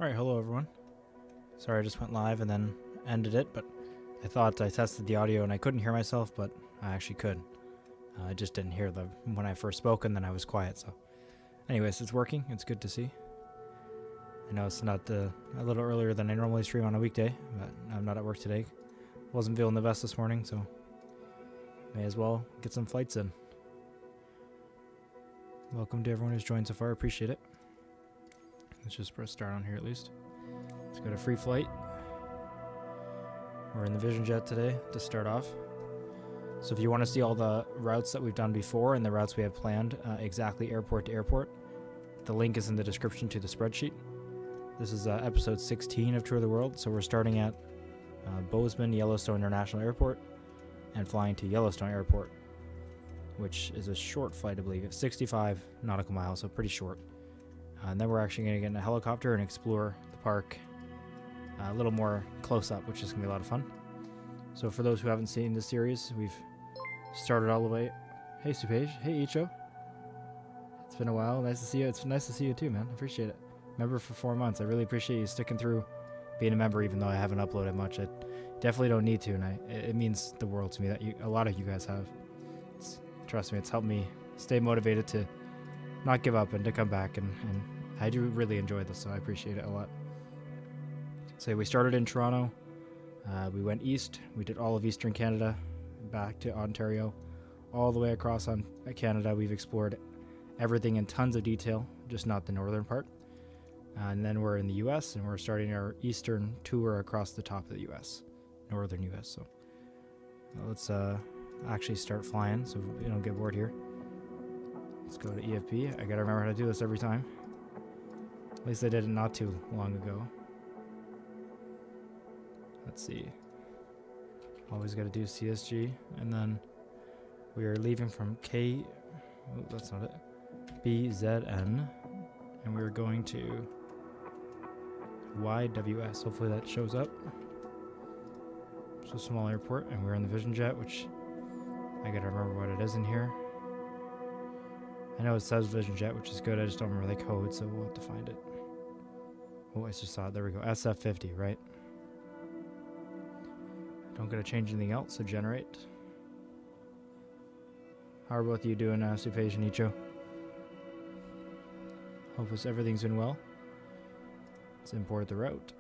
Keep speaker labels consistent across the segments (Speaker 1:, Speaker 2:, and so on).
Speaker 1: Alright, hello everyone. Sorry I just went live and then ended it, but I thought I tested the audio and I couldn't hear myself, but I actually could. I just didn't hear when I first spoke and then I was quiet, so. Anyways, it's working. It's good to see. I know it's not a little earlier than I normally stream on a weekday, but I'm not at work today. Wasn't feeling the best this morning, so may as well get some flights in. Welcome to everyone who's joined so far. Appreciate it. Let's just press start on here at least. Let's go to free flight. We're in the Vision Jet today to start off. So if you want to see all the routes that we've done before and the routes we have planned, exactly airport to airport, the link is in the description to the spreadsheet. This is episode 16 of Tour of the World. So we're starting at Bozeman, Yellowstone International Airport and flying to Yellowstone Airport, which is a short flight, I believe. It's 65 nautical miles, so pretty short. And then we're actually going to get in a helicopter and explore the park a little more close up, which is going to be a lot of fun. So for those who haven't seen this series, we've started all the way. Hey, Supage. Hey, Icho. It's been a while. Nice to see you. It's nice to see you too, man. Appreciate it. Member for 4 months. I really appreciate you sticking through being a member, even though I haven't uploaded much. I definitely don't need to, and it means the world to me that a lot of you guys have. Trust me, it's helped me stay motivated to not give up and to come back, and I do really enjoy this, so I appreciate it a lot. So we started in Toronto. We went east. We did all of Eastern Canada, back to Ontario, all the way across on Canada. We've explored everything in tons of detail, just not the northern part. And then we're in the U.S., and we're starting our eastern tour across the top of the U.S., northern U.S. So let's actually start flying so we don't get bored here. Let's go to EFP. I gotta remember how to do this every time. At least I did it not too long ago. Let's see. Always gotta do CSG. And then we are leaving from K... Oh, that's not it. BZN. And we're going to YWS. Hopefully that shows up. It's a small airport, and we're in the Vision Jet, which I gotta remember what it is in here. I know it says Vision Jet, which is good. I just don't remember the code, so we'll have to find it. Oh, I just saw it. There we go. SF50, right? Don't gotta change anything else, so generate. How are both of you doing, Supage and Icho? Hope everything's been well. Let's import the route.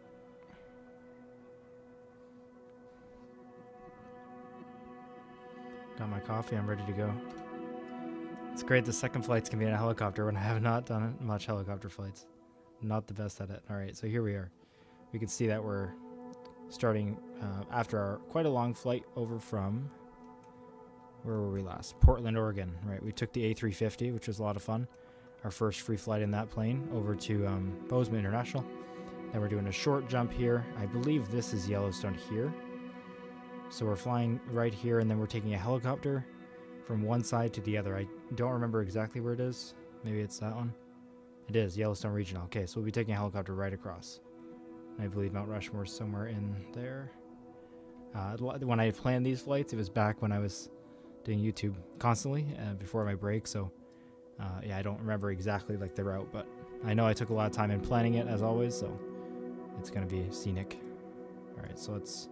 Speaker 1: Got my coffee. I'm ready to go. It's great the second flights can be in a helicopter when I have not done much helicopter flights. Not the best at it. Alright, so here we are. We can see that we're starting after our quite a long flight over from... Where were we last? Portland, Oregon. Right, we took the A350, which was a lot of fun. Our first free flight in that plane over to Bozeman International. Then we're doing a short jump here. I believe this is Yellowstone here. So we're flying right here, and then we're taking a helicopter from one side to the other. I don't remember exactly where it is. Maybe it's that one. It is Yellowstone Regional. Okay, so we'll be taking a helicopter right across. I believe Mount Rushmore is somewhere in there. When I planned these flights, it was back when I was doing YouTube constantly before my break. So yeah, I don't remember exactly like the route, but I know I took a lot of time in planning it as always. So it's going to be scenic. All right, so let's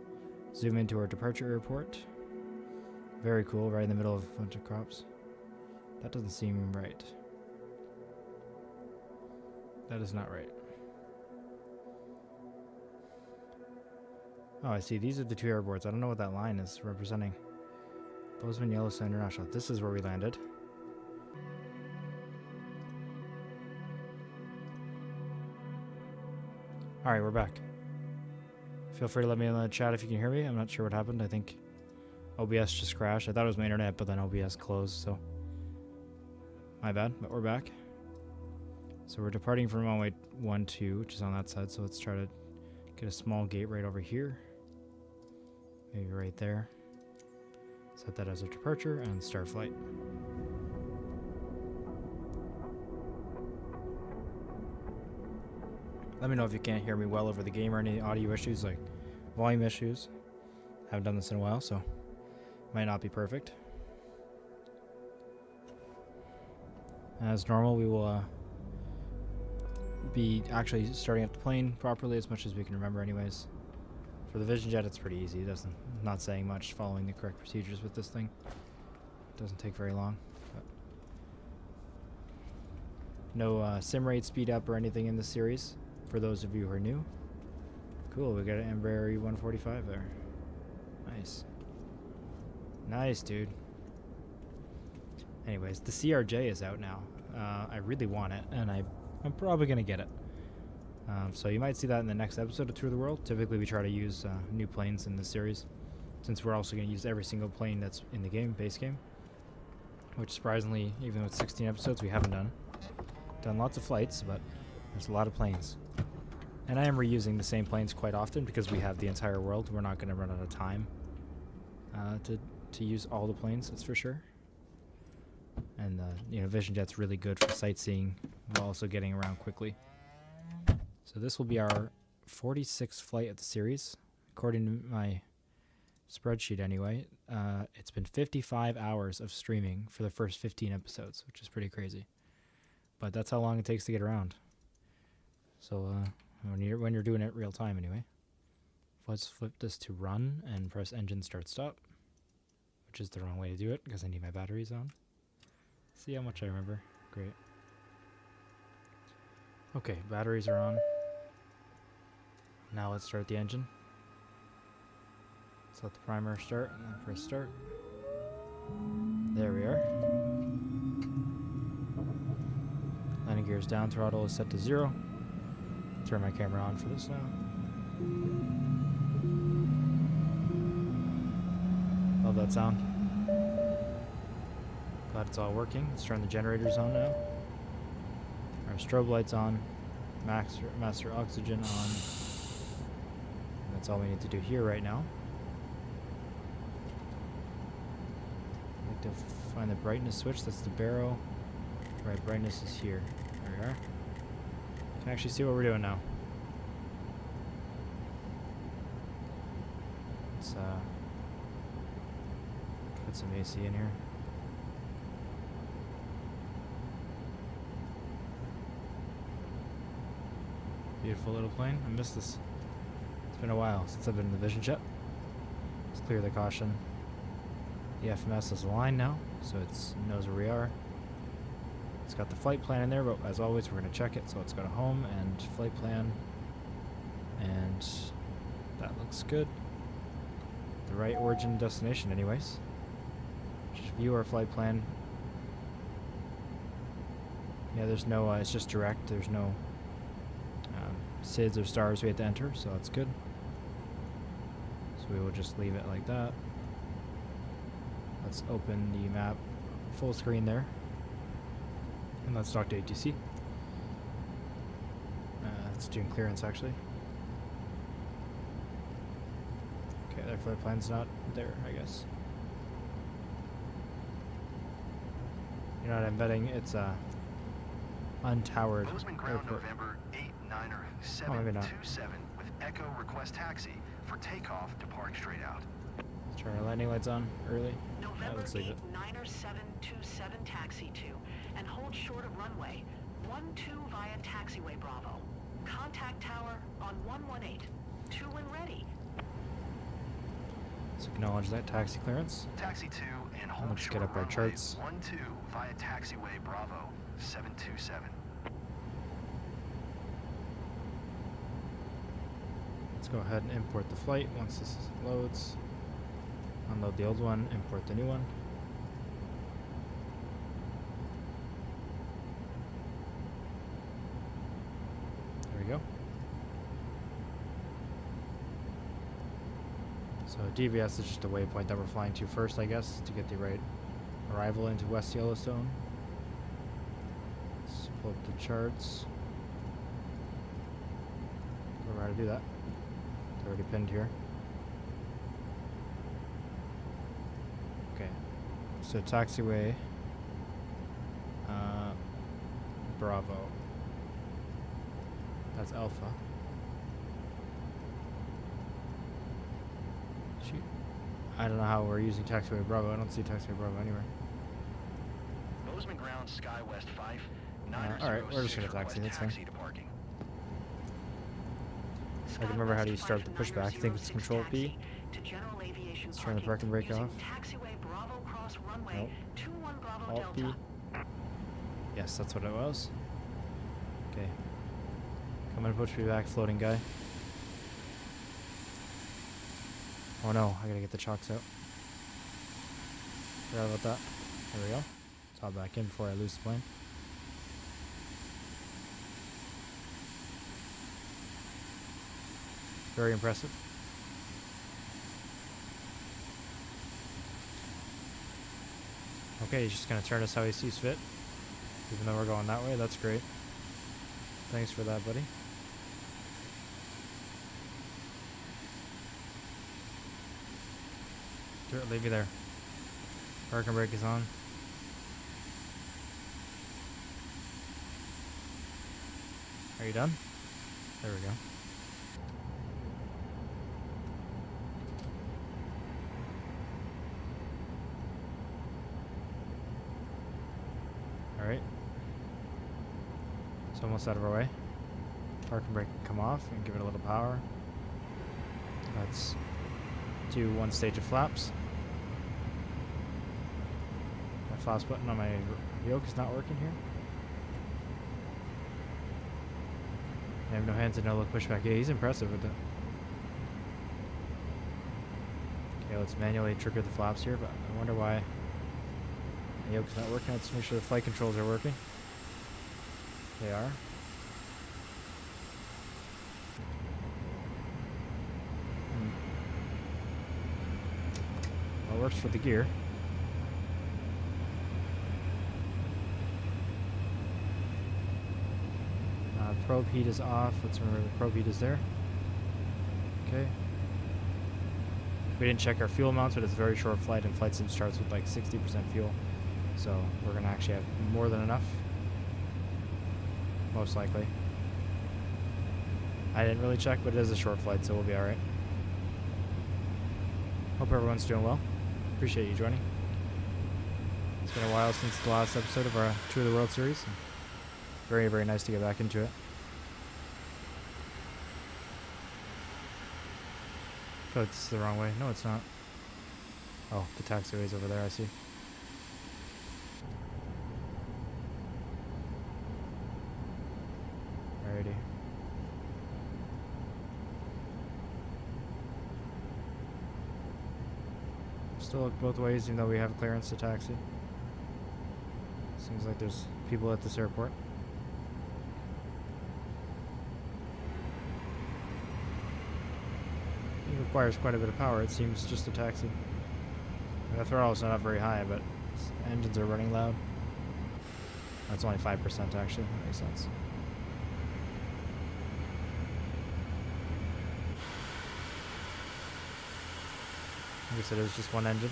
Speaker 1: zoom into our departure airport. Very cool, right in the middle of a bunch of crops. That doesn't seem right. That is not right. Oh, I see. These are the two airports. I don't know what that line is representing. Bozeman, Yellowstone International. This is where we landed. Alright, we're back. Feel free to let me know in the chat if you can hear me. I'm not sure what happened. I think OBS just crashed. I thought it was my internet, but then OBS closed, so my bad, but we're back. So we're departing from runway 12, which is on that side, so let's try to get a small gate right over here. Maybe right there. Set that as a departure and start flight. Let me know if you can't hear me well over the game or any audio issues like volume issues. Haven't done this in a while, so might not be perfect. As normal, we will be actually starting up the plane properly as much as we can remember anyways. For the Vision Jet, it's pretty easy. It doesn't, not saying much, following the correct procedures with this thing. It doesn't take very long. But no sim rate speed up or anything in this series, for those of you who are new. Cool, we got an Embraer E145 there. Nice. Nice, dude. Anyways, the CRJ is out now. I really want it, and I'm probably going to get it. So you might see that in the next episode of Tour of the World. Typically we try to use new planes in this series, since we're also going to use every single plane that's in the game, base game. Which surprisingly, even with 16 episodes, we haven't done. Done lots of flights, but there's a lot of planes. And I am reusing the same planes quite often because we have the entire world. We're not going to run out of time to use all the planes, that's for sure. And you know, Vision Jet's really good for sightseeing while also getting around quickly. So this will be our 46th flight of the series, according to my spreadsheet anyway. It's been 55 hours of streaming for the first 15 episodes, which is pretty crazy. But that's how long it takes to get around. So when you're doing it real time anyway. Let's flip this to run and press engine start stop, which is the wrong way to do it because I need my batteries on. See how much I remember. Great. Okay, batteries are on. Now let's start the engine. Let's let the primer start and then press start. There we are. Landing gears down, throttle is set to 0. Turn my camera on for this now. Love that sound. Glad it's all working. Let's turn the generators on now. Our strobe lights on. Master oxygen on. And that's all we need to do here right now. I'd like to find the brightness switch. That's the barrel. Right, brightness is here. There we are. Can actually see what we're doing now. Let's put some AC in here. Beautiful little plane. I missed this. It's been a while since I've been in the Vision Jet. Let's clear the caution. The FMS is aligned now, so it knows where we are. It's got the flight plan in there, but as always, we're going to check it. So let's go to home and flight plan. And that looks good. The right origin and destination anyways. Just view our flight plan. Yeah, there's no, it's just direct. There's no SIDS or stars we have to enter, so that's good. So we will just leave it like that. Let's open the map full screen there. And let's talk to ATC. It's doing clearance actually. Okay, their flight plan's not there, I guess. You know what I'm betting? It's untowered
Speaker 2: Bozeman ground
Speaker 1: airport.
Speaker 2: November 89727 with Echo request taxi for takeoff to park straight out.
Speaker 1: Let's turn our landing lights on early.
Speaker 3: November
Speaker 1: Let's leave it.
Speaker 3: 89727 taxi to and hold short of runway 12 via taxiway Bravo. Contact tower on 118. 2 when ready.
Speaker 1: Let's acknowledge that taxi clearance.
Speaker 2: Taxi 2 and hold
Speaker 1: Let's
Speaker 2: short
Speaker 1: get up
Speaker 2: of
Speaker 1: our
Speaker 2: runway
Speaker 1: charts.
Speaker 2: 12 via taxiway Bravo 727.
Speaker 1: Let's go ahead and import the flight once this loads. Unload the old one, import the new one. There we go. So DVS is just a waypoint that we're flying to first, I guess, to get the right arrival into West Yellowstone. Let's pull up the charts. Go right to do that. It's already pinned here. Okay. So taxiway Bravo. That's Alpha. Shoot. I don't know how we're using taxiway Bravo. I don't see taxiway Bravo anywhere.
Speaker 2: Bozeman ground Sky West 5
Speaker 1: alright, we're just gonna taxi, that's fine.
Speaker 2: taxi to parking.
Speaker 1: I can remember how do you start the pushback. I think it's Control P. Let's turn the parking brake off. Nope. Alt P. Yes, that's what it was. Okay. Come and push me back, floating guy. Oh no, I gotta get the chocks out. Forgot about that. There we go. Let's hop back in before I lose the plane. Very impressive. Okay, he's just gonna turn us how he sees fit. Even though we're going that way, that's great. Thanks for that, buddy. Leave me there. Parking brake is on. Are you done? There we go. Alright. It's almost out of our way. Parking brake can come off and give it a little power. Let's do one stage of flaps. My flaps button on my yoke is not working here. I have no hands and no look pushback. Yeah, he's impressive with it. Okay, let's manually trigger the flaps here, but I wonder why the yoke's not working. Let's make sure the flight controls are working. They are. Well, it works for the gear. Probe heat is off. Let's remember the probe heat is there. Okay. We didn't check our fuel amounts, but it's a very short flight, and flight sim starts with like 60% fuel. So we're going to actually have more than enough. Most likely. I didn't really check, but it is a short flight, so we'll be alright. Hope everyone's doing well. Appreciate you joining. It's been a while since the last episode of our Tour of the World Series. Very, very nice to get back into it. I feel like this is the wrong way. No, it's not. Oh, the taxiway's over there, I see. Alrighty. Still look both ways, even though we have clearance to taxi. Seems like there's people at this airport. It requires quite a bit of power, it seems, just a taxi. The throttle is not very high, but engines are running loud. That's only 5% actually, that makes sense. I guess it is just one engine.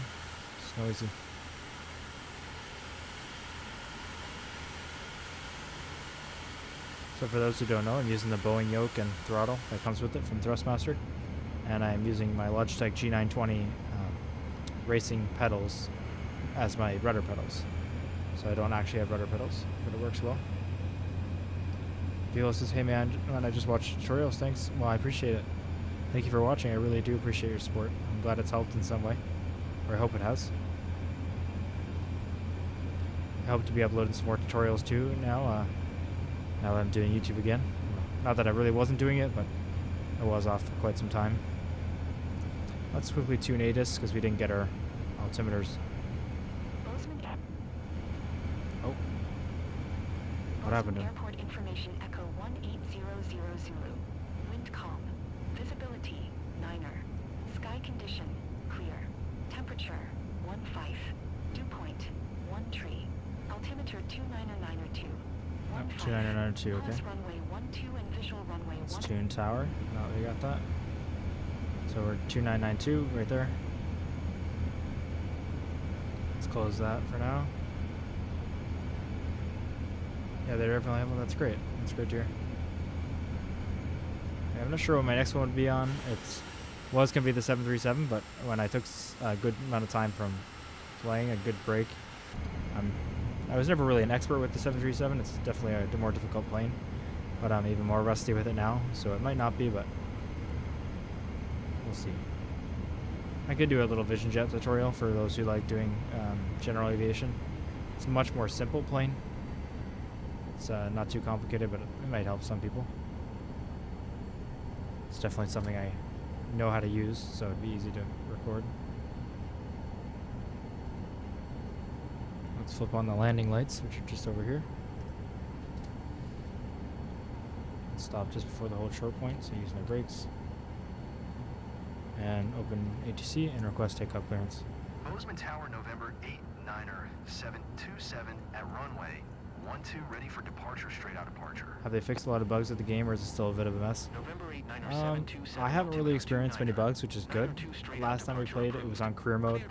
Speaker 1: It's noisy. So for those who don't know, I'm using the Boeing yoke and throttle that comes with it from Thrustmaster. And I'm using my Logitech G920 racing pedals as my rudder pedals. So I don't actually have rudder pedals, but it works well. Velo says, hey man, I just watched tutorials, thanks. Well, I appreciate it. Thank you for watching, I really do appreciate your support. I'm glad it's helped in some way, or I hope it has. I hope to be uploading some more tutorials too now, now that I'm doing YouTube again. Not that I really wasn't doing it, but I was off for quite some time. Let's quickly tune ATIS because we didn't get our altimeters. Oh. What happened to him?
Speaker 3: Airport information echo 18000 Zulu. Wind calm. Visibility 9er. Sky condition clear. Temperature 15. Dew point 1 tree. Altimeter 29902.
Speaker 1: 29902, okay.
Speaker 3: Runway 12 and visual runway 1.
Speaker 1: Let's tune tower. Now we got that. So we're 2992 right there. Let's close that for now. Yeah, they're definitely level. That's great. That's great to hear. Yeah, I'm not sure what my next one would be on. Was going to be the 737, but when I took a good amount of time from flying, a good break, I was never really an expert with the 737. It's definitely a more difficult plane, but I'm even more rusty with it now, so it might not be, but we'll see. I could do a little Vision Jet tutorial for those who like doing general aviation. It's a much more simple plane. It's not too complicated, but it might help some people. It's definitely something I know how to use, so it'd be easy to record. Let's flip on the landing lights, which are just over here. Stop just before the hold short point, so use no brakes. And open ATC and request takeoff clearance.
Speaker 2: Bozeman Tower, November 89er 727 at runway 12, ready for departure, straight out departure.
Speaker 1: Have they fixed a lot of bugs at the game, or is it still a bit of a mess?
Speaker 3: November 89er 727.
Speaker 1: I haven't really experienced many bugs, which is good. Last time we played, it was on career mode.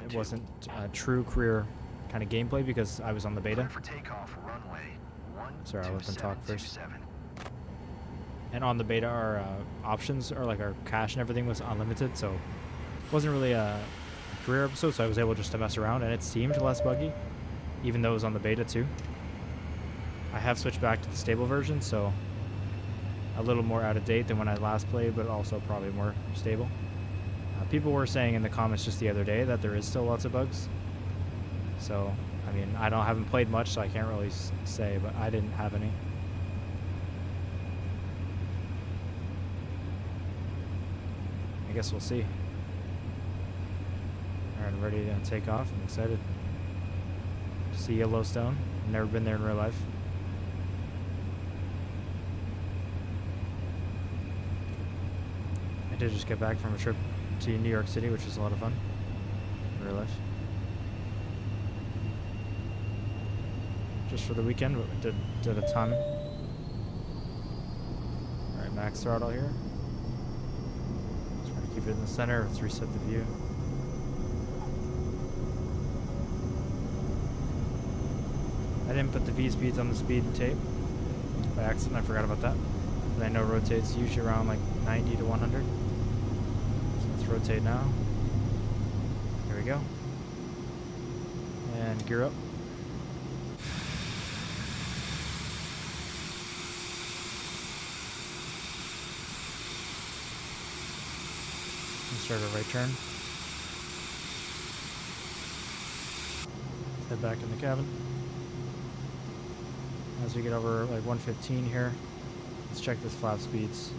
Speaker 1: It wasn't true career kind of gameplay because I was on the beta.
Speaker 2: For takeoff, runway 12,
Speaker 1: Sorry, I'll let them talk first.
Speaker 2: 27.
Speaker 1: And on the beta, our options, or like our cache and everything, was unlimited, so it wasn't really a career episode, so I was able just to mess around, and it seemed less buggy, even though it was on the beta too. I have switched back to the stable version, so a little more out of date than when I last played, but also probably more stable. People were saying in the comments just the other day that there is still lots of bugs. So, I mean, I haven't played much, so I can't really say, but I didn't have any. I guess we'll see. Alright, I'm ready to take off. I'm excited to see Yellowstone. Never been there in real life. I did just get back from a trip to New York City, which was a lot of fun in real life. Just for the weekend, but did a ton. Alright, max throttle here. Trying to keep it in the center. Let's reset the view. I didn't put the V speeds on the speed tape by accident. I forgot about that. And I know rotates usually around like 90 to 100. So let's rotate now. Here we go. And gear up. And start a right turn. Let's head back in the cabin. As we get over like 115 here, let's check this flap speeds.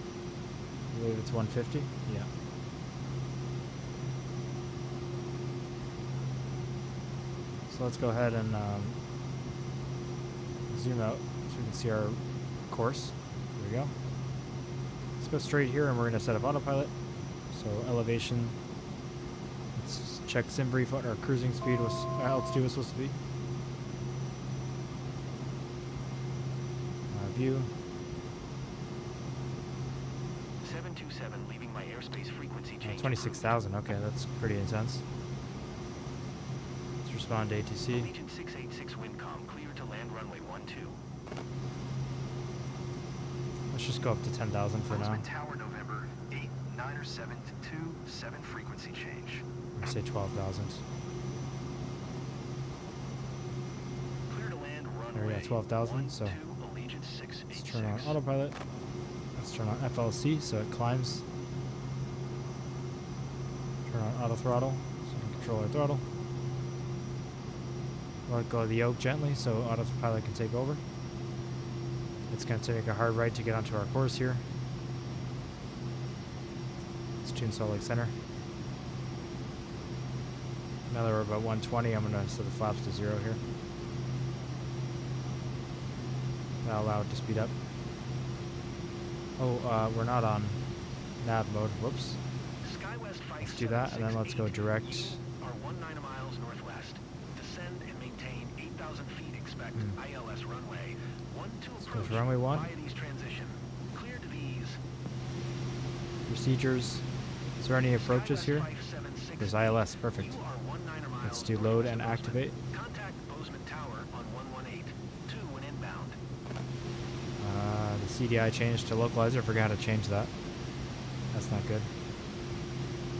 Speaker 1: I believe it's 150. Yeah. So let's go ahead and zoom out so we can see our course. There we go. Let's go straight here, and we're going to set up autopilot. So elevation. Let's check sim brief what our cruising speed was, altitude was supposed to be. View.
Speaker 3: 727 leaving my airspace frequency change.
Speaker 1: 26,000. Okay, that's pretty intense. Let's respond to ATC.
Speaker 3: Allegiant 686 Windcom, clear to land runway 12.
Speaker 1: Let's just go up to 10,000 for now.
Speaker 2: Bozeman Tower, November 89er 727 frequency change.
Speaker 1: I'm gonna say 12,000.
Speaker 3: Clear to land runway.
Speaker 1: There we go, 12,000. So let's turn on autopilot. Let's turn on FLC so it climbs. Turn on auto throttle so we can control our throttle. Let go of the yoke gently so autopilot can take over. It's going to take a hard right to get onto our course here. Let's tune Salt Lake Center. Now that we're about 120, I'm going to set the flaps to 0 here. That'll allow it to speed up. Oh, we're not on nav mode. Whoops. Let's do that, and then let's go direct.
Speaker 3: Are 19 miles northwest. Descend and maintain 8,000 feet. Expect ILS runway 12 approach.
Speaker 1: Go for runway 1.
Speaker 3: Via these transition. Clear to these.
Speaker 1: Procedures. Is there any approaches here? There's ILS. Perfect. Let's do load and activate.
Speaker 3: Contact Bozeman Tower on 118. 2 when inbound.
Speaker 1: The CDI changed to localizer. Forgot how to change that. That's not good.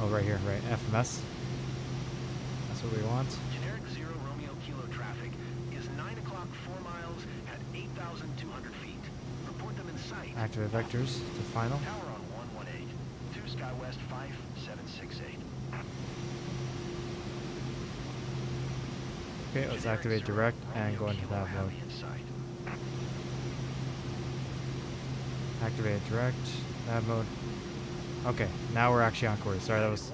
Speaker 1: Oh, right here, right. FMS. That's what we want.
Speaker 3: Generic 0 Romeo Kilo traffic is 9 o'clock 4 miles at 8,200 feet. Report them in sight.
Speaker 1: Activate vectors to final.
Speaker 3: Tower on 118.
Speaker 2: SkyWest 5768.
Speaker 1: Okay, let's activate direct and go into nav mode. Activate direct, nav mode. Okay, now we're actually on course. Sorry, that was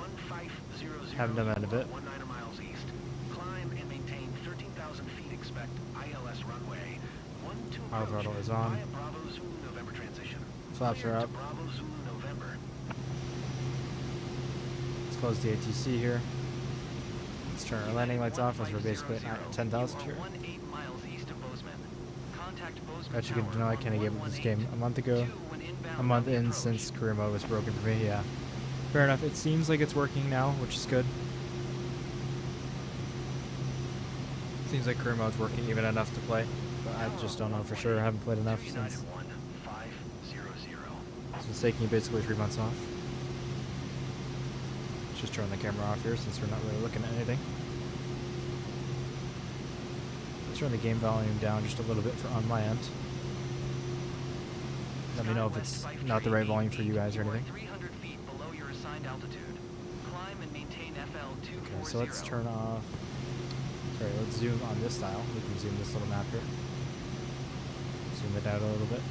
Speaker 1: having done that a bit.
Speaker 2: 19 miles east. Climb and maintain 13,000 feet. Expect ILS runway. 12
Speaker 1: Auto throttle is on.
Speaker 2: Via Bravo Zulu November transition.
Speaker 1: Flaps are up.
Speaker 2: Bravo Zulu November.
Speaker 1: Let's close the ATC here. Let's turn our landing lights off as we're basically at 10,000 here.
Speaker 2: 18 miles east of Bozeman. Contact Bozeman.
Speaker 1: Actually, good to know I kind of gave up this game a month ago. A month in since career mode was broken for me, yeah. Fair enough. It seems like it's working now, which is good. Seems like career mode's working even enough to play, but I just don't know for sure. I haven't played enough since. So it's taking basically 3 months off. Let's just turn the camera off here since we're not really looking at anything. Let's turn the game volume down just a little bit for on my end. Let me know if it's not the right volume for you guys or anything.
Speaker 2: 300 feet below your assigned altitude. Climb and maintain FL240.
Speaker 1: Okay, so let's turn off. Sorry, let's zoom on this dial. We can zoom this little map here. Zoom it out a little bit.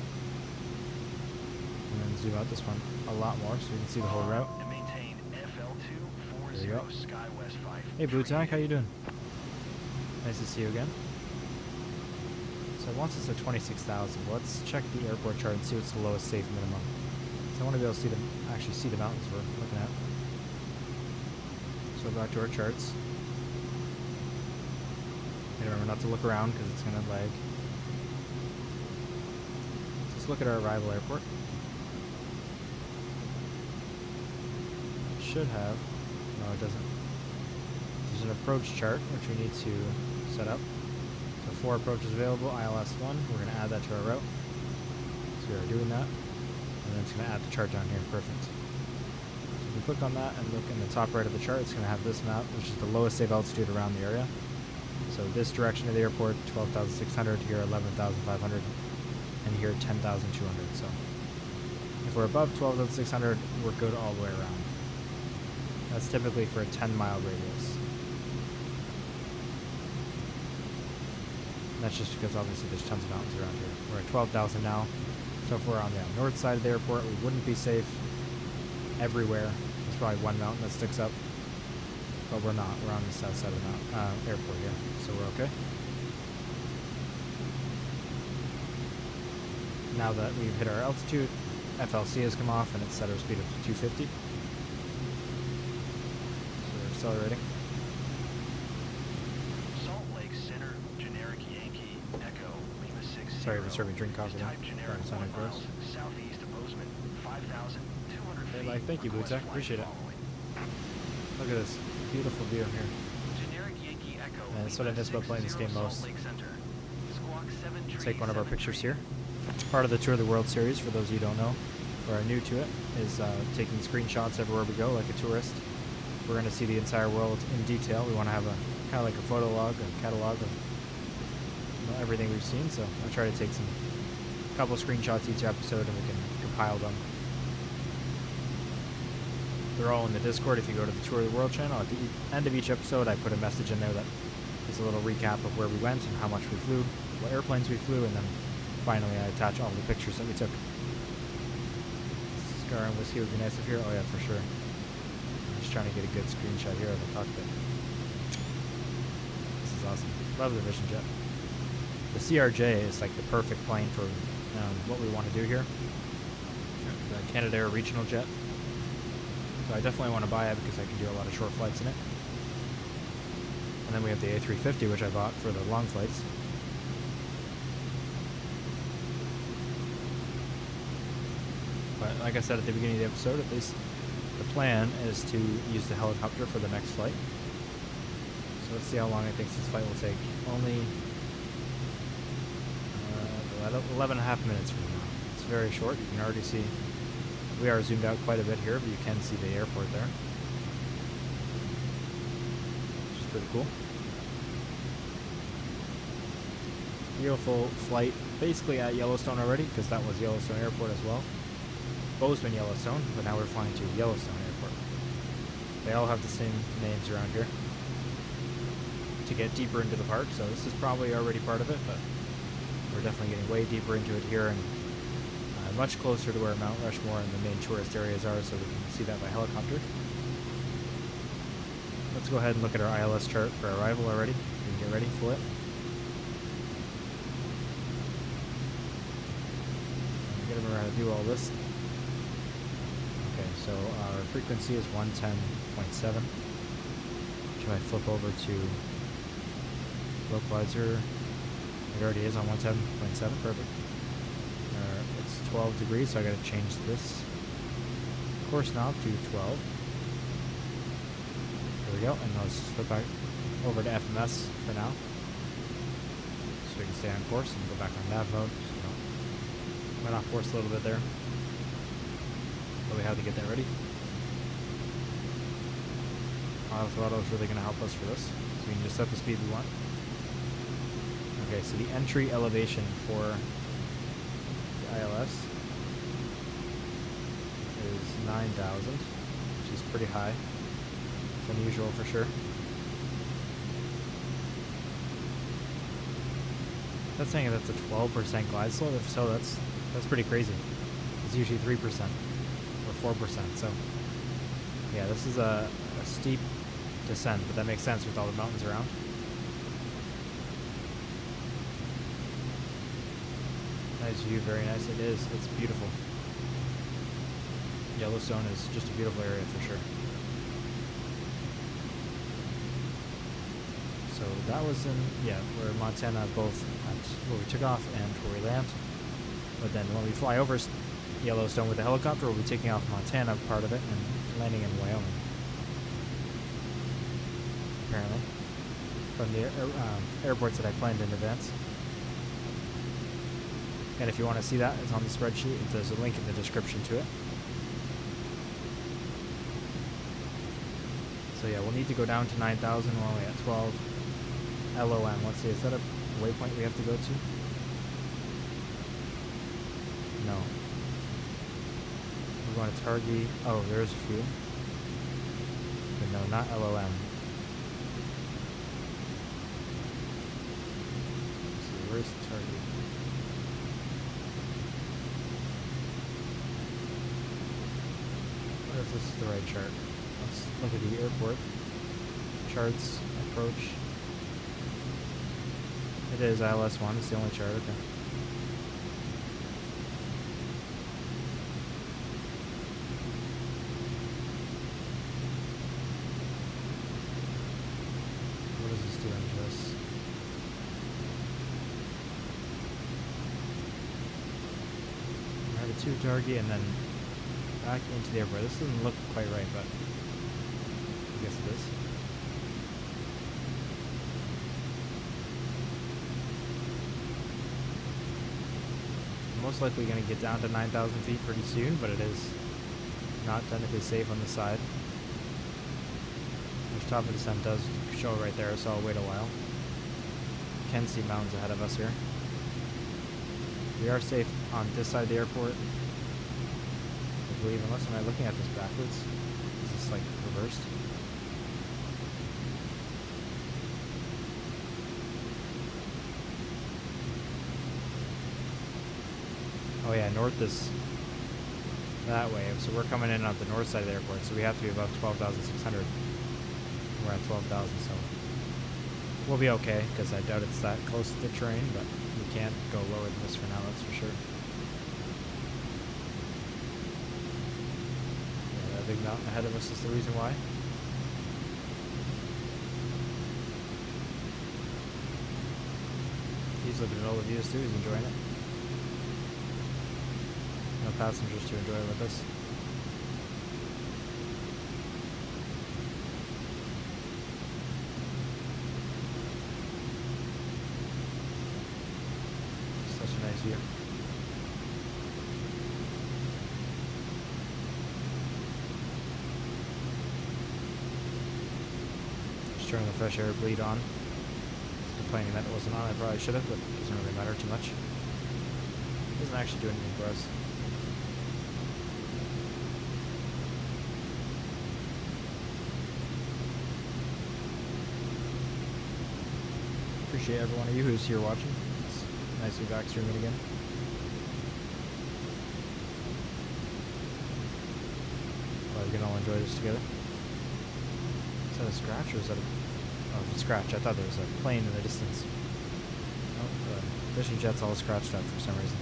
Speaker 1: And then zoom out this one a lot more so you can see the whole route.
Speaker 2: And maintain FL240.
Speaker 1: There you go.
Speaker 2: SkyWest 5.
Speaker 1: Hey Bootak, how you doing? Nice to see you again. So once it's at 26,000, let's check the airport chart and see what's the lowest safe minimum. So I want to be able to see actually see the mountains we're looking at. So back to our charts. And remember not to look around because it's going to lag. Let's look at our arrival airport. It should have, no it doesn't. There's an approach chart which we need to set up. So 4 approaches available, ILS 1, we're going to add that to our route. So we are doing that. And then it's going to add the chart down here, perfect. So if we click on that and look in the top right of the chart, it's going to have this map, which is the lowest safe altitude around the area. So this direction of the airport, 12,600, here 11,500, and here 10,200. So if we're above 12,600, we're good all the way around. That's typically for a 10-mile radius. That's just because obviously there's tons of mountains around here. We're at 12,000 now. So if we're on the north side of the airport, we wouldn't be safe everywhere. There's probably one mountain that sticks up. But we're not. We're on the south side of the airport here. So we're okay. Now that we've hit our altitude, FLC has come off and it's set our speed up to 250. So we're accelerating. Sorry for serving drink coffee now. That sounded gross.
Speaker 2: Southeast of Bozeman, 5,200 feet.
Speaker 1: Hey, like, thank you, Bootak. Appreciate it. Look at this beautiful view here.
Speaker 2: Generic Yankee Echo.
Speaker 1: And that's what I miss about playing this game most. Take one of our pictures here. Part of the Tour of the World series, for those of you who don't know, or are new to it, is taking screenshots everywhere we go, like a tourist. If we're going to see the entire world in detail, we want to have a kind of like a photo log, a catalog of everything we've seen, so I'll try to take a couple screenshots each episode and we can compile them. They're all in the Discord. If you go to the Tour of the World channel, at the end of each episode I put a message in there that is a little recap of where we went and how much we flew, what airplanes we flew, and then finally I attach all the pictures that we took. Scar and Whiskey would be nice if here. Oh yeah, for sure. I'm just trying to get a good screenshot here of the cockpit. This is awesome. Love the Vision Jet. The CRJ is like the perfect plane for what we want to do here. The Canadair regional jet. So I definitely want to buy it because I can do a lot of short flights in it. And then we have the A350, which I bought for the long flights. But like I said at the beginning of the episode, at least the plan is to use the helicopter for the next flight. So let's see how long I think this flight will take. Only 11 and a half minutes from now. It's very short. You can already see we are zoomed out quite a bit here, but you can see the airport there, which is pretty cool. Beautiful flight, basically at Yellowstone already, because that was Yellowstone Airport as well. Bozeman, Yellowstone, but now we're flying to Yellowstone Airport. They all have the same names around here to get deeper into the park, so this is probably already part of it, but we're definitely getting way deeper into it here and much closer to where Mount Rushmore and the main tourist areas are, so we can see that by helicopter. Let's go ahead and look at our ILS chart for arrival already. We can get ready for it. I'm gonna remember how to do all this. Okay, so our frequency is 110.7. Should I flip over to localizer? It already is on 110.7. Perfect. It's 12 degrees, so I gotta change this course knob to 12. There we go, and let's flip back over to FMS for now, so we can stay on course and go back on nav mode. So went off course a little bit there, but we have to get that ready. Auto throttle is really going to help us for this, so we can just set the speed we want. Okay, so the entry elevation for the ILS is 9,000, which is pretty high. It's unusual for sure. That's saying that's a 12% glide slope. If so, that's pretty crazy. It's usually 3% or 4%. So yeah, this is a steep descent, but that makes sense with all the mountains around. Nice view, very nice. It is. It's beautiful. Yellowstone is just a beautiful area for sure. So that was in, yeah, we're in Montana both at where we took off and where we land. But then when we fly over Yellowstone with the helicopter, we'll be taking off Montana part of it and landing in Wyoming. Apparently. From the airports that I planned in advance. And if you want to see that, it's on the spreadsheet. There's a link in the description to it. So yeah, we'll need to go down to 9,000. We're only at 12. LOM, let's see, is that a waypoint we have to go to? No. We're going to Targhee. Oh, there's a few. But no, not LOM. Let's see, where's Targhee? What if this is the right chart? Let's look at the airport. Charts, approach. It is ILS 1, it's the only chart, okay. What is this doing to us? We're at a 2 Targhee and then back into the airport. This doesn't look quite right, but I guess it is. Most likely going to get down to 9,000 feet pretty soon, but it is not technically safe on the side. Which top of descent does show right there, so I'll wait a while. Can see mountains ahead of us here. We are safe on this side of the airport, I believe, unless am I looking at this backwards? Is this like reversed? Oh yeah, north is that way. So we're coming in on the north side of the airport, so we have to be above 12,600. We're at 12,000, so we'll be okay, because I doubt it's that close to the terrain, but we can't go lower than this for now, that's for sure. Yeah, that big mountain ahead of us is the reason why. He's looking at all the views too, he's enjoying it. No passengers to enjoy with us. Such a nice view. Just turning the fresh air bleed on. Complaining that it wasn't on, I probably should have, but it doesn't really matter too much. It doesn't actually do anything for us. Appreciate every one of you who's here watching. It's nice to be back streaming again. Glad we can all enjoy this together. Is that a scratch or is that a... Oh, it's a scratch. I thought there was a plane in the distance. Oh, the fishing jet's all scratched up for some reason.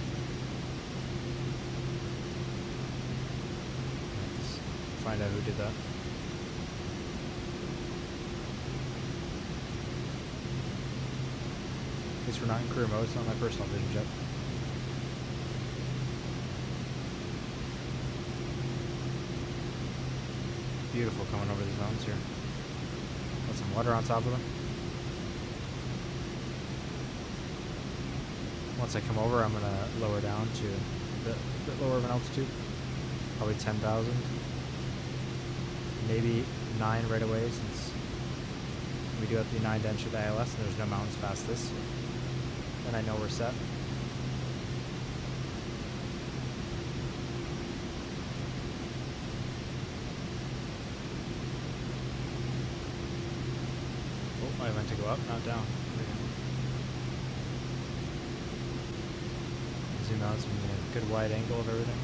Speaker 1: Let's find out who did that. At least we're not in career mode, it's not my personal vision jet. Beautiful coming over the zones here. Got some water on top of them. Once I come over, I'm going to lower down to a bit lower of an altitude. Probably 10,000. Maybe 9 right away, since we do have to be 9 to enter the ILS and there's no mountains past this. Then I know we're set. Oh, I meant to go up, not down. Zoom out so we can get a good wide angle of everything.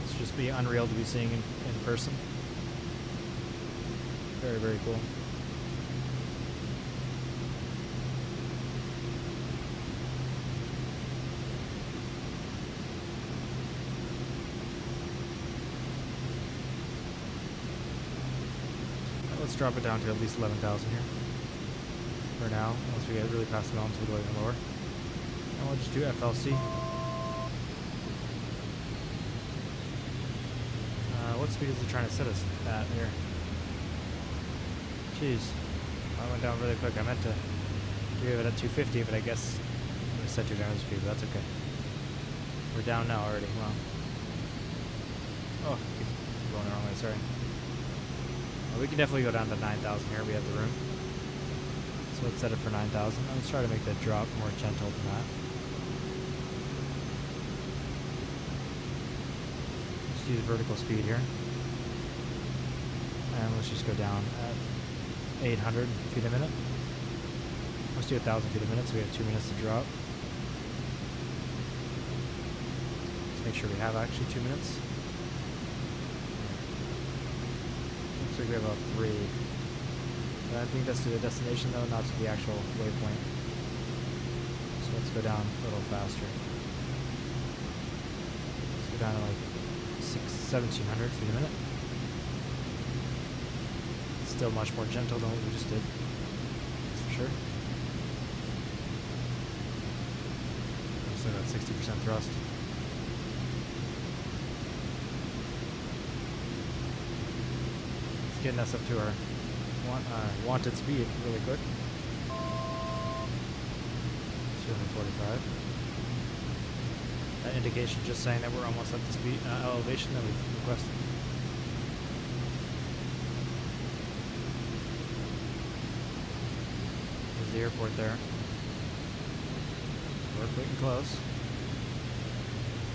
Speaker 1: It's just be unreal to be seeing in person. Very, very cool. Let's drop it down to at least 11,000 here. For now, once we get really past the mountains, we'll go even lower. And we'll just do FLC. What speed is it trying to set us at here? Jeez. I went down really quick. I meant to do it at 250, but I guess I'm going to set your down speed, but that's okay. We're down now already. Wow. Oh, keep going the wrong way, sorry. Well, we can definitely go down to 9,000 here. We have the room. So let's set it for 9,000. Let's try to make that drop more gentle than that. Let's use vertical speed here. And let's just go down at 800 feet a minute. Let's do 1,000 feet a minute so we have 2 minutes to drop. Let's make sure we have actually 2 minutes. Looks like we have about 3. But I think that's to the destination though, not to the actual waypoint. So let's go down a little faster. Let's go down to like 1,700 feet a minute. It's still much more gentle than what we just did. That's for sure. Still got 60% thrust. It's getting us up to our wanted speed really quick. 245. That indication just saying that we're almost at the speed elevation that we've requested. There's the airport there. We're getting close.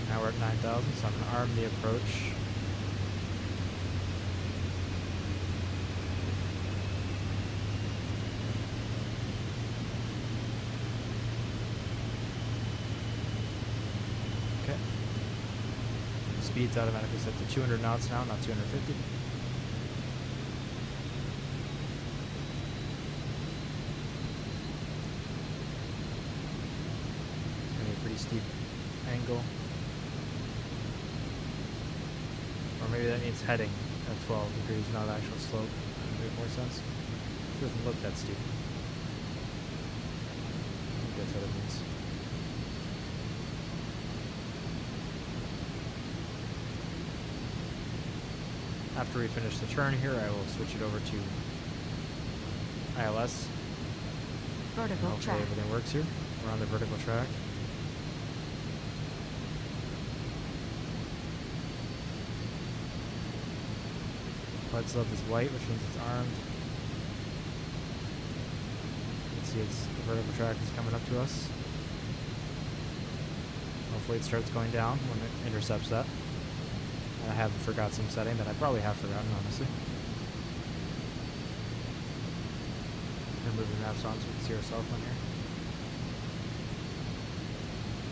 Speaker 1: Now we're at 9,000, so I'm going to arm the approach. Speed's automatically set to 200 knots now, not 250. It's going to be a pretty steep angle. Or maybe that means heading at 12 degrees, not actual slope. That would make more sense. It doesn't look that steep. I think that's what it means. After we finish the turn here, I will switch it over to ILS.
Speaker 4: Vertical
Speaker 1: hopefully
Speaker 4: track.
Speaker 1: everything works here. We're on the vertical track. Flight slope is white, which means it's armed. You can see the vertical track is coming up to us. Hopefully it starts going down when it intercepts that. I haven't forgot some setting that I probably have forgotten, honestly. movie maps on so we can see ourselves on here.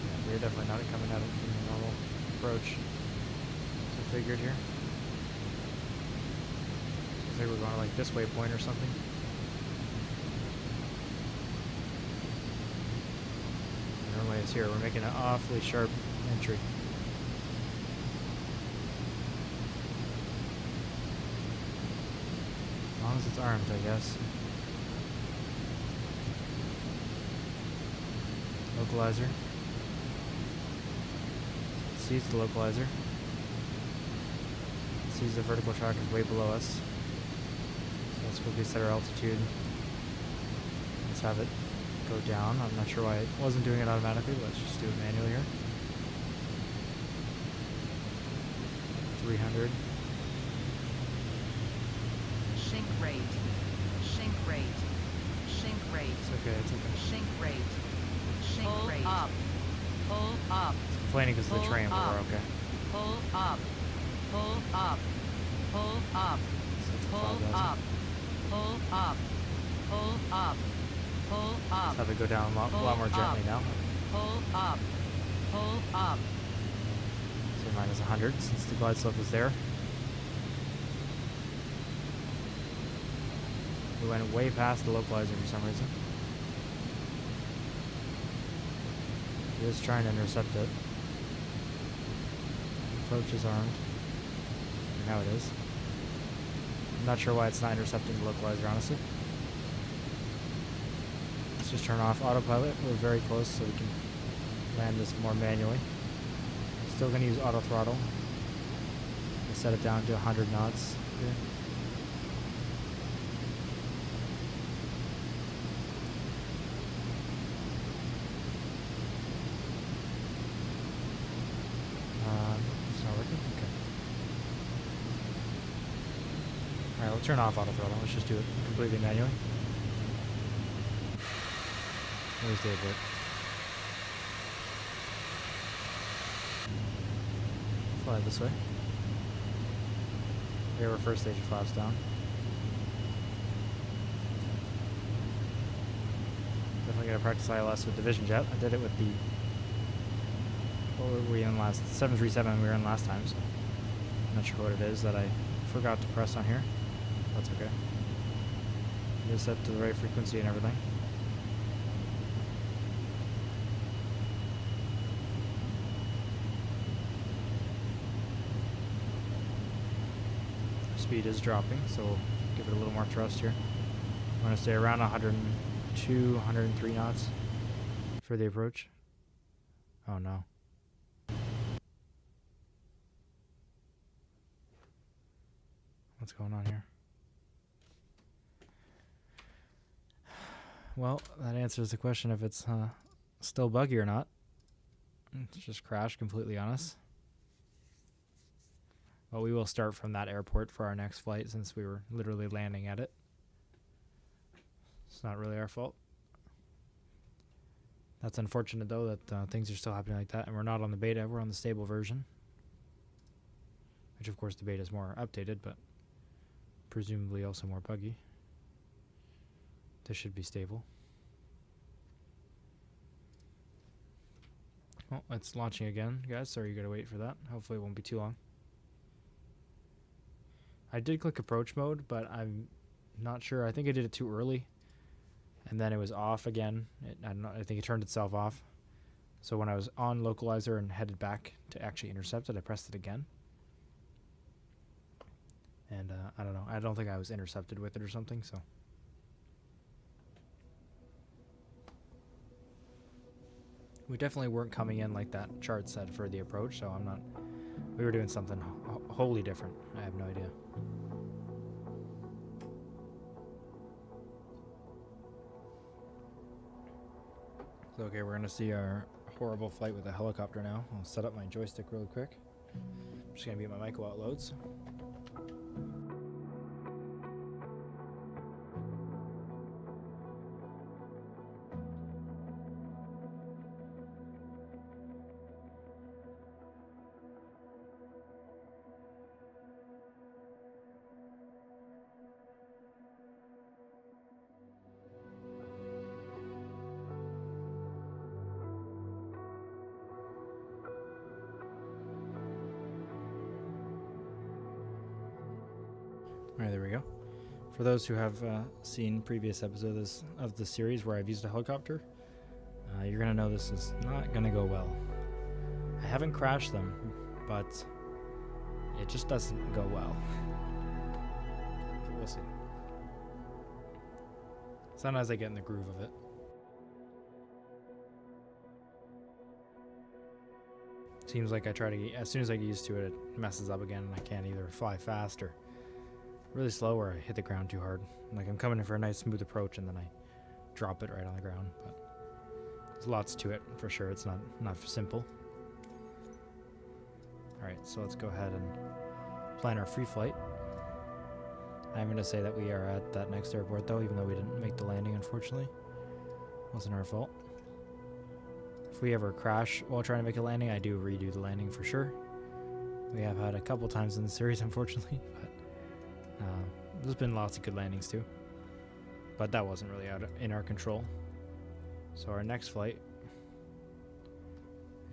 Speaker 1: Yeah, we're definitely not coming at it from the normal approach. So I figured here. Looks like we're going to like this waypoint or something. The runway is here. We're making an awfully sharp entry. As long as it's armed, I guess. Localizer. It sees the localizer. It sees the vertical track is way below us. So let's quickly set our altitude. Let's have it go down. I'm not sure why it wasn't doing it automatically, but let's just do it manually here. 300.
Speaker 5: Sink rate. Sink rate. Sink rate.
Speaker 1: It's okay, it's okay.
Speaker 5: Sink rate. Sink
Speaker 3: Pull
Speaker 5: rate.
Speaker 3: up.
Speaker 5: Pull up.
Speaker 1: It's complaining because of the
Speaker 5: Pull
Speaker 1: train, but we're
Speaker 5: up.
Speaker 1: okay.
Speaker 5: Pull up. Pull up. Pull up.
Speaker 1: So it's
Speaker 5: Pull
Speaker 1: 5,000.
Speaker 5: up. Pull up. Pull up. Pull up.
Speaker 1: Let's have it go down a lot more gently now.
Speaker 5: Pull up. Pull up.
Speaker 1: So minus 100 since the glide slope is there. We went way past the localizer for some reason. He is trying to intercept it. Approach is armed. And now it is. I'm not sure why it's not intercepting the localizer, honestly. Let's just turn off autopilot. We're very close, so we can land this more manually. Still going to use auto throttle. We'll set it down to 100 knots here. It's not working? Okay. Alright, we'll turn off auto throttle. Let's just do it completely manually. Where's the airport? Fly this way. Here we're first stage of flaps down. Definitely gonna practice ILS with Division Jet. I did it with the, what were we in last? 737 we were in last time, so I'm not sure what it is that I forgot to press on here. That's okay. It is set to the right frequency and everything. Speed is dropping, so we'll give it a little more thrust here. I'm going to stay around 102, 103 knots for the approach. Oh no. What's going on here? Well, that answers the question if it's still buggy or not. It's just crashed completely on us. Well, we will start from that airport for our next flight since we were literally landing at it. It's not really our fault. That's unfortunate though that things are still happening like that, and we're not on the beta, we're on the stable version. Which of course the beta is more updated, but presumably also more buggy. This should be stable. Oh, it's launching again, guys, so you gotta wait for that. Hopefully it won't be too long. I did click approach mode, but I'm not sure. I think I did it too early, and then it was off again. I don't know. I think it turned itself off. So when I was on localizer and headed back to actually intercept it, I pressed it again. And I don't know. I don't think I was intercepted with it or something. So we definitely weren't coming in like that chart said for the approach. So I'm not. We were doing something wholly different. I have no idea. So, okay, we're going to see our horrible flight with a helicopter now. I'll set up my joystick really quick. I'm just going to get my mic while it loads. Alright, there we go. For those who have seen previous episodes of the series where I've used a helicopter, you're going to know this is not going to go well. I haven't crashed them, but it just doesn't go well. But we'll see. Sometimes I get in the groove of it. Seems like I try to, as soon as I get used to it, it messes up again and I can't either fly fast or really slow or I hit the ground too hard. Like I'm coming in for a nice smooth approach and then I drop it right on the ground. But there's lots to it for sure. It's not simple. Alright, so let's go ahead and plan our free flight. I'm going to say that we are at that next airport though, even though we didn't make the landing unfortunately. Wasn't our fault. If we ever crash while trying to make a landing, I do redo the landing for sure. We have had a couple times in the series unfortunately, but there's been lots of good landings too. But that wasn't really in our control. So our next flight,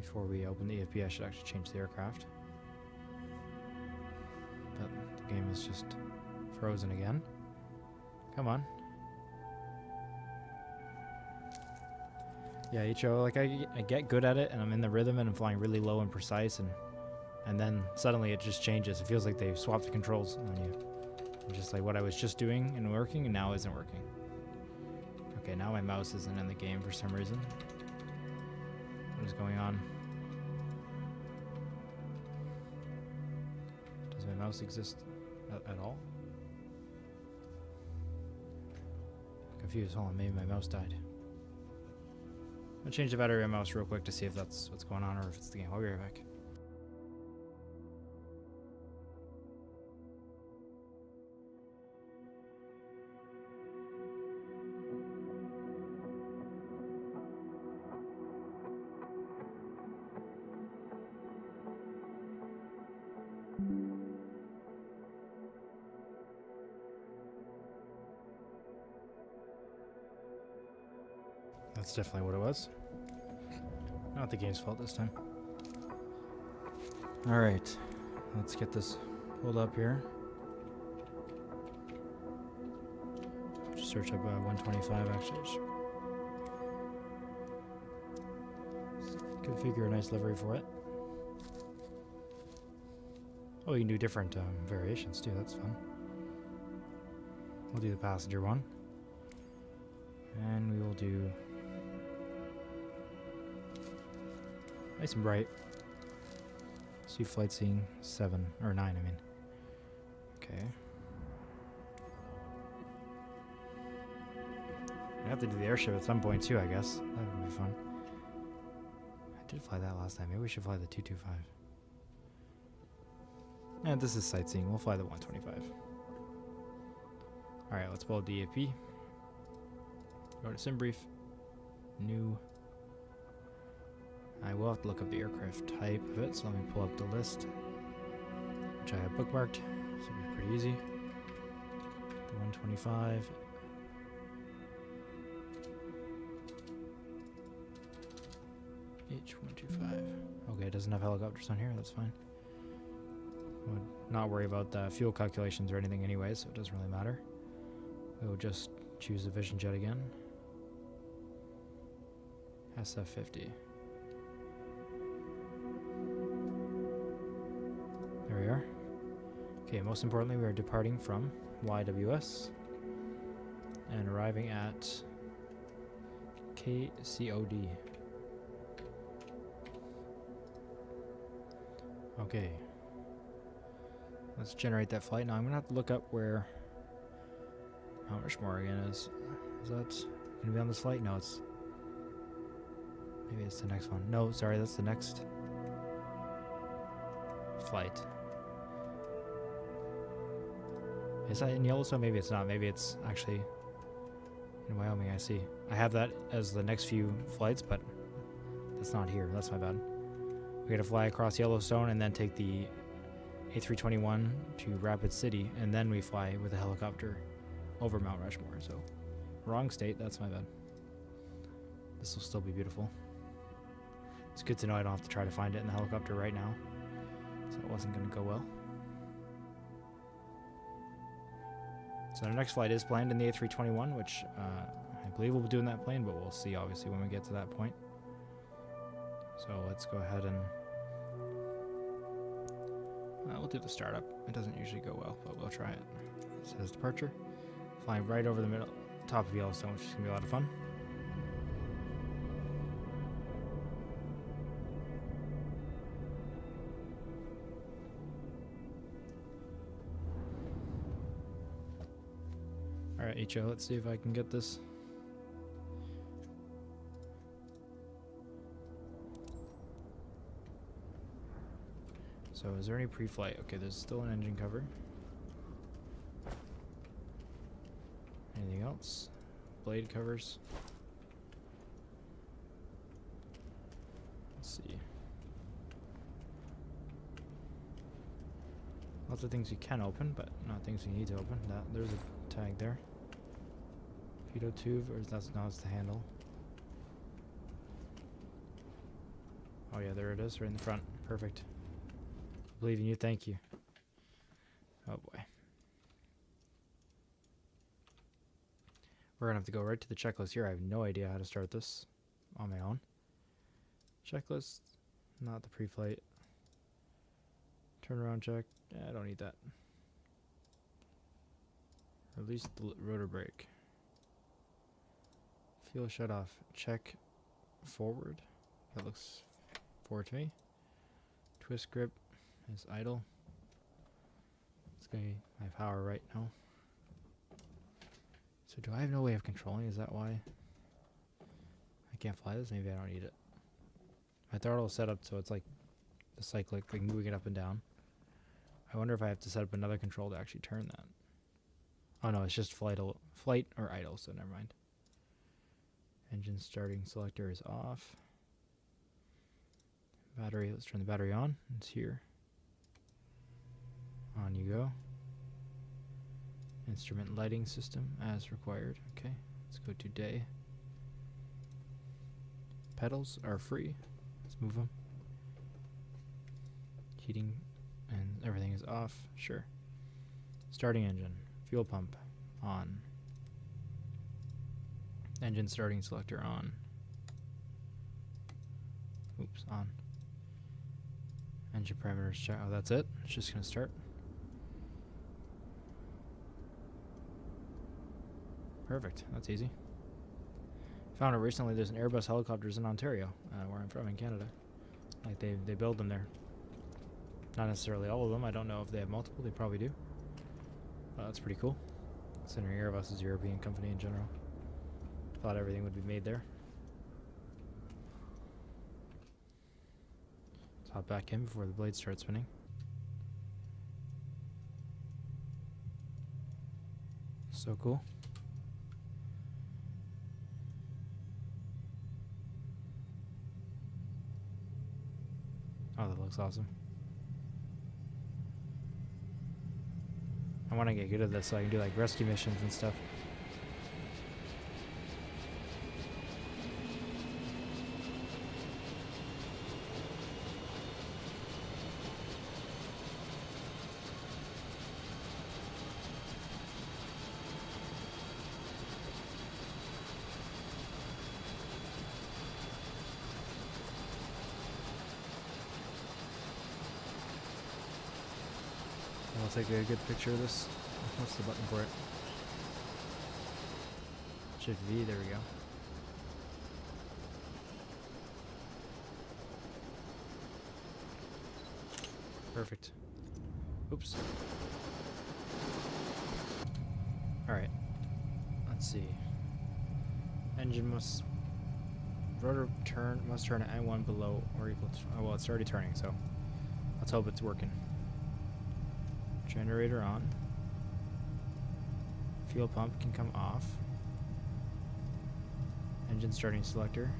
Speaker 1: before we open the EFP, I should actually change the aircraft. But the game is just frozen again. Come on. Yeah, HO, like I get good at it and I'm in the rhythm and I'm flying really low and precise and then suddenly it just changes. It feels like they swapped the controls on you. I'm just like what I was just doing and working and now isn't working. Okay, now my mouse isn't in the game for some reason. What is going on? Does my mouse exist at all? Confused. Hold on, maybe my mouse died. I'll change the battery on my mouse real quick to see if that's what's going on or if it's the game. I'll be right back. That's definitely what it was. Not the game's fault this time. Alright, let's get this pulled up here. I'll just search up 125 actually. Configure a nice livery for it. Oh, you can do different variations too, that's fun. We'll do the passenger one. And we will do nice and bright. See flight scene 7 or 9, I mean. Okay. I have to do the airship at some point too, I guess. That would be fun. I did fly that last time. Maybe we should fly the 225. And this is sightseeing. We'll fly the 125. Alright, let's pull DAP. Go to SimBrief. New. I will have to look up the aircraft type of it, so let me pull up the list, which I have bookmarked. This will be pretty easy. The 125. H125. Okay, it doesn't have helicopters on here, that's fine. I would not worry about the fuel calculations or anything anyway, so it doesn't really matter. We will just choose the Vision Jet again. SF50. There we are. Okay, most importantly, we are departing from YWS and arriving at KCOD. Okay. Let's generate that flight. Now I'm gonna have to look up where Mount Rushmore again is. Is that gonna be on this flight? No, it's maybe it's the next one. No, sorry, that's the next flight. Is that in Yellowstone? Maybe it's not. Maybe it's actually in Wyoming. I see. I have that as the next few flights, but that's not here. That's my bad. We gotta fly across Yellowstone and then take the A321 to Rapid City, and then we fly with a helicopter over Mount Rushmore. So, wrong state. That's my bad. This will still be beautiful. It's good to know I don't have to try to find it in the helicopter right now. So it wasn't going to go well. So our next flight is planned in the A321, which I believe we'll be doing that plane, but we'll see obviously when we get to that point. So let's go ahead and we'll do the startup. It doesn't usually go well, but we'll try it. It says departure. Flying right over the middle, top of Yellowstone, which is going to be a lot of fun. Alright, HO, let's see if I can get this. So is there any pre-flight? Okay, there's still an engine cover. Anything else? Blade covers. Let's see. Lots of things you can open, but not things you need to open. There's a tag there. Pitot tube, or that's the handle. Oh yeah, there it is, right in the front. Perfect. Believe in you, thank you. Oh boy. We're gonna have to go right to the checklist here. I have no idea how to start this on my own. Checklist, not the pre-flight. Turnaround check. Yeah, I don't need that. Release the rotor brake. Fuel shut off. Check forward. That looks forward to me. Twist grip is idle. It's gonna be my power right now. So do I have no way of controlling? Is that why I can't fly this? Maybe I don't need it. My throttle is set up so it's like the cyclic, like moving it up and down. I wonder if I have to set up another control to actually turn that. Oh no, it's just flight or idle, so never mind. Engine starting selector is off. Battery, let's turn the battery on. It's here. On you go. Instrument lighting system as required. Okay, let's go to day. Pedals are free. Let's move them. Heating and everything is off. Sure. Starting engine. Fuel pump on. Engine starting selector on. Oops, on. Engine parameters check. Oh, that's it. It's just gonna start. Perfect. That's easy. Found out recently there's an Airbus helicopters in Ontario, where I'm from in Canada. Like they build them there. Not necessarily all of them. I don't know if they have multiple. They probably do. That's pretty cool. Considering Airbus is a European company in general. Thought everything would be made there. Let's hop back in before the blades start spinning. So cool. Oh, that looks awesome. I want to get good at this so I can do like rescue missions and stuff. I'll take a good picture of this. What's the button for it? Shift V, there we go. Perfect. Oops. Alright. Let's see. Engine must... Rotor must turn at N1 below or equal to... Oh, well, it's already turning, so... Let's hope it's working. Generator on. Fuel pump can come off. Engine starting selector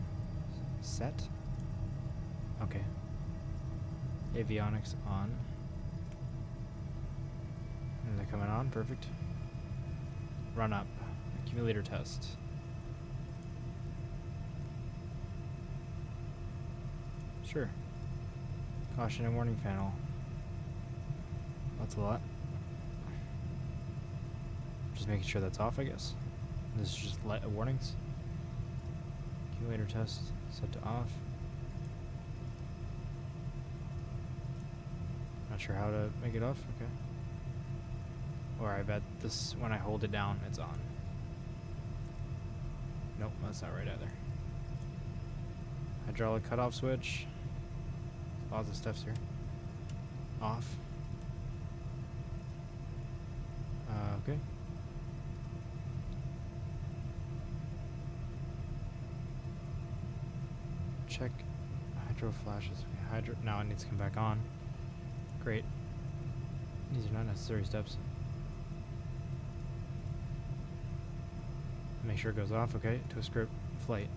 Speaker 1: set. Okay. Avionics on. And they're coming on, perfect. Run up. Accumulator test. Sure. Caution and warning panel. That's a lot. Just making sure that's off, I guess. This is just light warnings. Accumulator test set to off. Not sure how to make it off. Okay. Or I bet this, when I hold it down, it's on. Nope, that's not right either. Hydraulic cutoff switch. Lots of steps here. Off. Okay. Check hydro flashes. Okay, hydro. Now it needs to come back on. Great. These are not necessary steps. Make sure it goes off. Okay. To script flight.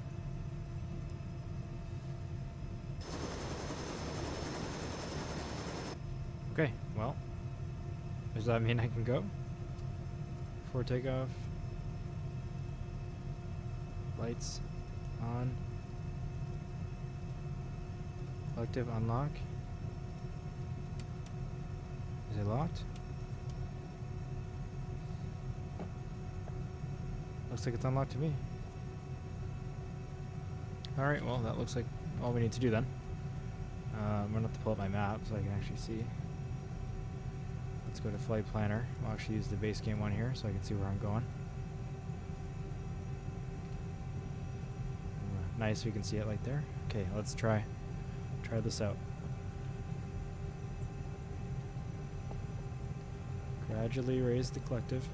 Speaker 1: Okay. Well, does that mean I can go before takeoff? Lights on. Collective unlock. Is it locked? Looks like it's unlocked to me. Alright, well that looks like all we need to do then. I'm gonna have to pull up my map so I can actually see. Let's go to Flight Planner. I'll actually use the base game one here so I can see where I'm going. Nice, we can see it right there. Okay, let's try this out. Gradually raise the collective.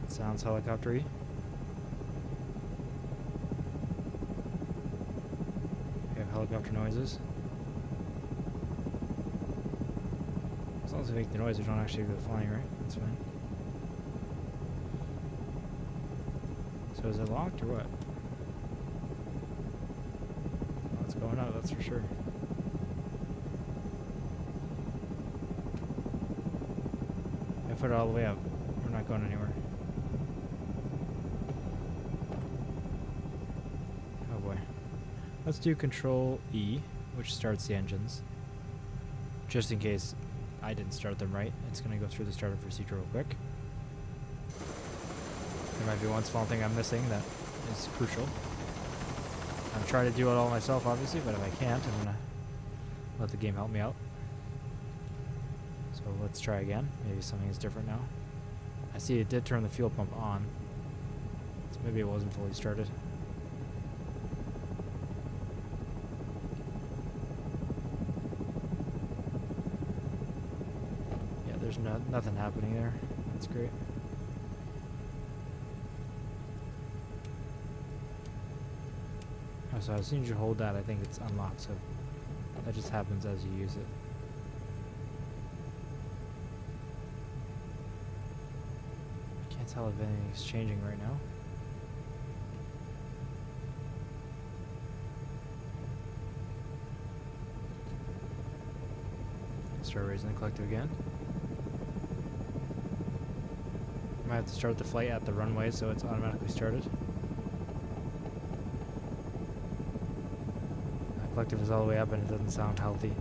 Speaker 1: It sounds helicopter-y. We have helicopter noises. As long as we make the noise, we don't actually go flying, right? That's fine. So is it locked or what? Oh, it's going up, that's for sure. I put it all the way up. We're not going anywhere. Oh boy. Let's do Control E, which starts the engines. Just in case I didn't start them right. It's going to go through the startup procedure real quick. There might be one small thing I'm missing that is crucial. I'm trying to do it all myself, obviously, but if I can't, I'm going to let the game help me out. So let's try again. Maybe something is different now. I see it did turn the fuel pump on. So maybe it wasn't fully started. Yeah, there's nothing happening there. That's great. So as soon as you hold that, I think it's unlocked, so that just happens as you use it. I can't tell if anything's changing right now. Start raising the collective again. Might have to start the flight at the runway so it's automatically started. Collective is all the way up and it doesn't sound healthy.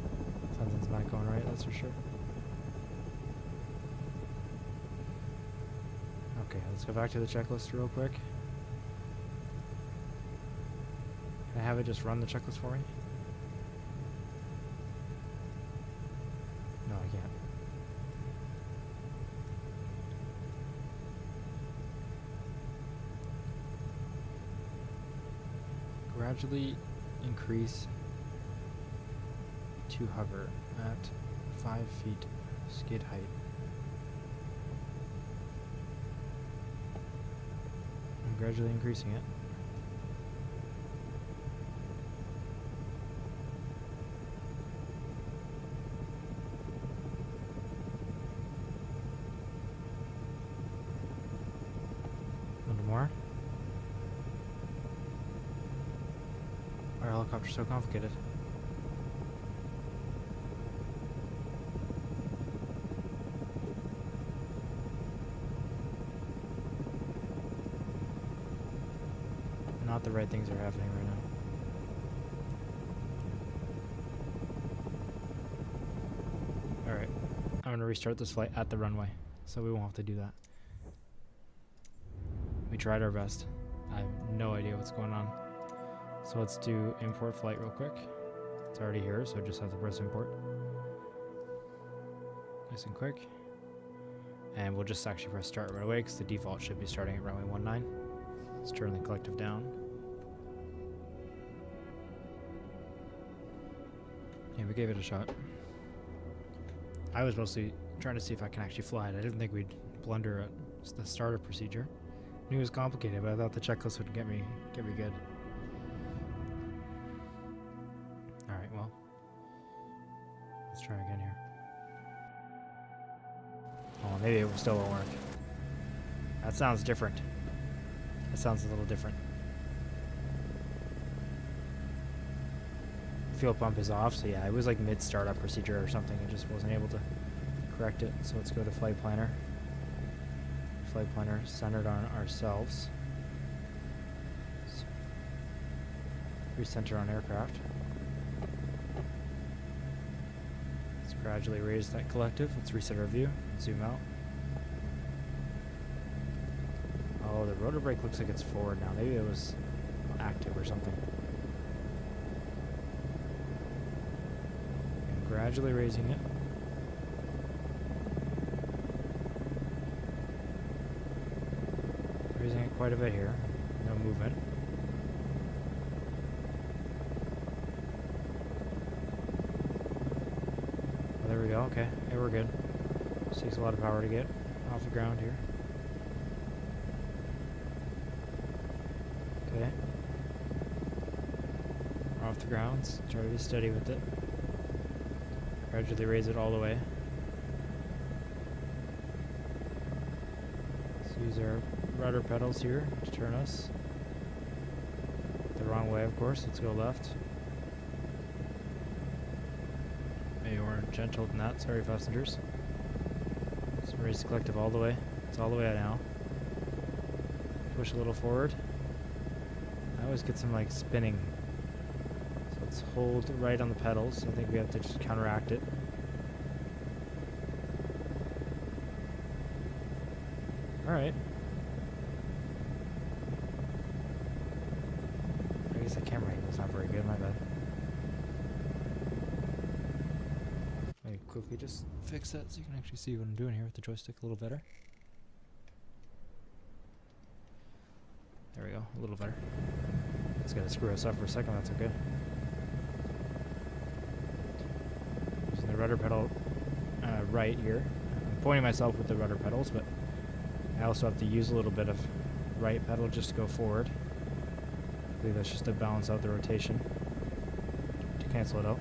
Speaker 1: Something's not going right, that's for sure. Okay, let's go back to the checklist real quick. Can I have it just run the checklist for me? No, I can't. Gradually increase to hover at 5 feet skid height. I'm gradually increasing it. A little more. Our helicopter's so complicated. Not the right things are happening right now. I'm gonna restart this flight at the runway, so we won't have to do that. We tried our best. I have no idea what's going on. So let's do import flight real quick. It's already here, so I just have to press import. Nice and quick. And we'll just actually press start right away because the default should be starting at runway 19. Let's turn the collective down. Yeah, we gave it a shot. I was mostly trying to see if I can actually fly it. I didn't think we'd blunder at the startup procedure. I knew it was complicated, but I thought the checklist would get me good. Alright, well. Let's try again here. Oh, maybe it still won't work. That sounds different. That sounds a little different. Fuel pump is off, so yeah, it was like mid-startup procedure or something. It just wasn't able to correct it. So let's go to flight planner. Flight planner centered on ourselves. Recenter on aircraft. Let's gradually raise that collective. Let's reset our view. Zoom out. Oh, the rotor brake looks like it's forward now. Maybe it was active or something. And gradually raising it. Raising it quite a bit here. No movement. Oh, there we go. Okay. Yeah, we're good. This takes a lot of power to get off the ground here. Okay. We're off the ground. Let's try to be steady with it. Gradually raise it all the way. Let's use our rudder pedals here to turn us. The wrong way, of course. Let's go left. Maybe more gentle than that. Sorry, passengers. Let's raise the collective all the way. It's all the way out now. Push a little forward. I always get some like spinning. So let's hold right on the pedals. I think we have to just counteract it. Alright. I guess the camera angle's not very good, my bad. Let me quickly just fix that so you can actually see what I'm doing here with the joystick a little better. There we go, a little better. It's gonna screw us up for a second, that's okay. Using the rudder pedal right here. I'm pointing myself with the rudder pedals, but I also have to use a little bit of right pedal just to go forward. I believe that's just to balance out the rotation, to cancel it out.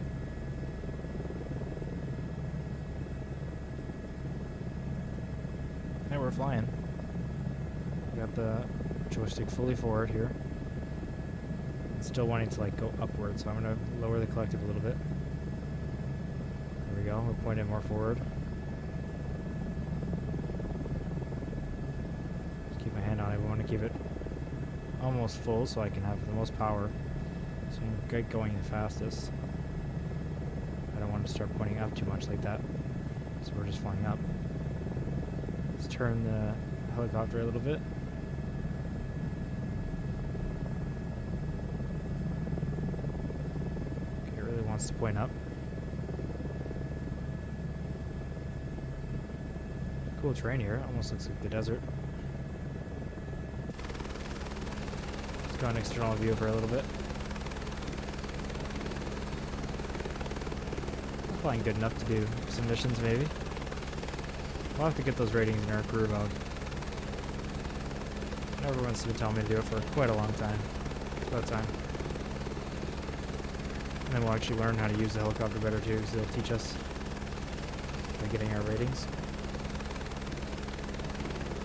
Speaker 1: And we're flying. We got the joystick fully forward here. I'm still wanting to like go upward, so I'm gonna lower the collective a little bit. There we go, we're pointing more forward. Just keep my hand on it. We want to keep it almost full so I can have the most power. So I can get going the fastest. I don't want to start pointing up too much like that. So we're just flying up. Let's turn the helicopter a little bit. Okay, it really wants to point up. Cool terrain here. Almost looks like the desert. Let's go on external view for a little bit. Flying good enough to do some missions, maybe. We'll have to get those ratings in our career mode. Everyone's been telling me to do it for quite a long time. It's about time. And then we'll actually learn how to use the helicopter better too, because they'll teach us by getting our ratings.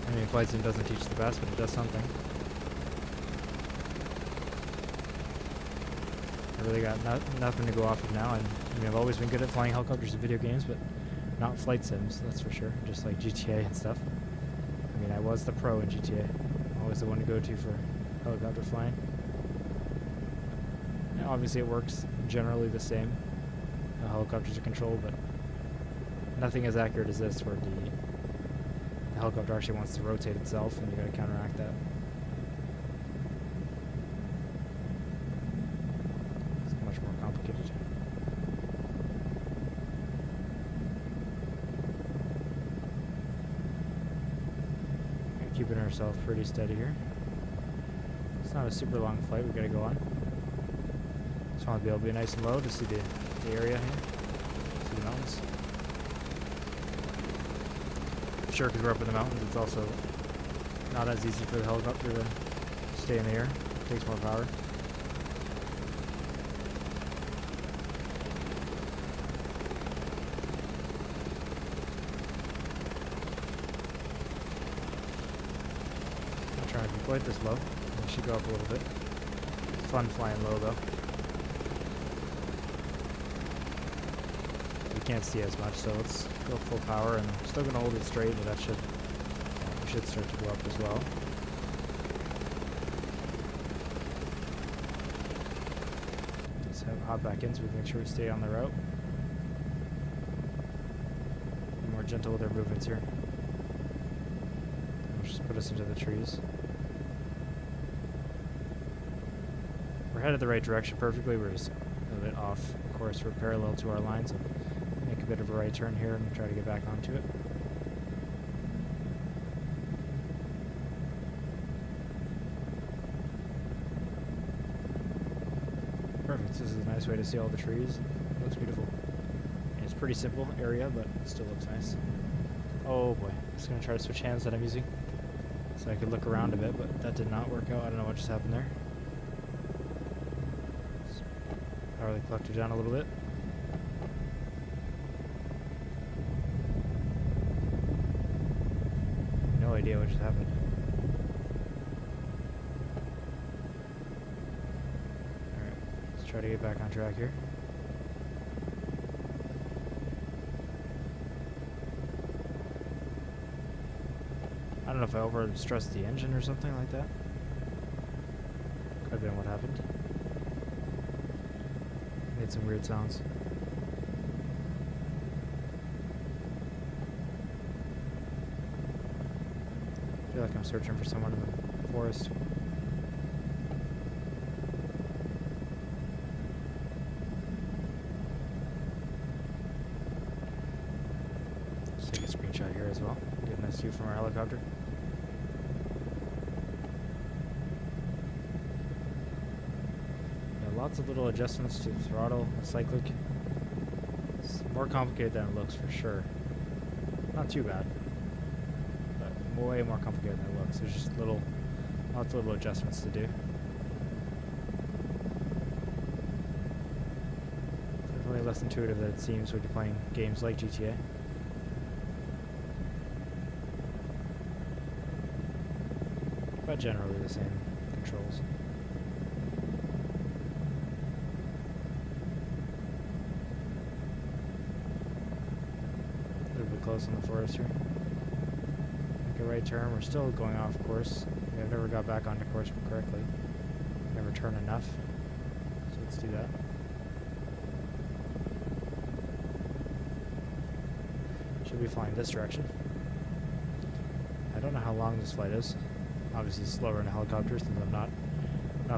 Speaker 1: I mean, flight sim doesn't teach the best, but it does something. I really got nothing to go off of now. I mean, I've always been good at flying helicopters in video games, but not flight sims, that's for sure. Just like GTA and stuff. I mean, I was the pro in GTA. Always the one to go to for helicopter flying. And obviously it works generally the same. How helicopters are controlled, but Nothing as accurate as this, where the helicopter actually wants to rotate itself, and you got to counteract that. It's much more complicated. Keeping ourselves pretty steady here. It's not a super long flight we gotta go on. Just want to be able to be nice and low to see the area here. See the mountains. Sure, because we're up in the mountains, it's also not as easy for the helicopter to stay in the air. It takes more power. Not trying to be quite this low. We should go up a little bit. It's fun flying low though. We can't see as much, so let's go full power, and I'm still going to hold it straight, but that should we should start to go up as well. Let's hop back in so we can make sure we stay on the route. Be more gentle with our movements here. We'll just put us into the trees. We're headed the right direction perfectly. We're just a bit off course. We're parallel to our line, so make a bit of a right turn here and try to get back onto it. Perfect. This is a nice way to see all the trees. It looks beautiful. And it's a pretty simple area, but it still looks nice. Oh boy. I'm just going to try to switch hands that I'm using so I could look around a bit, but that did not work out. I don't know what just happened there. Power the collector down a little bit. No idea what just happened. Alright, let's try to get back on track here. I don't know if I overstressed the engine or something like that. Could have been what happened. Made some weird sounds. I feel like I'm searching for someone in the forest. Let's take a screenshot here as well. Get a nice view from our helicopter. Lots of little adjustments to the throttle, cyclic. It's more complicated than it looks for sure. Not too bad, but way more complicated than it looks. There's just lots of little adjustments to do. Definitely less intuitive than it seems when you're playing games like GTA. But generally the same controls. Close on the forest here. Make a right turn. We're still going off course. I've never got back onto course correctly. Never turned enough. So let's do that. Should be flying this direction. I don't know how long this flight is. Obviously slower in a helicopter since I'm not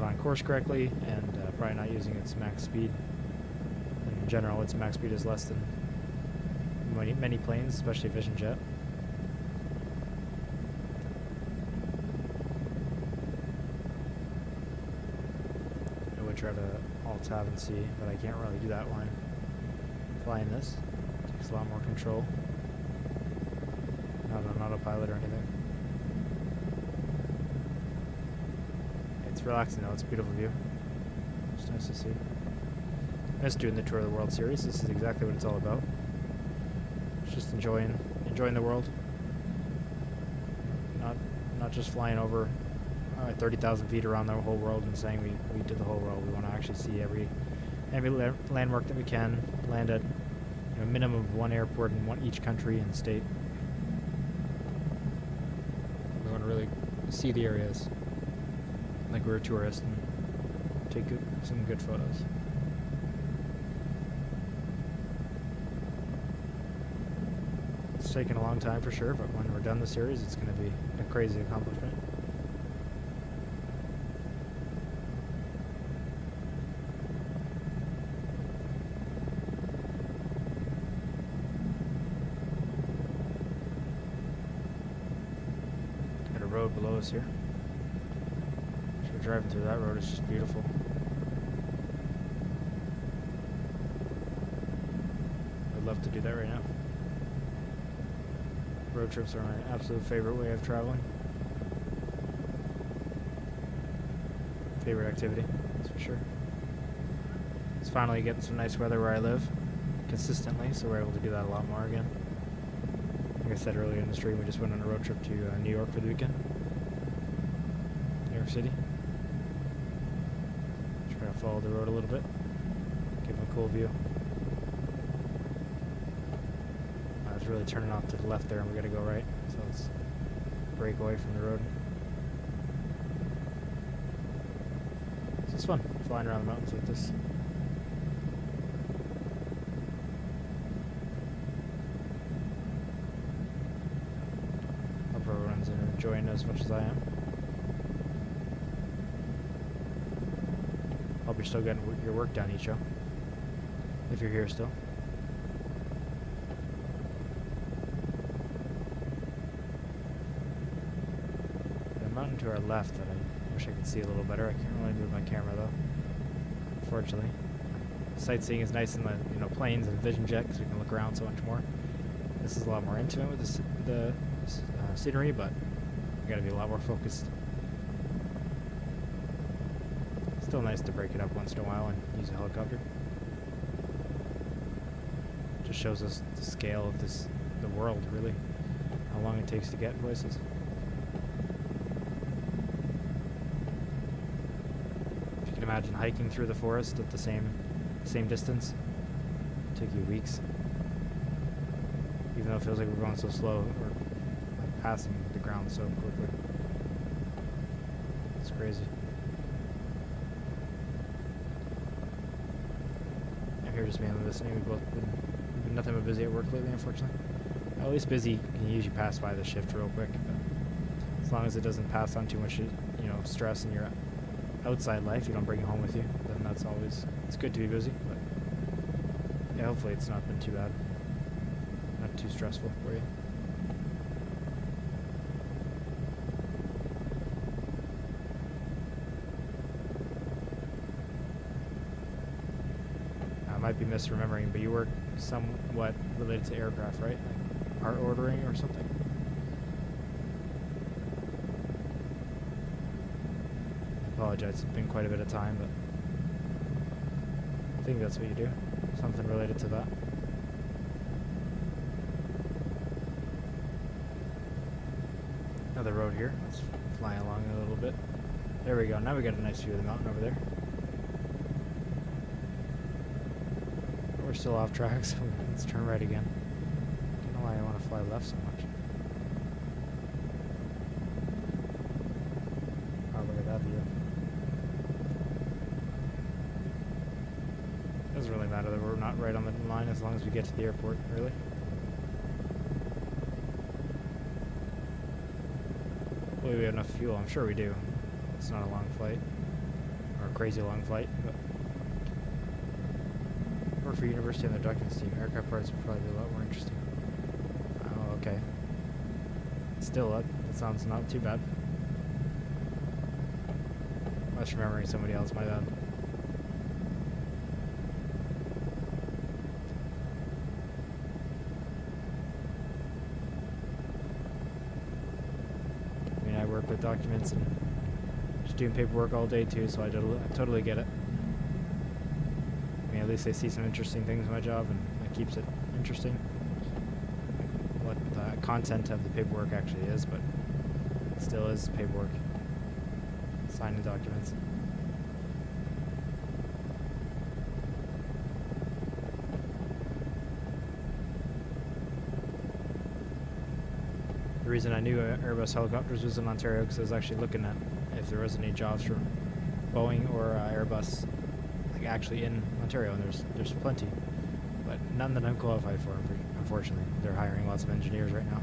Speaker 1: on course correctly, and probably not using its max speed. And in general, its max speed is less than many planes, especially Vision Jet. I would try to alt-tab and see, but I can't really do that while I'm flying this. It takes a lot more control. Not on autopilot or anything. It's relaxing though, it's a beautiful view. It's nice to see. I miss doing the Tour of the World Series. This is exactly what it's all about. Just enjoying the world. Not just flying over 30,000 feet around the whole world and saying we did the whole world. We want to actually see every landmark that we can. Land at a minimum of one airport in each country and state. We want to really see the areas like we're a tourist and take some good photos. taken a long time for sure, but when we're done the series, it's going to be a crazy accomplishment. Got a road below us here. So we're driving through that road. It's just beautiful. I'd love to do that right now. Road trips are my absolute favorite way of traveling. Favorite activity, that's for sure. It's finally getting some nice weather where I live, consistently, so we're able to do that a lot more again. Like I said earlier in the stream, we just went on a road trip to New York for the weekend. New York City. Try to follow the road a little bit, give them a cool view. It's really turning off to the left there and we gotta go right, so let's break away from the road. It's just fun flying around the mountains like this. Hope everyone's enjoying it as much as I am. Hope you're still getting your work done, Icho, if you're here still. Mountain to our left that I wish I could see a little better. I can't really move my camera though, unfortunately. Sightseeing is nice in the planes and vision jet because we can look around so much more. This is a lot more intimate with the scenery, but you got to be a lot more focused. Still nice to break it up once in a while and use a helicopter. Just shows us the scale of the world, really, how long it takes to get places. Imagine hiking through the forest at the same distance. Take you weeks. Even though it feels like we're going so slow, we're like passing the ground so quickly. It's crazy. I'm here just mainly listening. We've both been nothing but busy at work lately, unfortunately. At least busy, you can usually pass by the shift real quick. But as long as it doesn't pass on too much, stress in your outside life, you don't bring it home with you, then that's always, it's good to be busy, but yeah, hopefully it's not been too bad, not too stressful for you. I might be misremembering, but you work somewhat related to aircraft, right? Like part ordering or something? I apologize, it's been quite a bit of time, but I think that's what you do. Something related to that. Another road here. Let's fly along a little bit. There we go. Now we got a nice view of the mountain over there. We're still off track, so let's turn right again. I don't know why I want to fly left so much. Oh, look at that view. Doesn't really matter that we're not right on the line as long as we get to the airport, really. Hopefully we have enough fuel. I'm sure we do. It's not a long flight. Or a crazy long flight, but work for university and the documents team. Aircraft parts would probably be a lot more interesting. Oh, okay. Still, that sounds not too bad. I was remembering somebody else, my bad. I mean, I work with documents and just doing paperwork all day too, so I totally get it. I mean, at least I see some interesting things in my job, and that keeps it interesting. Like what the content of the paperwork actually is, but it still is paperwork. Signing documents. The reason I knew Airbus helicopters was in Ontario because I was actually looking at if there was any jobs for Boeing or Airbus, like actually in Ontario, and there's plenty, but none that I'm qualified for, unfortunately. They're hiring lots of engineers right now.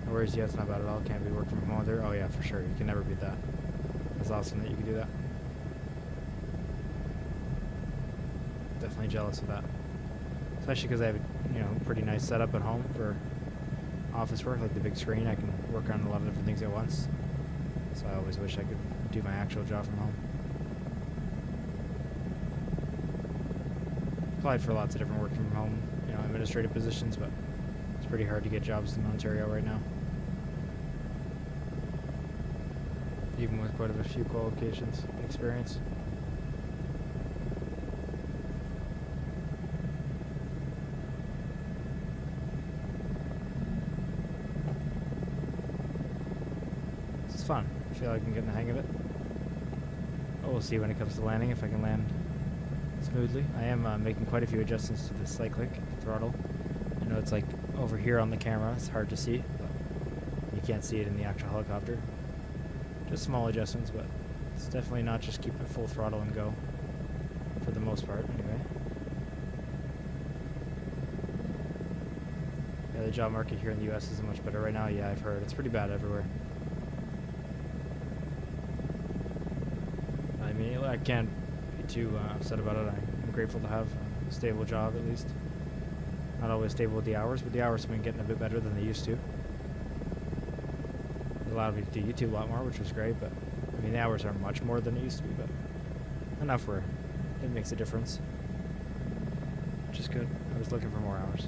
Speaker 1: No worries, yeah, it's not bad at all. Can't be working from home there. Oh yeah, for sure. You can never beat that. It's awesome that you can do that. Definitely jealous of that. Especially because I have a pretty nice setup at home for office work, like the big screen. I can work on a lot of different things at once. So I always wish I could do my actual job from home. Applied for lots of different working from home, administrative positions, but it's pretty hard to get jobs in Ontario right now. Even with quite a few qualifications and experience. This is fun. I feel like I'm getting the hang of it. But we'll see when it comes to landing if I can land smoothly. I am making quite a few adjustments to the cyclic throttle. I know it's like over here on the camera, it's hard to see, but you can't see it in the actual helicopter. Just small adjustments, but it's definitely not just keep it full throttle and go, for the most part anyway. Yeah, the job market here in the US isn't much better right now. Yeah, I've heard. It's pretty bad everywhere. I mean, I can't be too upset about it. I'm grateful to have a stable job at least. Not always stable with the hours, but the hours have been getting a bit better than they used to. It allowed me to do YouTube a lot more, which was great, but I mean the hours are much more than it used to be, but enough where it makes a difference, which is good. I was looking for more hours.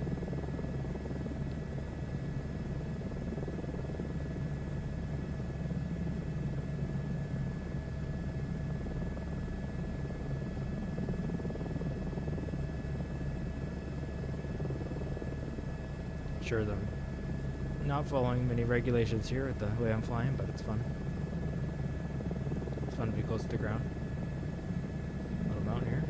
Speaker 1: Sure, I'm not following many regulations here at the way I'm flying, but it's fun. It's fun to be close to the ground. Little mountain here.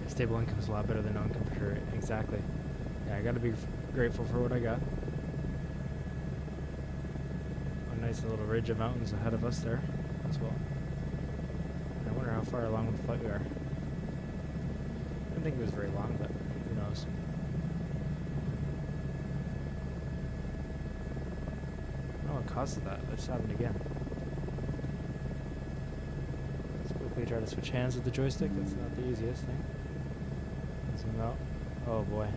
Speaker 1: Stable income is a lot better than no income for sure. Exactly. Yeah, I gotta be grateful for what I got. A nice little ridge of mountains ahead of us there as well. I wonder how far along the flight we are. I didn't think it was very long, but who knows. I don't know what caused that. That just happened again. Let's quickly try to switch hands with the joystick. That's not the easiest thing. Zoom out. Oh boy.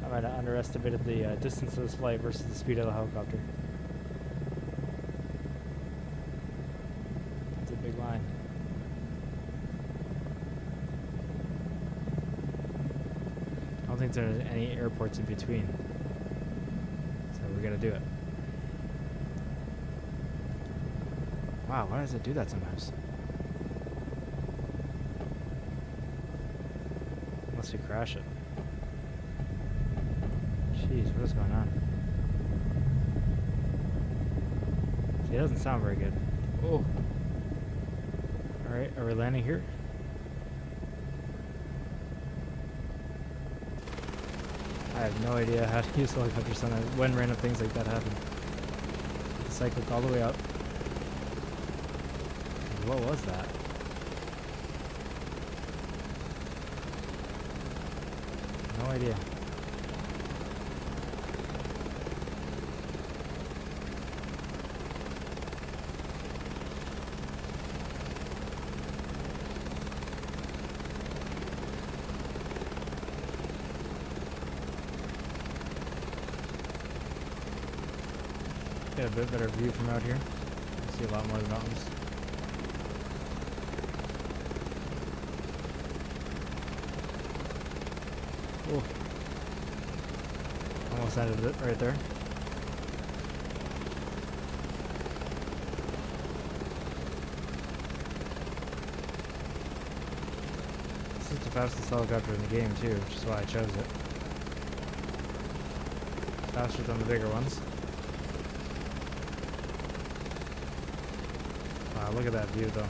Speaker 1: I might have underestimated the distance of this flight versus the speed of the helicopter. That's a big line. I don't think there's any airports in between. So we gotta do it. Wow, why does it do that sometimes? Unless we crash it. Jeez, what is going on? See, it doesn't sound very good. Oh. Alright, are we landing here? I have no idea how to use helicopters sometimes when random things like that happen. The cyclic all the way up. What was that? No idea. Get a bit better view from out here. I see a lot more of the mountains. Oh. Almost ended it right there. This is the fastest helicopter in the game too, which is why I chose it. Faster than the bigger ones. Wow, look at that view though.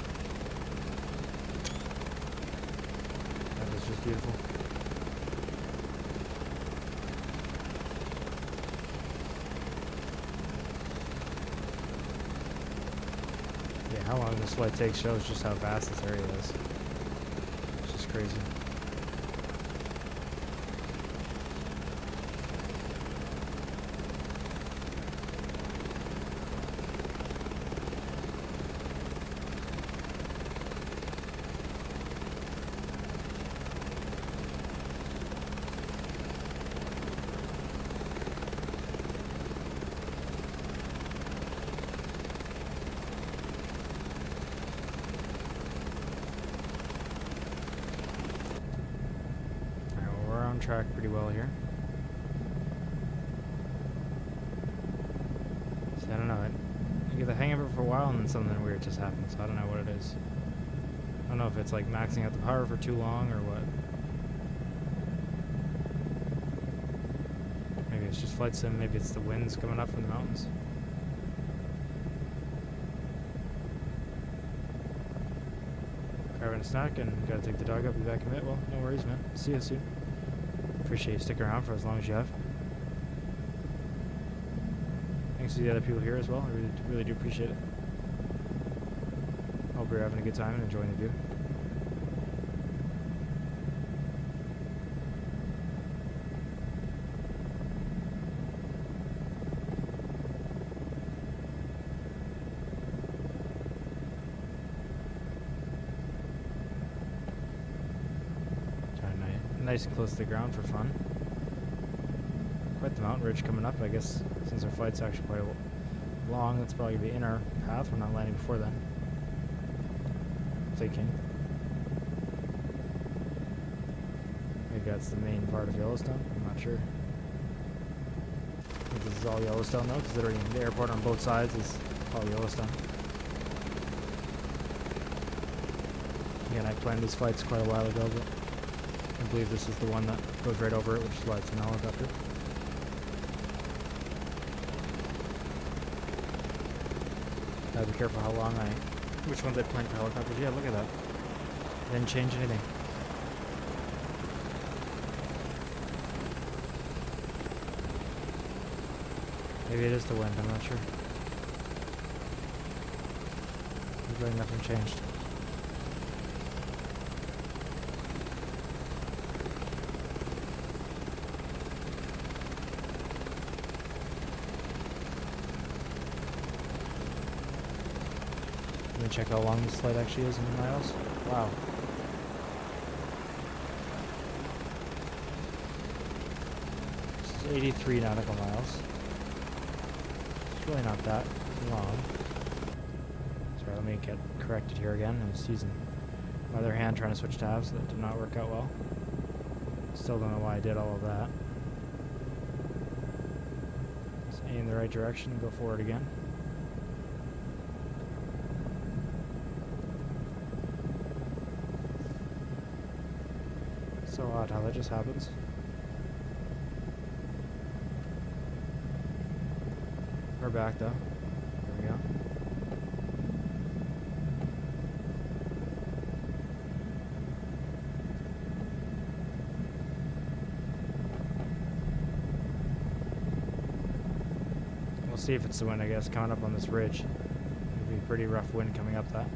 Speaker 1: That is just beautiful. Yeah, how long this flight takes shows just how vast this area is. It's just crazy. Track pretty well here. So I don't know. I get the hang of it for a while and then something weird just happens. So I don't know what it is. I don't know if it's like maxing out the power for too long or what. Maybe it's just flight sim. Maybe it's the winds coming up from the mountains. Grabbing a snack and gotta take the dog up. Be back in a bit. Well, no worries, man. See you soon. Appreciate you sticking around for as long as you have. Thanks to the other people here as well. I really do appreciate it. Hope you're having a good time and enjoying the view. Nice and close to the ground for fun. Quite the mountain ridge coming up. I guess since our flight's actually quite long, that's probably going to be in our path. We're not landing before then. I'm thinking. Maybe that's the main part of Yellowstone. I'm not sure. I think this is all Yellowstone though, considering the airport on both sides is all Yellowstone. Again, I planned these flights quite a while ago, but I believe this is the one that goes right over it, which is why it's an helicopter. Gotta be careful how long which ones I plan for helicopters. Yeah, look at that. Didn't change anything. Maybe it is the wind, I'm not sure. Really nothing changed. Let me check how long this flight actually is in miles. Wow. This is 83 nautical miles. It's really not that long. Sorry, let me get corrected here again. I was using my other hand trying to switch tabs. That did not work out well. Still don't know why I did all of that. Just aim in the right direction and go forward again. So odd how that just happens. We're back though. There we go. We'll see if it's the wind, I guess, coming up on this ridge. It'll be a pretty rough wind coming up that.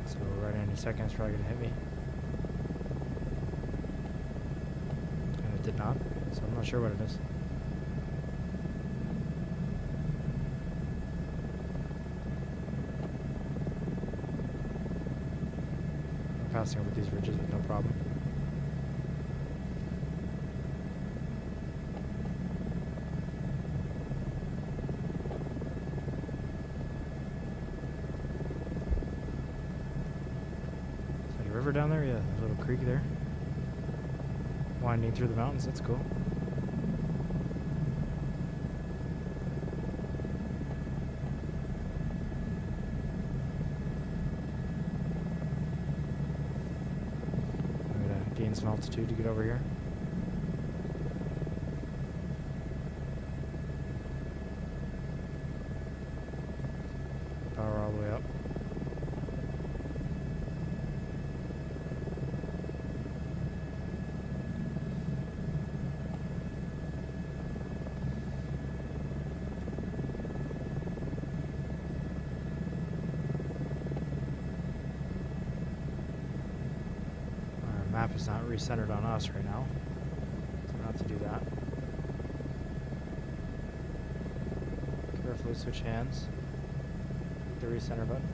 Speaker 1: So right any second it's probably gonna hit me. Did not, so I'm not sure what it is. I'm passing over these ridges with no problem. Is that a river down there? Yeah, there's a little creek there. Winding through the mountains, that's cool. I'm gonna gain some altitude to get over here. Power all the way up. map is not recentered on us right now. So not to do that. Carefully switch hands. Hit the recenter button.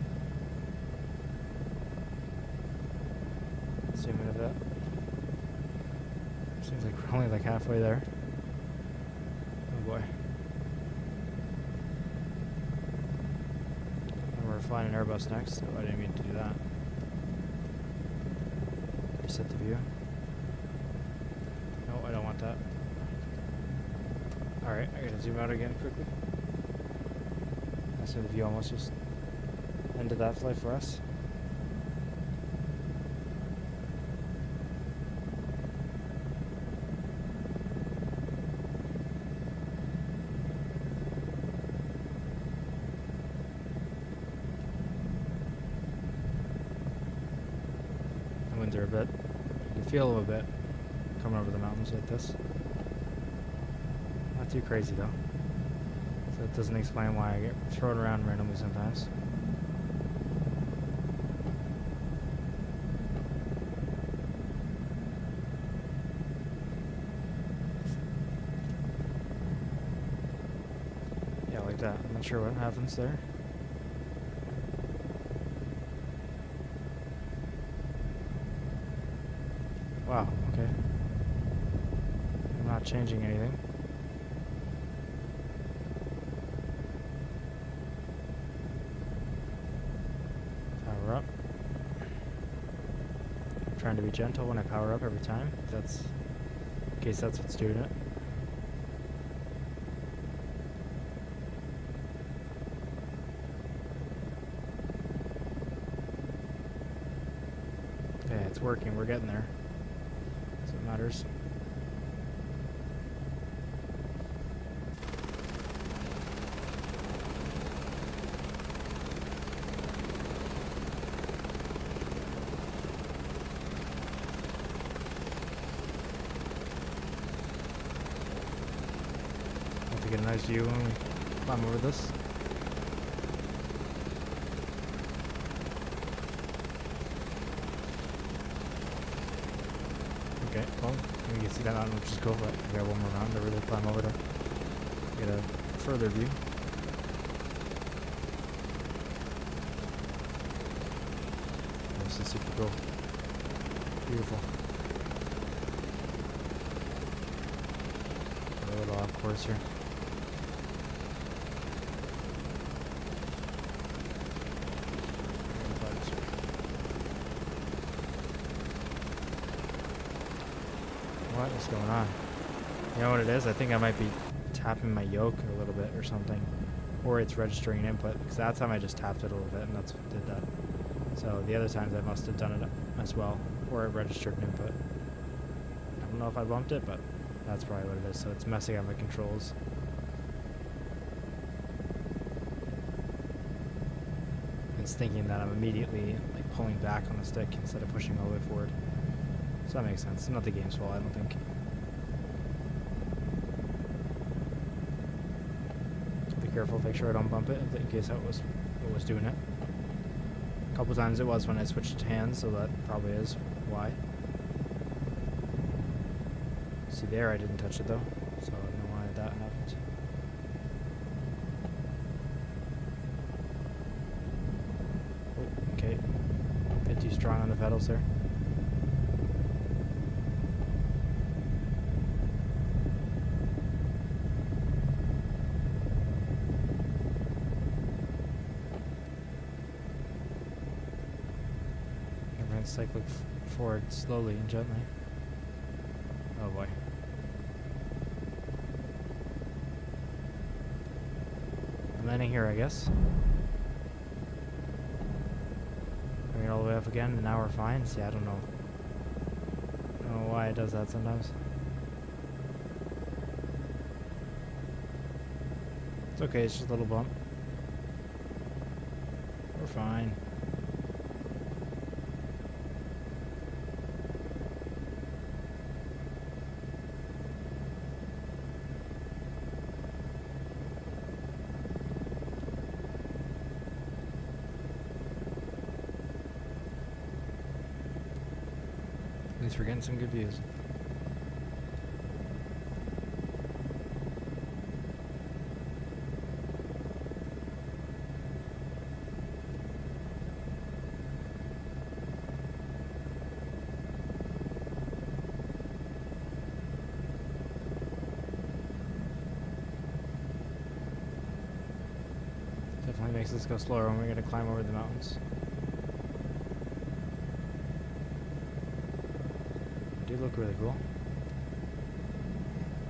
Speaker 1: Zoom in a bit. Seems like we're only like halfway there. Oh boy. And we're flying an Airbus next, so I didn't mean to do that. Reset the view. No, I don't want that. Alright, I gotta zoom out again quickly. So the view almost just ended that flight for us. The winds are a bit, you can feel a little bit coming over the mountains like this. Not too crazy though. So that doesn't explain why I get thrown around randomly sometimes. Yeah, like that. I'm not sure what happens there. Wow, okay. I'm not changing anything. Power up. I'm trying to be gentle when I power up every time. That's in case that's what's doing it. Okay, it's working. We're getting there. That's what matters. Have to get a nice view when we climb over this. Okay, well, you can see that mountain, which is cool, but we got one more mountain to really climb over to get a further view. This is super cool. Beautiful. A little off course here. What is going on? You know what it is? I think I might be tapping my yoke a little bit or something. Or it's registering an input, because that time I just tapped it a little bit and that's what did that. So the other times I must have done it as well, or it registered an input. I don't know if I bumped it, but that's probably what it is. So it's messing up my controls. It's thinking that I'm immediately like pulling back on the stick instead of pushing all the way forward. So that makes sense. It's not the game's fault, I don't think. Be careful, make sure I don't bump it in case that was what was doing it. A couple times it was when I switched hands, so that probably is why. See there, I didn't touch it though, so I don't know why that happened. Oh, okay. A bit too strong on the pedals there. Cycling forward slowly and gently. Oh boy. I'm landing here, I guess. Bring it all the way up again, and now we're fine. See, I don't know. I don't know why it does that sometimes. It's okay, it's just a little bump. We're fine. least we're getting some good views. Definitely makes this go slower when we're going to climb over the mountains. Do look really cool.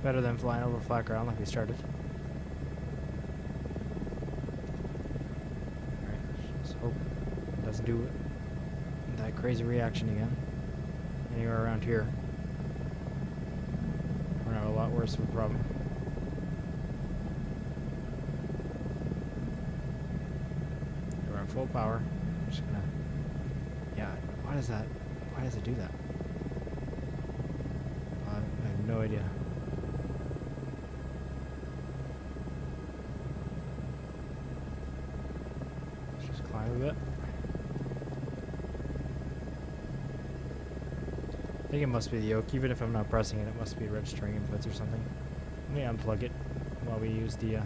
Speaker 1: Better than flying over flat ground like we started. Alright, let's hope it doesn't do that crazy reaction again. Anywhere around here, we're gonna have a lot worse of a problem. We're on full power. I'm just gonna... Yeah, why does that... Why does it do that? I have no idea. Let's just climb a bit. I think it must be the yoke. Even if I'm not pressing it, it must be registering inputs or something. Let me unplug it while we use the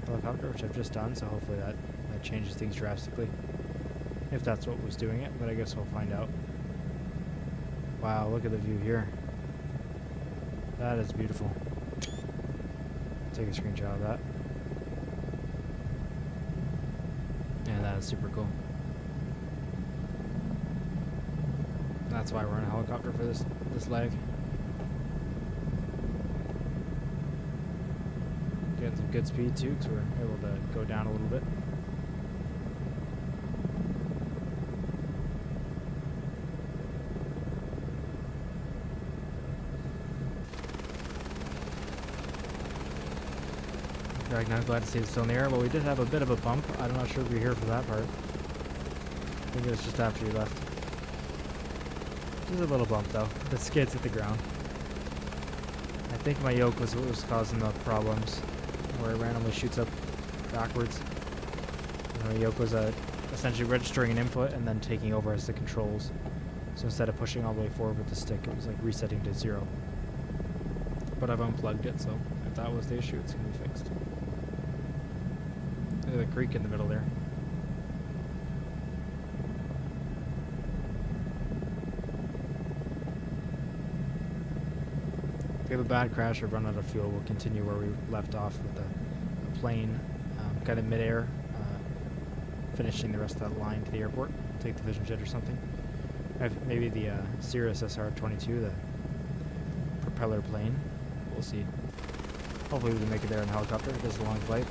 Speaker 1: helicopter, which I've just done, so hopefully that changes things drastically. If that's what was doing it, but I guess we'll find out. Wow, look at the view here. That is beautiful. Take a screenshot of that. Yeah, that is super cool. That's why we're in a helicopter for this leg. Getting some good speed too, because we're able to go down a little bit. I'm glad to see it's still in the air, but we did have a bit of a bump. I'm not sure if you're here for that part. I think it was just after you left. Just a little bump though. The skids hit the ground. I think my yoke was what was causing the problems, where it randomly shoots up backwards. And my yoke was essentially registering an input and then taking over as the controls. So instead of pushing all the way forward with the stick, it was like resetting to 0. But I've unplugged it, so if that was the issue, it's going to be fixed. Look at the creek in the middle there. If we have a bad crash or run out of fuel, we'll continue where we left off with the plane kind of midair, finishing the rest of that line to the airport. Take the Vision Jet or something. Maybe the Cirrus SR-22, the propeller plane. We'll see. Hopefully we can make it there in a helicopter. It is a long flight.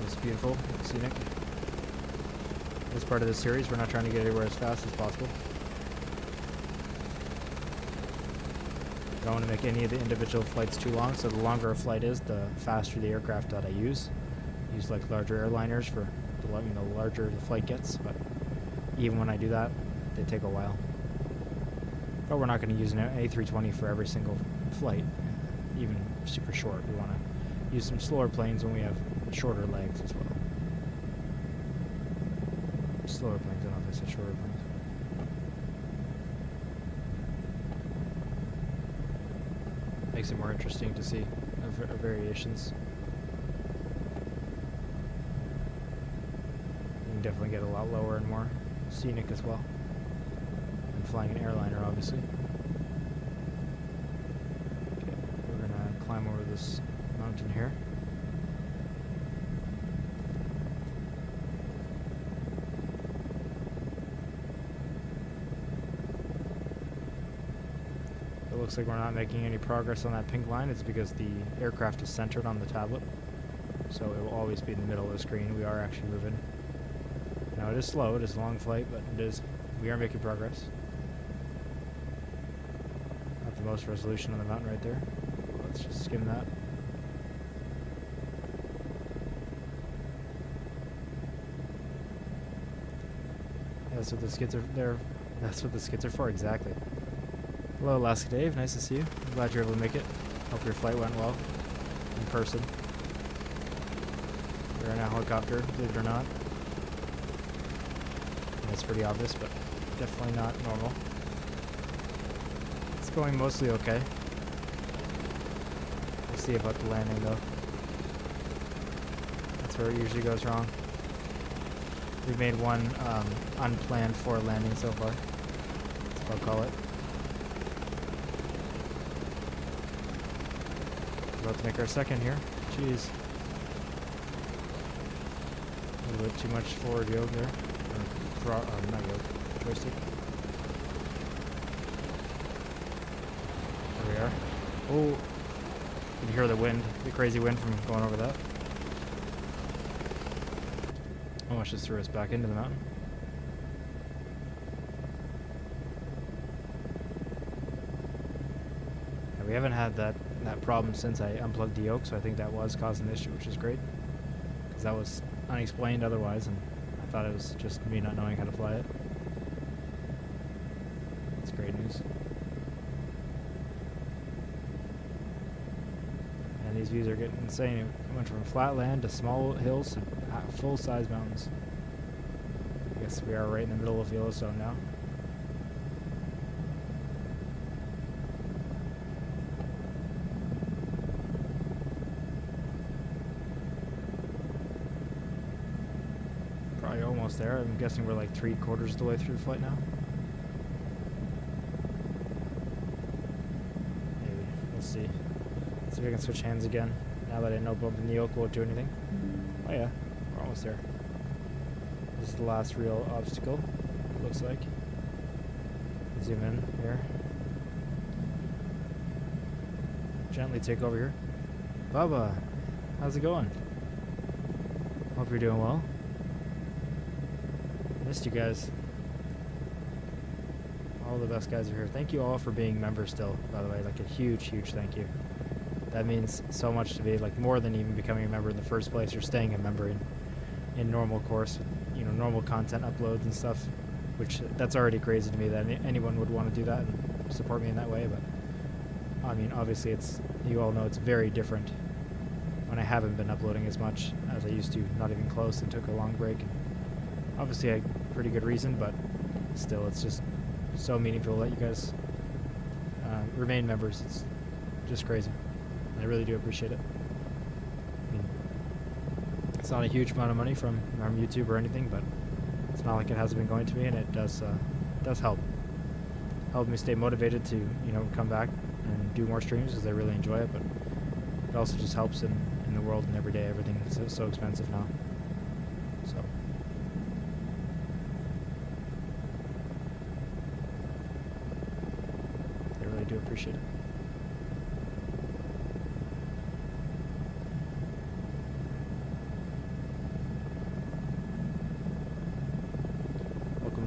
Speaker 1: It's beautiful, scenic. As part of this series, we're not trying to get everywhere as fast as possible. Don't want to make any of the individual flights too long, so the longer a flight is, the faster the aircraft that I use. Use like larger airliners for the larger the flight gets, but even when I do that, they take a while. But we're not going to use an A320 for every single flight, even super short. We want to use some slower planes when we have shorter legs as well. Slower planes, I don't know if I said shorter planes. Makes it more interesting to see variations. You can definitely get a lot lower and more scenic as well. And flying an airliner, obviously. Okay, we're gonna climb over this mountain here. It looks like we're not making any progress on that pink line. It's because the aircraft is centered on the tablet, so it will always be in the middle of the screen. We are actually moving. Now it is slow, it is a long flight, but we are making progress. Not the most resolution on the mountain right there. Let's just skim that. Yeah, that's what the skids are there. That's what the skids are for, exactly. Hello, Alaska Dave. Nice to see you. I'm glad you're able to make it. Hope your flight went well in person. You're in a helicopter, believe it or not. And it's pretty obvious, but definitely not normal. It's going mostly okay. We'll see about the landing though. That's where it usually goes wrong. We've made one unplanned for landing so far. That's what I'll call it. About to make our second here. Jeez. A little bit too much forward yoke there. Or not yoke, joystick. There we are. Oh, you can hear the wind, the crazy wind from going over that. Almost just threw us back into the mountain. And we haven't had that problem since I unplugged the yoke, so I think that was causing the issue, which is great. Because that was unexplained otherwise, and I thought it was just me not knowing how to fly it. That's great news. And these views are getting insane. It went from flat land to small hills to full-size mountains. I guess we are right in the middle of Yellowstone now. Probably almost there. I'm guessing we're like 3/4 of the way through the flight now. Maybe. We'll see. See if I can switch hands again. Now that I know bumping the yoke won't do anything. Oh yeah, we're almost there. This is the last real obstacle, it looks like. Zoom in here. Gently take over here. Bubba, how's it going? Hope you're doing well. Missed you guys. All the best guys are here. Thank you all for being members still, by the way. Like a huge, huge thank you. That means so much to me, like more than even becoming a member in the first place or staying a member in normal course, you know, normal content uploads and stuff, which that's already crazy to me that anyone would want to do that and support me in that way. But I mean, obviously it's, you all know it's very different when I haven't been uploading as much as I used to, not even close, and took a long break. And obviously a pretty good reason, but still it's just so meaningful that you guys remain members. It's just crazy. I really do appreciate it. I mean, it's not a huge amount of money from YouTube or anything, but it's not like it hasn't been going to me, and it does help me stay motivated to, you know, come back and do more streams because I really enjoy it. But it also just helps in the world and every day. Everything is so expensive now, so. I really do appreciate it.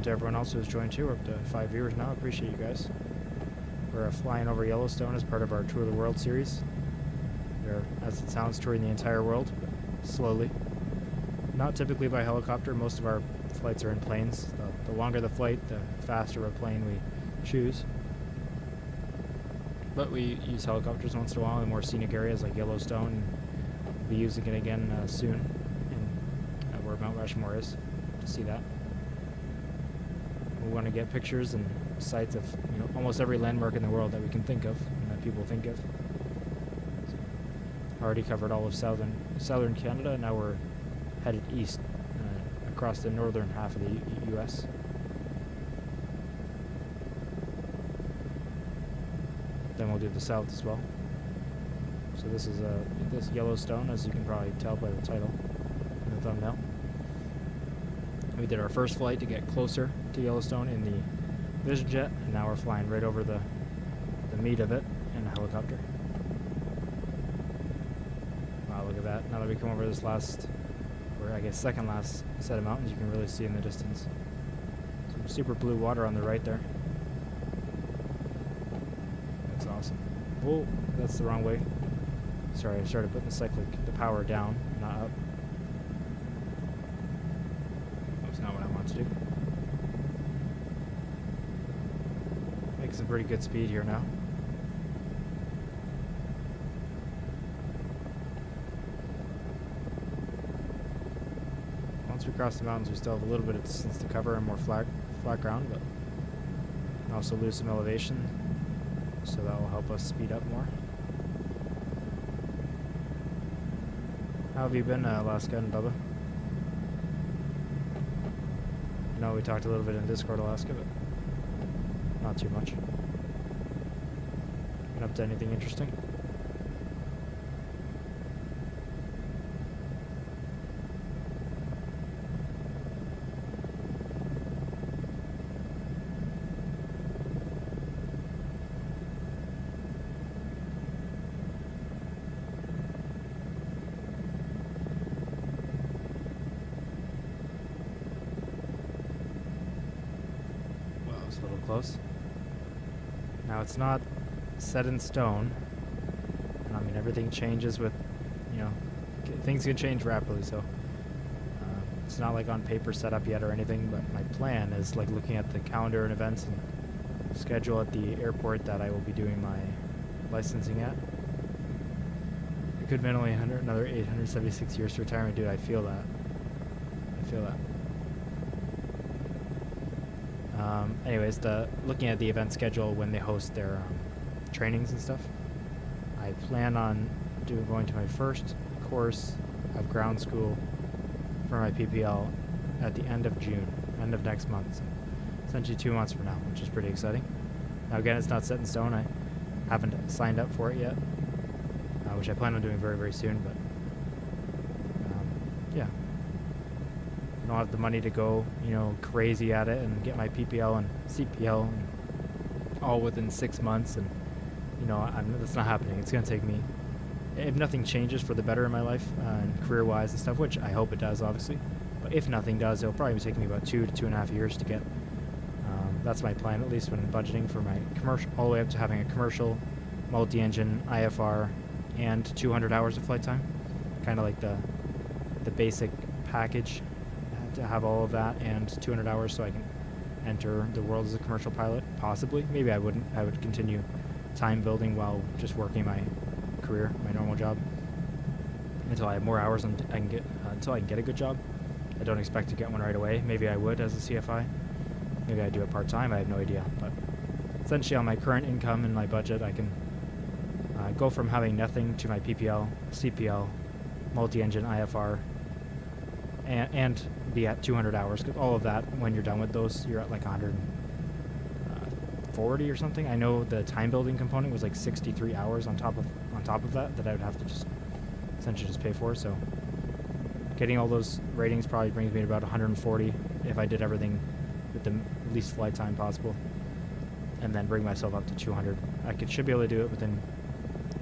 Speaker 1: To everyone else who's joined too. We're up to 5 viewers now. I appreciate you guys. We're flying over Yellowstone as part of our Tour of the World series. We're, as it sounds, touring the entire world, but slowly. Not typically by helicopter. Most of our flights are in planes. The longer the flight, the faster of a plane we choose. But we use helicopters once in a while in more scenic areas like Yellowstone. We'll be using it again soon in where Mount Rushmore is, to see that. We want to get pictures and sites of, you know, almost every landmark in the world that we can think of and that people think of. So, already covered all of southern Canada. Now we're headed east across the northern half of the U.S. Then we'll do the south as well. So this is this Yellowstone, as you can probably tell by the title and the thumbnail. We did our first flight to get closer to Yellowstone in the Vision Jet, and now we're flying right over the meat of it in a helicopter. Wow, look at that. Now that we come over this last, or I guess second last set of mountains, you can really see in the distance. Some super blue water on the right there. That's awesome. Whoa, that's the wrong way. Sorry, I started putting the power down, not up. Not what I want to do. Making some pretty good speed here now. Once we cross the mountains, we still have a little bit of distance to cover and more flat ground, but And also lose some elevation, so that will help us speed up more. How have you been, Alaska and Bubba? I know we talked a little bit in Discord, Alaska, but not too much. Been up to anything interesting? A little close. Now it's not set in stone, and I mean everything changes with, you know, things can change rapidly. So it's not like on paper set up yet or anything. But my plan is like looking at the calendar and events and schedule at the airport that I will be doing my licensing at. It could be only another 876 years to retirement, dude. I feel that. I feel that. Anyways, looking at the event schedule when they host their trainings and stuff, I plan on going to my first course of ground school for my PPL at the end of June, end of next month, so essentially 2 months from now, which is pretty exciting. Now again, it's not set in stone. I haven't signed up for it yet, which I plan on doing very, very soon, but yeah. I don't have the money to go, you know, crazy at it and get my PPL and CPL and all within 6 months, and you know, that's not happening. It's gonna take me, if nothing changes for the better in my life and career-wise and stuff, which I hope it does, obviously. But if nothing does, it'll probably take me about 2 to 2.5 years to get. That's my plan, at least when budgeting for my commercial, all the way up to having a commercial, multi-engine, IFR, and 200 hours of flight time. Kind of like the basic package. To have all of that and 200 hours so I can enter the world as a commercial pilot, possibly. Maybe I wouldn't. I would continue time building while just working my career, my normal job, until I have more hours and I can get until I can get a good job. I don't expect to get one right away. Maybe I would as a CFI. Maybe I do it part-time. I have no idea. But essentially on my current income and my budget, I can go from having nothing to my PPL, CPL, multi-engine, IFR, and be at 200 hours, because all of that, when you're done with those, you're at like 140 or something. I know the time building component was like 63 hours on top of that I would have to just essentially just pay for. So getting all those ratings probably brings me to about 140 if I did everything with the least flight time possible, and then bring myself up to 200. Should be able to do it within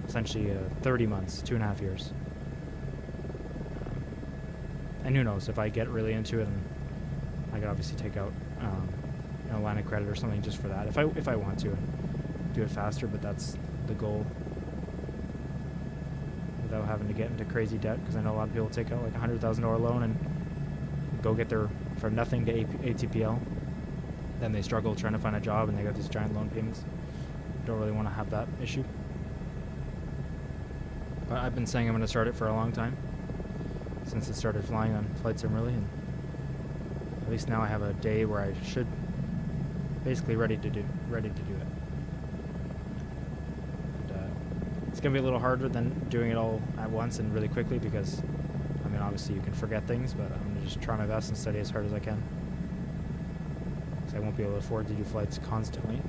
Speaker 1: essentially 30 months, 2.5 years. And who knows, if I get really into it, and I could obviously take out a line of credit or something just for that, if I want to, and do it faster. But that's the goal, without having to get into crazy debt, because I know a lot of people take out like $100,000 loan and go get their from nothing to ATPL. Then they struggle trying to find a job, and they got these giant loan payments. Don't really want to have that issue. But I've been saying I'm going to start it for a long time, since it started flying on Flight Sim, really, and at least now I have a day where I should basically ready to do it. And it's gonna be a little harder than doing it all at once and really quickly, because I mean, obviously you can forget things, but I'm gonna just try my best and study as hard as I can, because I won't be able to afford to do flights constantly.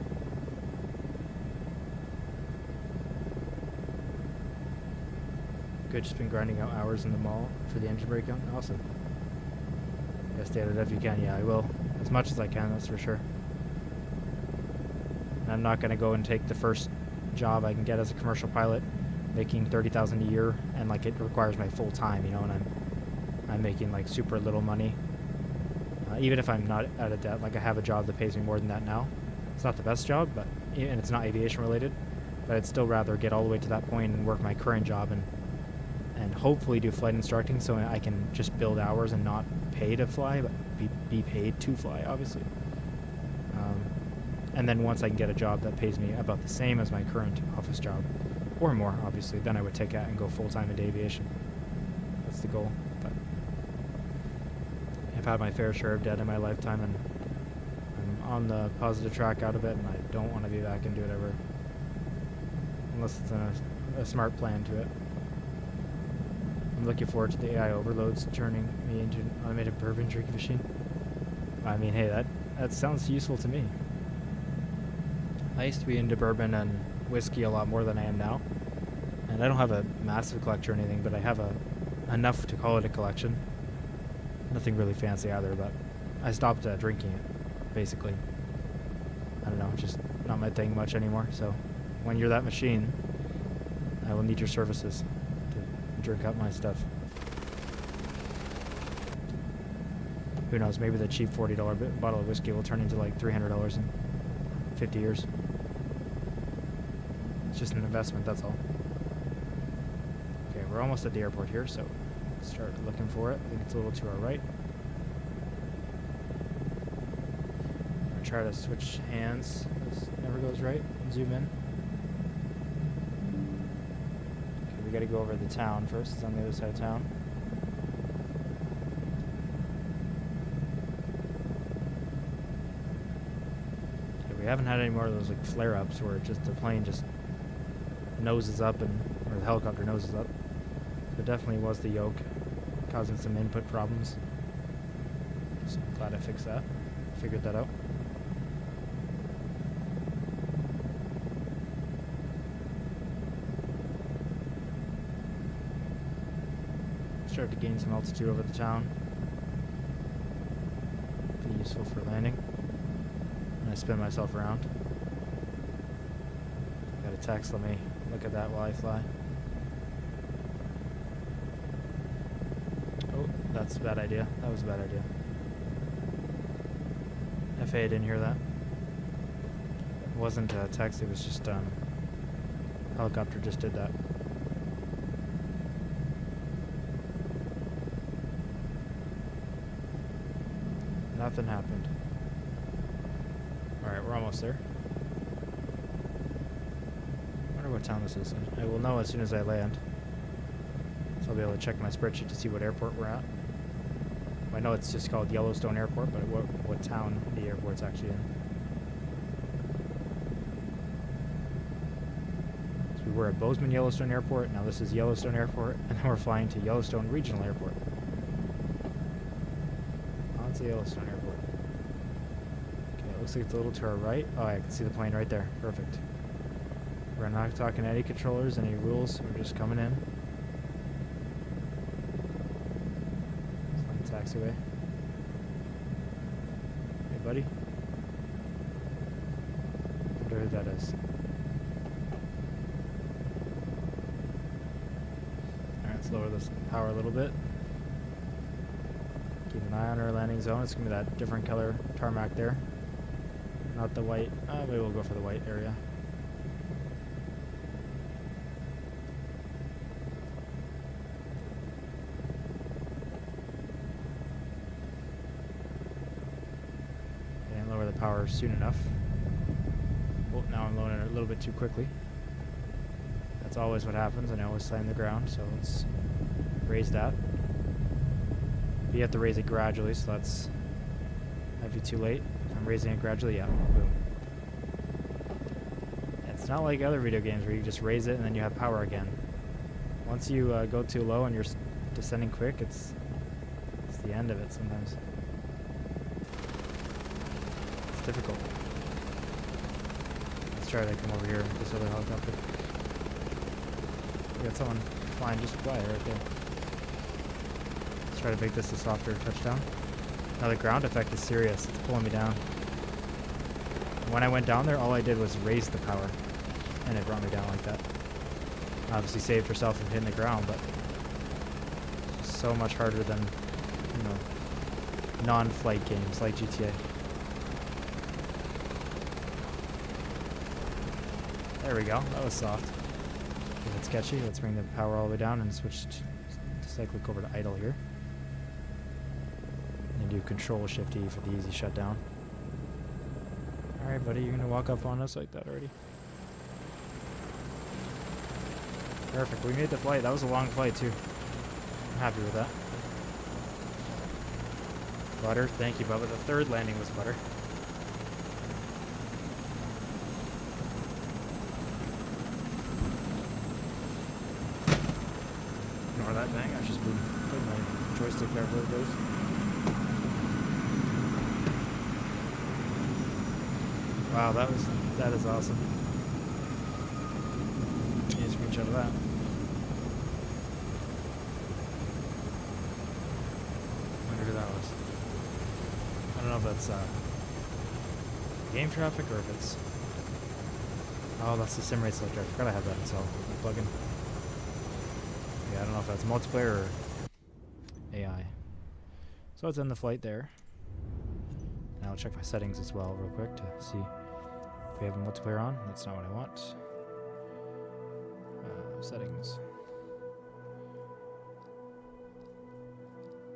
Speaker 1: Good, just been grinding out hours in the mall for the engine breakdown. Awesome. Yeah, stay out of it if you can. Yeah, I will. As much as I can, that's for sure. And I'm not going to go and take the first job I can get as a commercial pilot, making $30,000 a year, and like it requires my full time, you know, and I'm making like super little money. Even if I'm not out of debt, like I have a job that pays me more than that now. It's not the best job, but and it's not aviation related, but I'd still rather get all the way to that point and work my current job and hopefully do flight instructing, so I can just build hours and not pay to fly, but be paid to fly, obviously. And then once I can get a job that pays me about the same as my current office job, or more, obviously, then I would take it and go full-time into aviation. That's the goal. But I've had my fair share of debt in my lifetime, and I'm on the positive track out of it, and I don't want to be back into it ever. Unless it's a smart plan to it. I'm looking forward to the AI overloads turning me into an automated bourbon drinking machine. I mean, hey, that sounds useful to me. I used to be into bourbon and whiskey a lot more than I am now. And I don't have a massive collection or anything, but I have enough to call it a collection. Nothing really fancy either, but I stopped drinking it, basically. I don't know, just not my thing much anymore. So when you're that machine, I will need your services to drink up my stuff. Who knows, maybe the cheap $40 bottle of whiskey will turn into like $300 in 50 years. It's just an investment, that's all. Okay, we're almost at the airport here, so start looking for it. I think it's a little to our right. I'm gonna try to switch hands. This never goes right. Zoom in. Okay, we gotta go over the town first. It's on the other side of town. Okay, we haven't had any more of those like flare-ups where just the plane just noses up or the helicopter noses up. It definitely was the yoke causing some input problems. So I'm glad I fixed that. Figured that out. Started to gain some altitude over the town. Be useful for landing. And I spin myself around. Got a text, let me look at that while I fly. Oh, that's a bad idea. That was a bad idea. FAA didn't hear that. It wasn't a text, it was just helicopter just did that. Nothing happened. Alright, we're almost there. I wonder what town this is. I will know as soon as I land. So I'll be able to check my spreadsheet to see what airport we're at. I know it's just called Yellowstone Airport, but what town the airport's actually in. So we were at Bozeman Yellowstone Airport, now this is Yellowstone Airport, and then we're flying to Yellowstone Regional Airport. Oh, it's the Yellowstone Airport. Okay, it looks like it's a little to our right. Oh, I can see the plane right there. Perfect. We're not talking any controllers, any rules. We're just coming in. Taxiway. Hey, buddy. Wonder who that is. Alright, let's lower this power a little bit. Keep an eye on our landing zone. It's gonna be that different color tarmac there. Not the white. Maybe we'll go for the white area. Lower the power soon enough. Oh, now I'm lowering it a little bit too quickly. That's always what happens, and I always slam the ground, so let's raise that. But you have to raise it gradually, so that'd be too late. If I'm raising it gradually, yeah, boom. It's not like other video games where you just raise it and then you have power again. Once you go too low and you're descending quick, it's the end of it sometimes. Difficult. Let's try to come over here with this other helicopter. We got someone flying just by right there. Let's try to make this a softer touchdown. Now the ground effect is serious. It's pulling me down. When I went down there, all I did was raise the power, and it brought me down like that. Obviously saved herself from hitting the ground, but it's so much harder than, non-flight games like GTA. There we go. That was soft. A bit sketchy. Let's bring the power all the way down and switch to cyclic over to idle here. And do Control Shift E for the easy shutdown. Alright, buddy, you're gonna walk up on us like that already. Perfect. We made the flight. That was a long flight too. I'm happy with that. Butter. Thank you, Bubba. The third landing was butter. that. Dang, I just putting my joystick there where it goes. Wow, that is awesome. Need a screenshot of that. Wonder who that was. I don't know if that's game traffic or if it's. Oh, that's the sim rate selector. I forgot I had that installed. Plugin. Yeah, I don't know if that's multiplayer or AI. So let's end the flight there. Now I'll check my settings as well real quick to see if we have a multiplayer on. That's not what I want. Settings.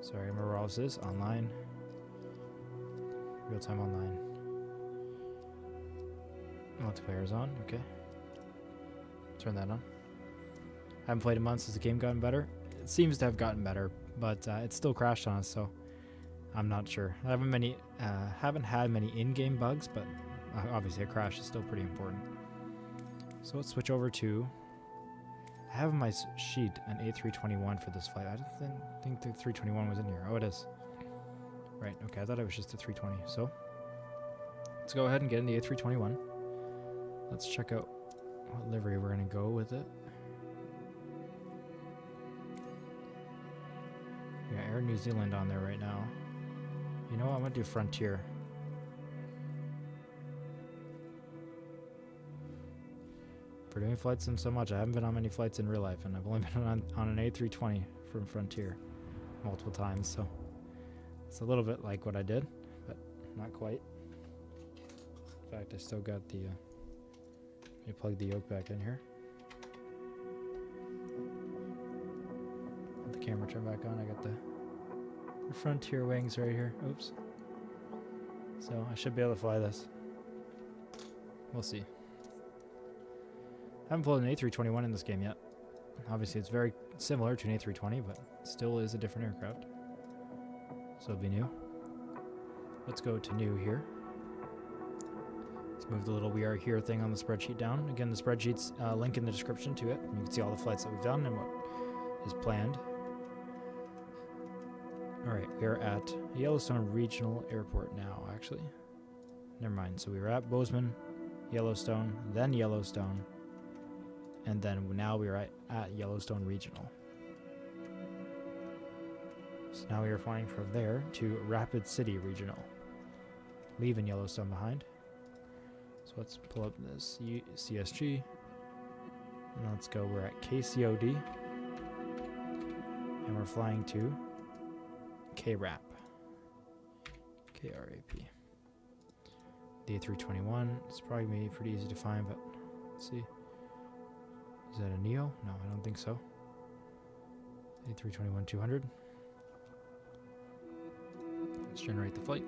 Speaker 1: Sorry, remember where all this is? Online. Real-time online. Multiplayer is on, okay. Turn that on. Haven't played in months. Has the game gotten better? It seems to have gotten better, but it still crashed on us, so I'm not sure. I haven't had many in-game bugs, but obviously a crash is still pretty important. So let's switch over to. I have on my sheet an A321 for this flight. I didn't think the 321 was in here. Oh, it is. Right. Okay. I thought it was just a 320. So let's go ahead and get in the A321. Let's check out what livery we're going to go with it. Yeah, Air New Zealand on there right now. You know what? I'm going to do Frontier. For doing flight sim so much, I haven't been on many flights in real life, and I've only been on an A320 from Frontier multiple times, so it's a little bit like what I did, but not quite. In fact, I still got the, let me plug the yoke back in here. Let the camera turn back on. I got the Frontier wings right here. Oops. So I should be able to fly this. We'll see. I haven't flown an A321 in this game yet. Obviously, it's very similar to an A320, but still is a different aircraft. So it'll be new. Let's go to new here. Let's move the little "we are here" thing on the spreadsheet down. Again, the spreadsheet's link in the description to it. You can see all the flights that we've done and what is planned. All right, we are at Yellowstone Regional Airport now, actually. Never mind. So we were at Bozeman, Yellowstone, then Yellowstone. And then now we are at Yellowstone Regional. So now we are flying from there to Rapid City Regional. Leaving Yellowstone behind. So let's pull up this CSG. And let's go, we're at KCOD. And we're flying to KRAP. KRAP. The A321. It's probably going to be pretty easy to find, but let's see. Is that a Neo? No, I don't think so. A321-200. Let's generate the flight.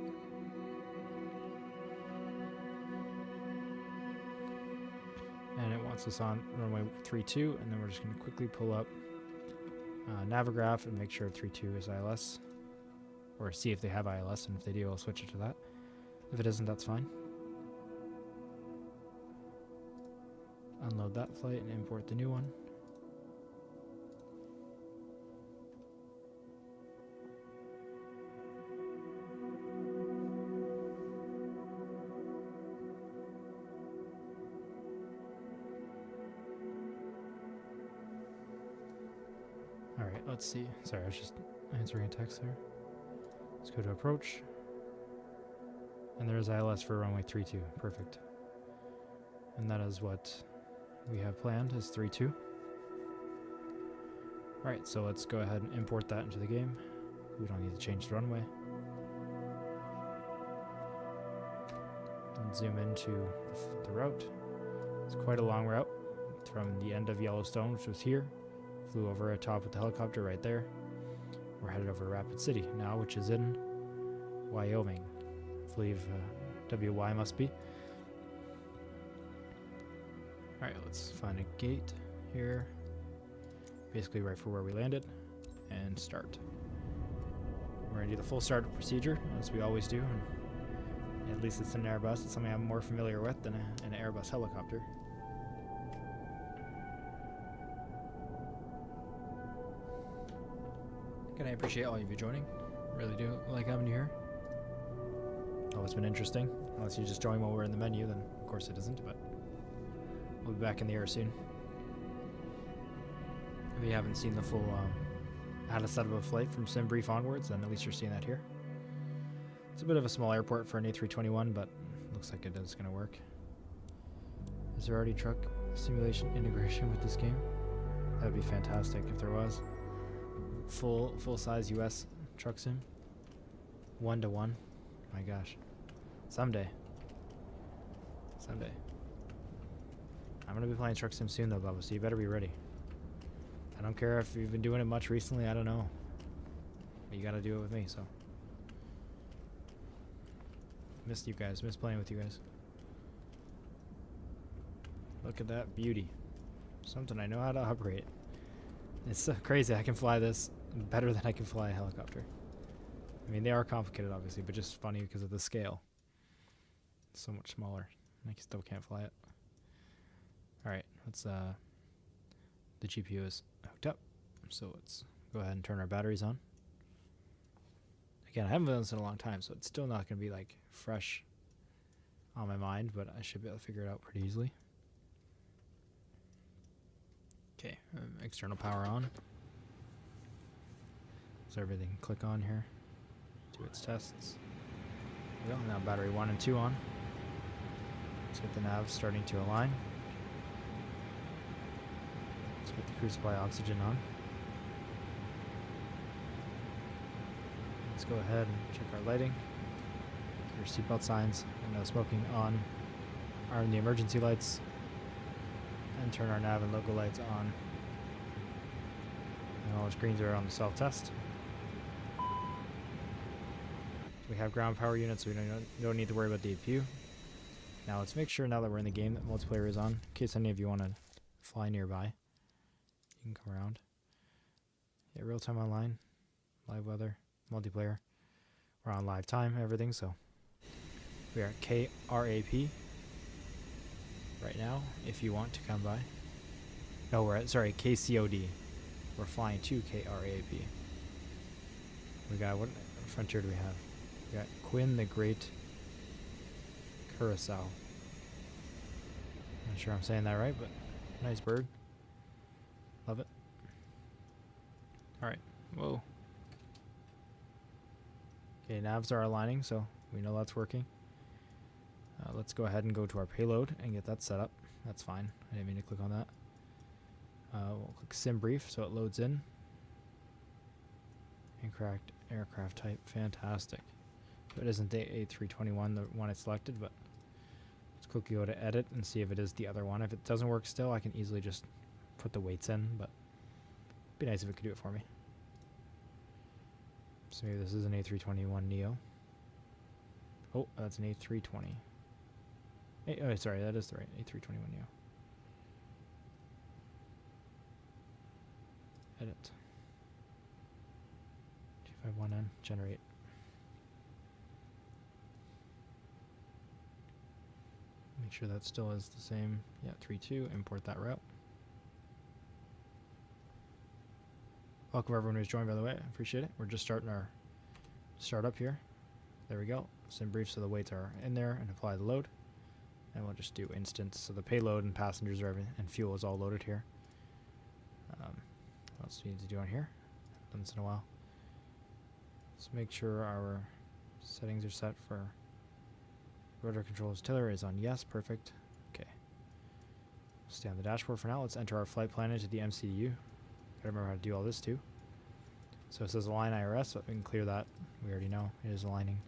Speaker 1: And it wants us on runway 32, and then we're just going to quickly pull up Navigraph and make sure 32 is ILS. Or see if they have ILS, and if they do, I'll switch it to that. If it isn't, that's fine. Unload that flight and import the new one. All right, let's see. Sorry, I was just answering a text there. Let's go to approach. And there's ILS for runway 32. Perfect. And that is what we have planned is 3-2. Alright, so let's go ahead and import that into the game. We don't need to change the runway. And zoom into the route. It's quite a long route from the end of Yellowstone, which was here. Flew over atop with the helicopter right there. We're headed over to Rapid City now, which is in Wyoming. I believe WY must be. Alright, let's find a gate here. Basically right for where we landed. And start. We're going to do the full start procedure, as we always do. And at least it's an Airbus. It's something I'm more familiar with than an Airbus helicopter. Again, I appreciate all of you joining. Really do like having you here. Oh, it's been interesting. Unless you just join while we're in the menu, then of course it isn't, but we'll be back in the air soon. If you haven't seen the full how to set up a flight from SimBrief onwards, then at least you're seeing that here. It's a bit of a small airport for an A321, but looks like it is going to work. Is there already truck simulation integration with this game? That would be fantastic if there was. Full-size US truck sim. 1-to-1. My gosh. Someday. Someday. I'm going to be playing truck sim soon though, Bubba, so you better be ready. I don't care if you've been doing it much recently, I don't know. But you got to do it with me, so. Missed you guys. Missed playing with you guys. Look at that beauty. Something I know how to operate. It's so crazy. I can fly this better than I can fly a helicopter. I mean, they are complicated, obviously, but just funny because of the scale. It's so much smaller. I still can't fly it. Alright, let's, the GPU is hooked up. So let's go ahead and turn our batteries on. Again, I haven't done this in a long time, so it's still not going to be, like, fresh on my mind, but I should be able to figure it out pretty easily. Okay, external power on. So everything can click on here. Do its tests. There we go. Now battery 1 and 2 on. Let's get the nav starting to align. Let's get the crew supply oxygen on. Let's go ahead and check our lighting. Your seatbelt signs and no smoking on. Arm the emergency lights. And turn our nav and logo lights on. And all the screens are on the self-test. We have ground power units, so we don't need to worry about the APU. Now let's make sure, now that we're in the game, that multiplayer is on. In case any of you want to fly nearby, you can come around. Yeah, real-time online, live weather, multiplayer. We're on live time, everything, so we are at KRAP right now, if you want to come by. No, we're at, sorry, KCOD. We're flying to KRAP. We got, what frontier do we have? We got Quinn the Great Curacao. Not sure I'm saying that right, but nice bird. Love it. Alright, whoa. Okay, navs are aligning, so we know that's working. Let's go ahead and go to our payload and get that set up. That's fine. I didn't mean to click on that. We'll click SimBrief so it loads in. Incorrect aircraft type. Fantastic. So it isn't the A321, the one I selected, but let's quickly go to edit and see if it is the other one. If it doesn't work still, I can easily just put the weights in, but it'd be nice if it could do it for me. So maybe this is an A321 Neo. Oh, that's an A320. Oh, sorry, that is the right A321 Neo. Edit. 251N, generate. Make sure that still is the same. Yeah, 32, import that route. Welcome everyone who's joined, by the way. I appreciate it. We're just starting our startup here. There we go. SimBrief, so the weights are in there, and apply the load. And we'll just do instance. So the payload and passengers are and fuel is all loaded here. What else do we need to do on here? Done this in a while. Let's make sure our settings are set for rotor controls. Tiller is on yes, perfect. Okay. Stay on the dashboard for now. Let's enter our flight plan into the MCU. Gotta remember how to do all this too. So it says align IRS, so we can clear that. We already know it is aligning.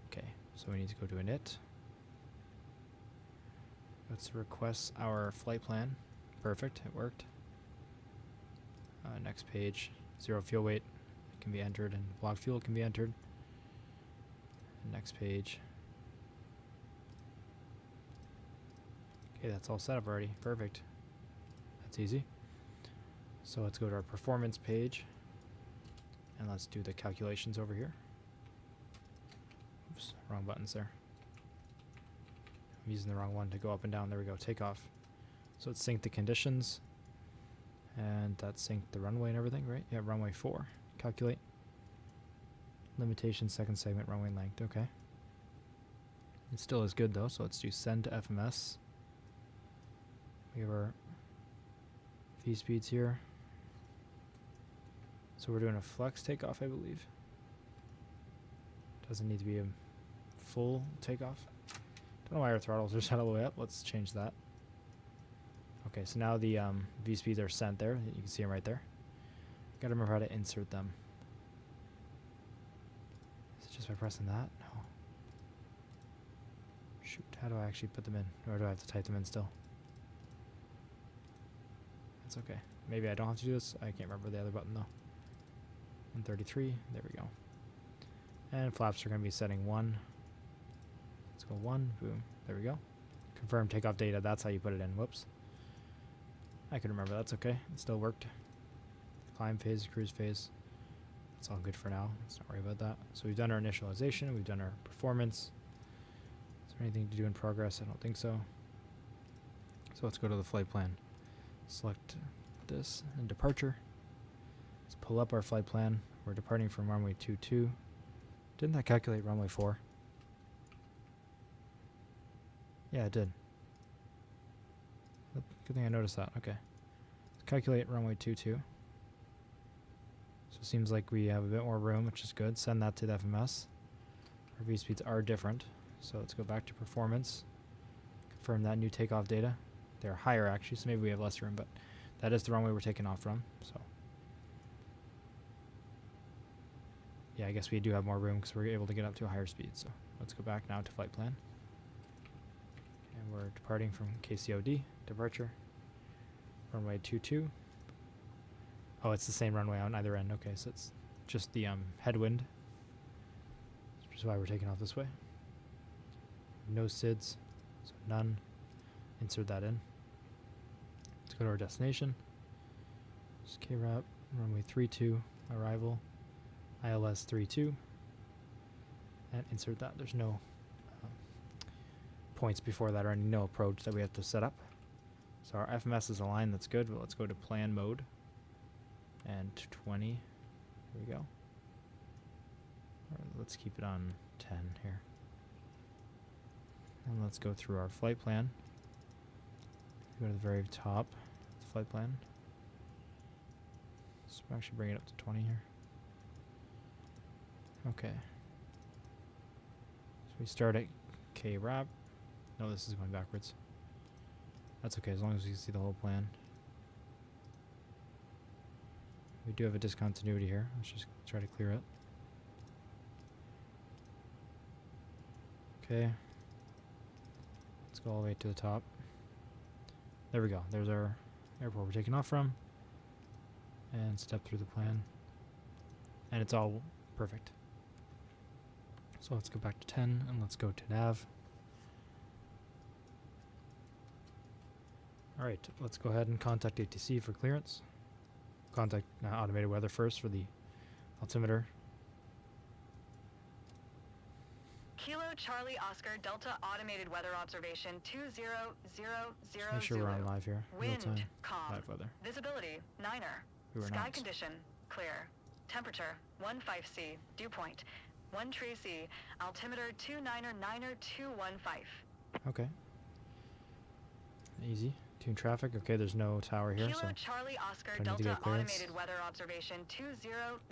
Speaker 1: Okay, so we need to go to init. Let's request our flight plan. Perfect, it worked. Next page, 0 fuel weight can be entered and block fuel can be entered. Next page. Okay, that's all set up already. Perfect. That's easy. So let's go to our performance page and let's do the calculations over here. Oops, wrong buttons there. I'm using the wrong one to go up and down. There we go, takeoff. So let's sync the conditions. And that synced the runway and everything, right? Yeah, runway 4. calculate. Limitation second segment runway length. Okay. It still is good though, so let's do send to FMS. We have our V speeds here. So we're doing a flex takeoff, I believe. Doesn't need to be a full takeoff. Don't know why our throttles are set all the way up. Let's change that. Okay, so now the V speeds are sent there. You can see them right there. Gotta remember how to insert them. Is it just by pressing that? No. Shoot, how do I actually put them in? Or do I have to type them in still? That's okay. Maybe I don't have to do this. I can't remember the other button though. 133. There we go. And flaps are going to be setting 1. Let's go 1. Boom. There we go. Confirm takeoff data. That's how you put it in. Whoops. I can remember. That's okay. It still worked. Climb phase, cruise phase. It's all good for now. Let's not worry about that. So we've done our initialization. We've done our performance. Is there anything to do in progress? I don't think so. So let's go to the flight plan. Select this and departure. Let's pull up our flight plan. We're departing from runway 22. Didn't that calculate runway 4? Yeah, it did. Good thing I noticed that. Okay. Let's calculate runway 22. So it seems like we have a bit more room, which is good. Send that to the FMS. Our V speeds are different. So let's go back to performance. Confirm that new takeoff data. They're higher actually, so maybe we have less room, but that is the runway we're taking off from. So yeah, I guess we do have more room because we're able to get up to a higher speed. So let's go back now to flight plan. And we're departing from KCOD, departure, runway 22. Oh, it's the same runway on either end. Okay, so it's just the headwind, which is why we're taking off this way. No SIDS, so none. Insert that in. Let's go to our destination. Just KRAP, runway 32, arrival, ILS 32, and insert that. There's no points before that or any no approach that we have to set up. So our FMS is aligned, that's good, but let's go to plan mode. And 20, here we go. Or let's keep it on 10 here. And let's go through our flight plan. Go to the very top, the flight plan. So we'll actually bring it up to 20 here. Okay. So we start at KRAP. No, this is going backwards. That's okay, as long as you see the whole plan. We do have a discontinuity here. Let's just try to clear it. Okay. Let's go all the way to the top. There we go. There's our airport we're taking off from. And step through the plan. And it's all perfect. So let's go back to 10 and let's go to nav. Alright, let's go ahead and contact ATC for clearance. Contact automated weather first for the altimeter.
Speaker 3: Kilo Charlie Oscar Delta Automated Weather Observation 20000.
Speaker 1: Make sure we're on live here. Real
Speaker 3: Wind,
Speaker 1: time.
Speaker 3: calm.
Speaker 1: Live weather.
Speaker 3: Visibility, 9er.
Speaker 1: We were
Speaker 3: Sky
Speaker 1: not.
Speaker 3: condition, clear. Temperature, 15C. Dew point, 13C. Altimeter 29er 215.
Speaker 1: Okay. Easy. Tune traffic. Okay, there's no tower here,
Speaker 3: Kilo
Speaker 1: so
Speaker 3: Charlie Oscar
Speaker 1: don't need to
Speaker 3: Delta
Speaker 1: get clearance.
Speaker 3: Automated Weather Observation 200.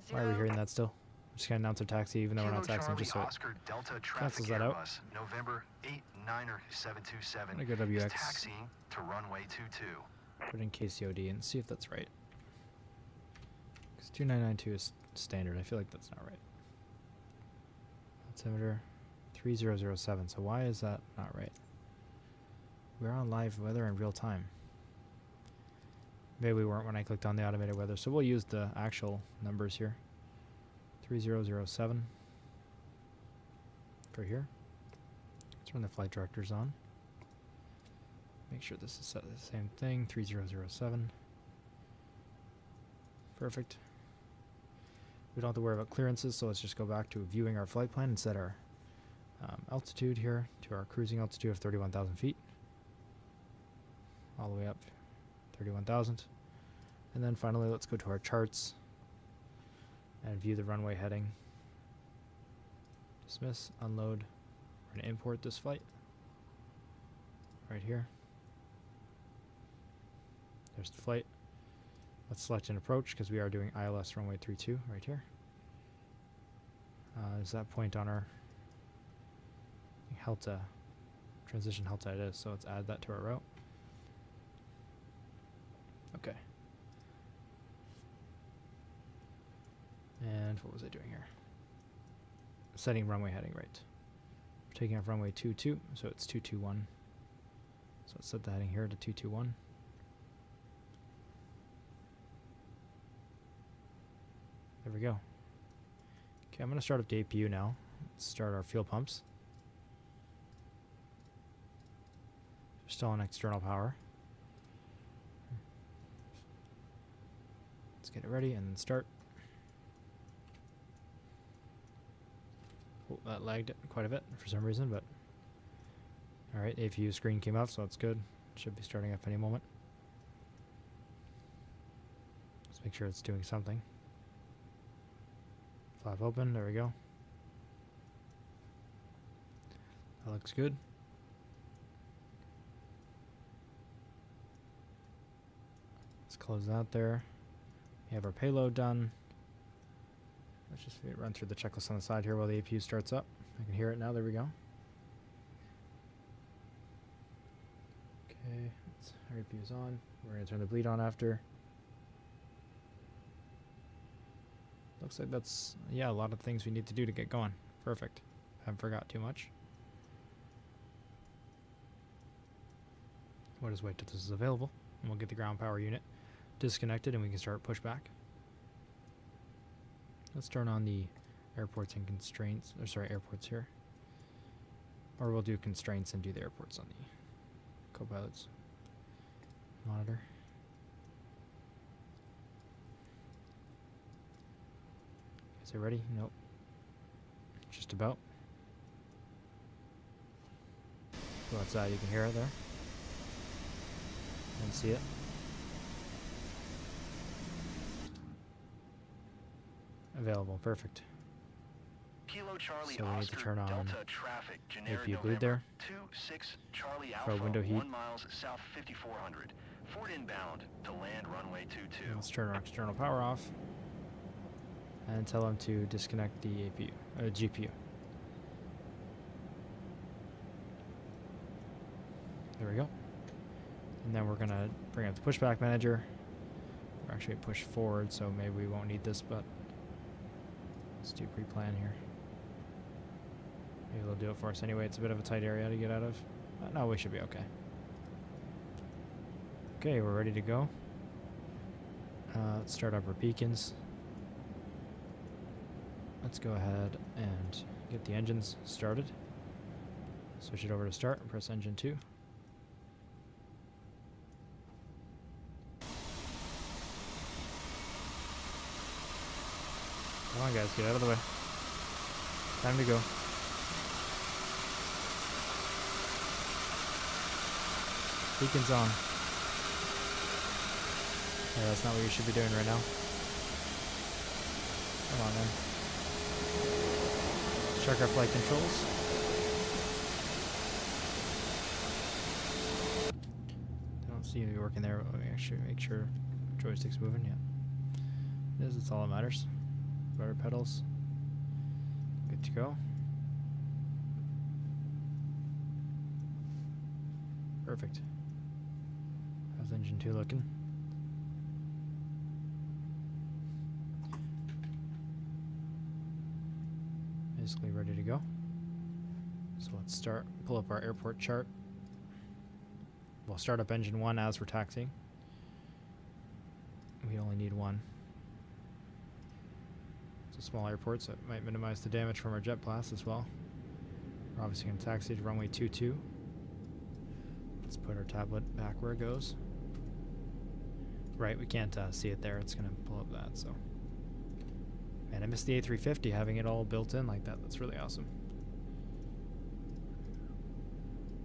Speaker 1: why are we hearing that still? We're just gonna announce our taxi even though we're not
Speaker 2: Kilo
Speaker 1: taxiing,
Speaker 2: Charlie
Speaker 1: just so it
Speaker 2: Oscar Delta
Speaker 1: cancels
Speaker 2: traffic
Speaker 1: that out.
Speaker 2: Airbus, November 89727
Speaker 1: I'm gonna go
Speaker 2: is
Speaker 1: WX.
Speaker 2: taxiing to runway 22.
Speaker 1: Put in KCOD and see if that's right. Because 2992 is standard. I feel like that's not right. Altimeter 3007. So why is that not right? We're on live weather in real time. Maybe we weren't when I clicked on the automated weather. So we'll use the actual numbers here. 3007 for here. Turn the flight directors on. Make sure this is set to the same thing. 3007. Perfect. We don't have to worry about clearances, so let's just go back to viewing our flight plan and set our altitude here to our cruising altitude of 31,000 feet. All the way up 31,000. And then finally, let's go to our charts. and view the runway heading. Dismiss, unload. We're going to import this flight right here. There's the flight. Let's select an approach because we are doing ILS runway 32 right here. Is that point on our Helta, transition Helta it is, so let's add that to our route. Okay. And what was I doing here? Setting runway heading right. We're taking off runway 22, so it's 221. So let's set the heading here to 221. There we go. Okay, I'm going to start up the APU now. Let's start our fuel pumps. We're still on external power. Let's get it ready and then start. Oh, that lagged quite a bit for some reason, but alright, APU screen came up, so that's good. Should be starting up any moment. Let's make sure it's doing something. Flap open, there we go. That looks good. Let's close that there. We have our payload done. Let's just run through the checklist on the side here while the APU starts up. I can hear it now, there we go. Okay, our APU's on. We're going to turn the bleed on after. Looks like that's, yeah, a lot of things we need to do to get going. Perfect. Haven't forgot too much. We'll just wait till this is available, and we'll get the ground power unit disconnected and we can start pushback. Let's turn on the airports and constraints, or sorry, airports here. Or we'll do constraints and do the airports on the co-pilot's monitor. Is it ready? Nope. Just about. Go outside, you can hear it there. And see it. Available, perfect.
Speaker 2: Kilo Charlie
Speaker 1: So we need to
Speaker 2: Oscar
Speaker 1: turn on
Speaker 2: Delta traffic, generic
Speaker 1: APU bleed
Speaker 2: November
Speaker 1: there.
Speaker 2: 26 Charlie
Speaker 1: Throw
Speaker 2: Alpha,
Speaker 1: window heat.
Speaker 2: 1 miles south 5400. Ford inbound to land runway 22.
Speaker 1: Let's turn our external power off and tell them to disconnect the APU, GPU. There we go. And then we're gonna bring up the pushback manager. We're actually push forward, so maybe we won't need this, but let's do pre-plan here. Maybe they'll do it for us anyway. It's a bit of a tight area to get out of. No, we should be okay. Okay, we're ready to go. Let's start up our beacons. Let's go ahead and get the engines started. Switch it over to start and press engine 2. Come on guys, get out of the way. Time to go. Beacons on. Yeah, that's not what you should be doing right now. Come on, man. Check our flight controls. I don't see you working there. Let me actually make sure joystick's moving. Yeah. It is, it's all that matters. Rudder pedals. Good to go. Perfect. How's engine 2 looking? Basically ready to go. So let's start, pull up our airport chart. We'll start up engine 1 as we're taxiing. We only need one. It's a small airport, so it might minimize the damage from our jet blast as well. We're obviously going to taxi to runway 22. Let's put our tablet back where it goes. Right, we can't see it there. It's going to pull up that, so. Man, I missed the A350 having it all built in like that. That's really awesome.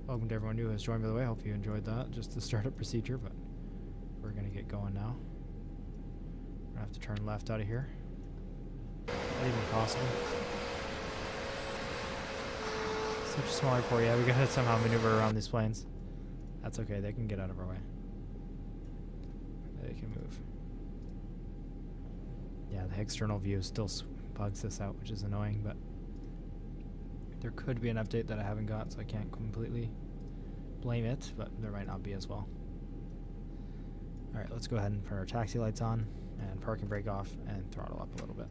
Speaker 1: Welcome to everyone new who has joined, by the way. I hope you enjoyed that. Just the startup procedure, but we're going to get going now. We're going to have to turn left out of here. that even possible? Such a small airport. Yeah, we gotta somehow maneuver around these planes. That's okay. They can get out of our way. They can move. Yeah, the external view still bugs this out, which is annoying, but there could be an update that I haven't got, so I can't completely blame it, but there might not be as well. Alright, let's go ahead and put our taxi lights on, and parking brake off, and throttle up a little bit.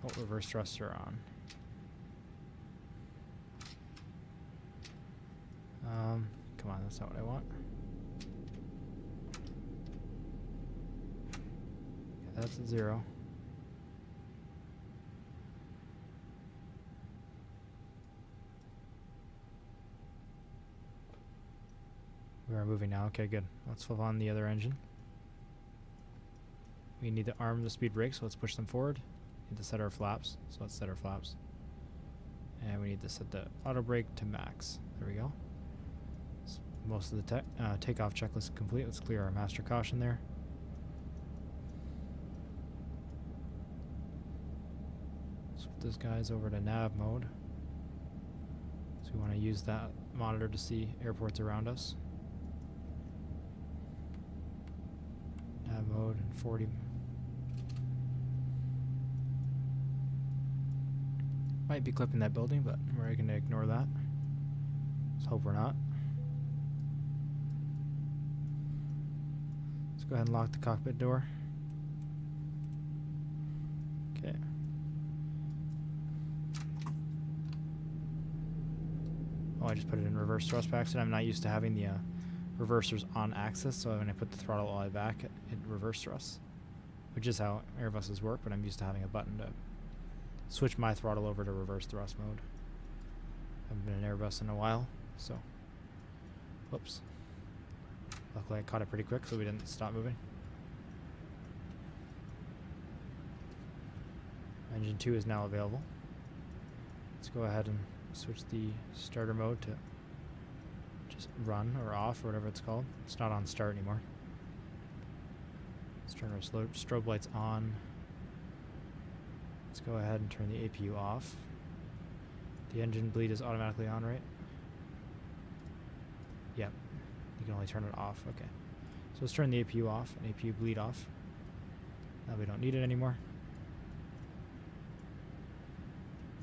Speaker 1: Oh, reverse thrusters are on. Come on, that's not what I want. Okay, that's at 0. We are moving now. Okay, good. Let's flip on the other engine. We need to arm the speed brakes, so let's push them forward. Need to set our flaps, so let's set our flaps. And we need to set the auto brake to max. There we go. So most of the takeoff checklist is complete. Let's clear our master caution there. Switch those guys over to nav mode. So we want to use that monitor to see airports around us. Nav mode and 40. Might be clipping that building, but we're going to ignore that. Let's hope we're not. Let's go ahead and lock the cockpit door. Okay. Oh, I just put it in reverse thrust by accident. I'm not used to having the reversers on axis, so when I put the throttle all the way back, it reverse thrusts, which is how Airbuses work, but I'm used to having a button to switch my throttle over to reverse thrust mode. Haven't been in Airbus in a while, so whoops. Luckily I caught it pretty quick so we didn't stop moving. Engine 2 is now available. Let's go ahead and switch the starter mode to just run or off or whatever it's called. It's not on start anymore. Let's turn our strobe lights on. Let's go ahead and turn the APU off. The engine bleed is automatically on, right? Yep. You can only turn it off. Okay. So let's turn the APU off and APU bleed off. Now we don't need it anymore.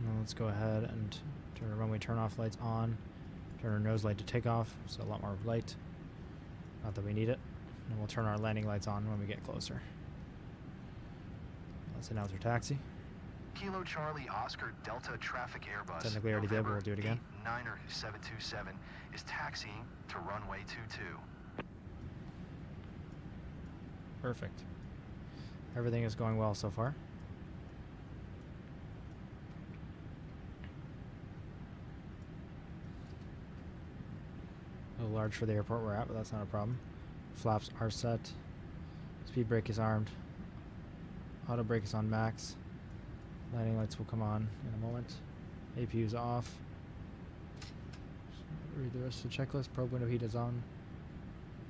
Speaker 1: Now let's go ahead and turn our runway turn off lights on. Turn our nose light to take off, so a lot more light. Not that we need it. And we'll turn our landing lights on when we get closer. Let's announce our taxi.
Speaker 2: Kilo Charlie Oscar Delta Traffic Airbus.
Speaker 1: Technically already did, but we'll do it again.
Speaker 2: 727 is taxiing to runway 22.
Speaker 1: Perfect. Everything is going well so far. A little large for the airport we're at, but that's not a problem. Flaps are set. Speed brake is armed. Auto brake is on max. Landing lights will come on in a moment. APU is off. Read the rest of the checklist. Probe window heat is on.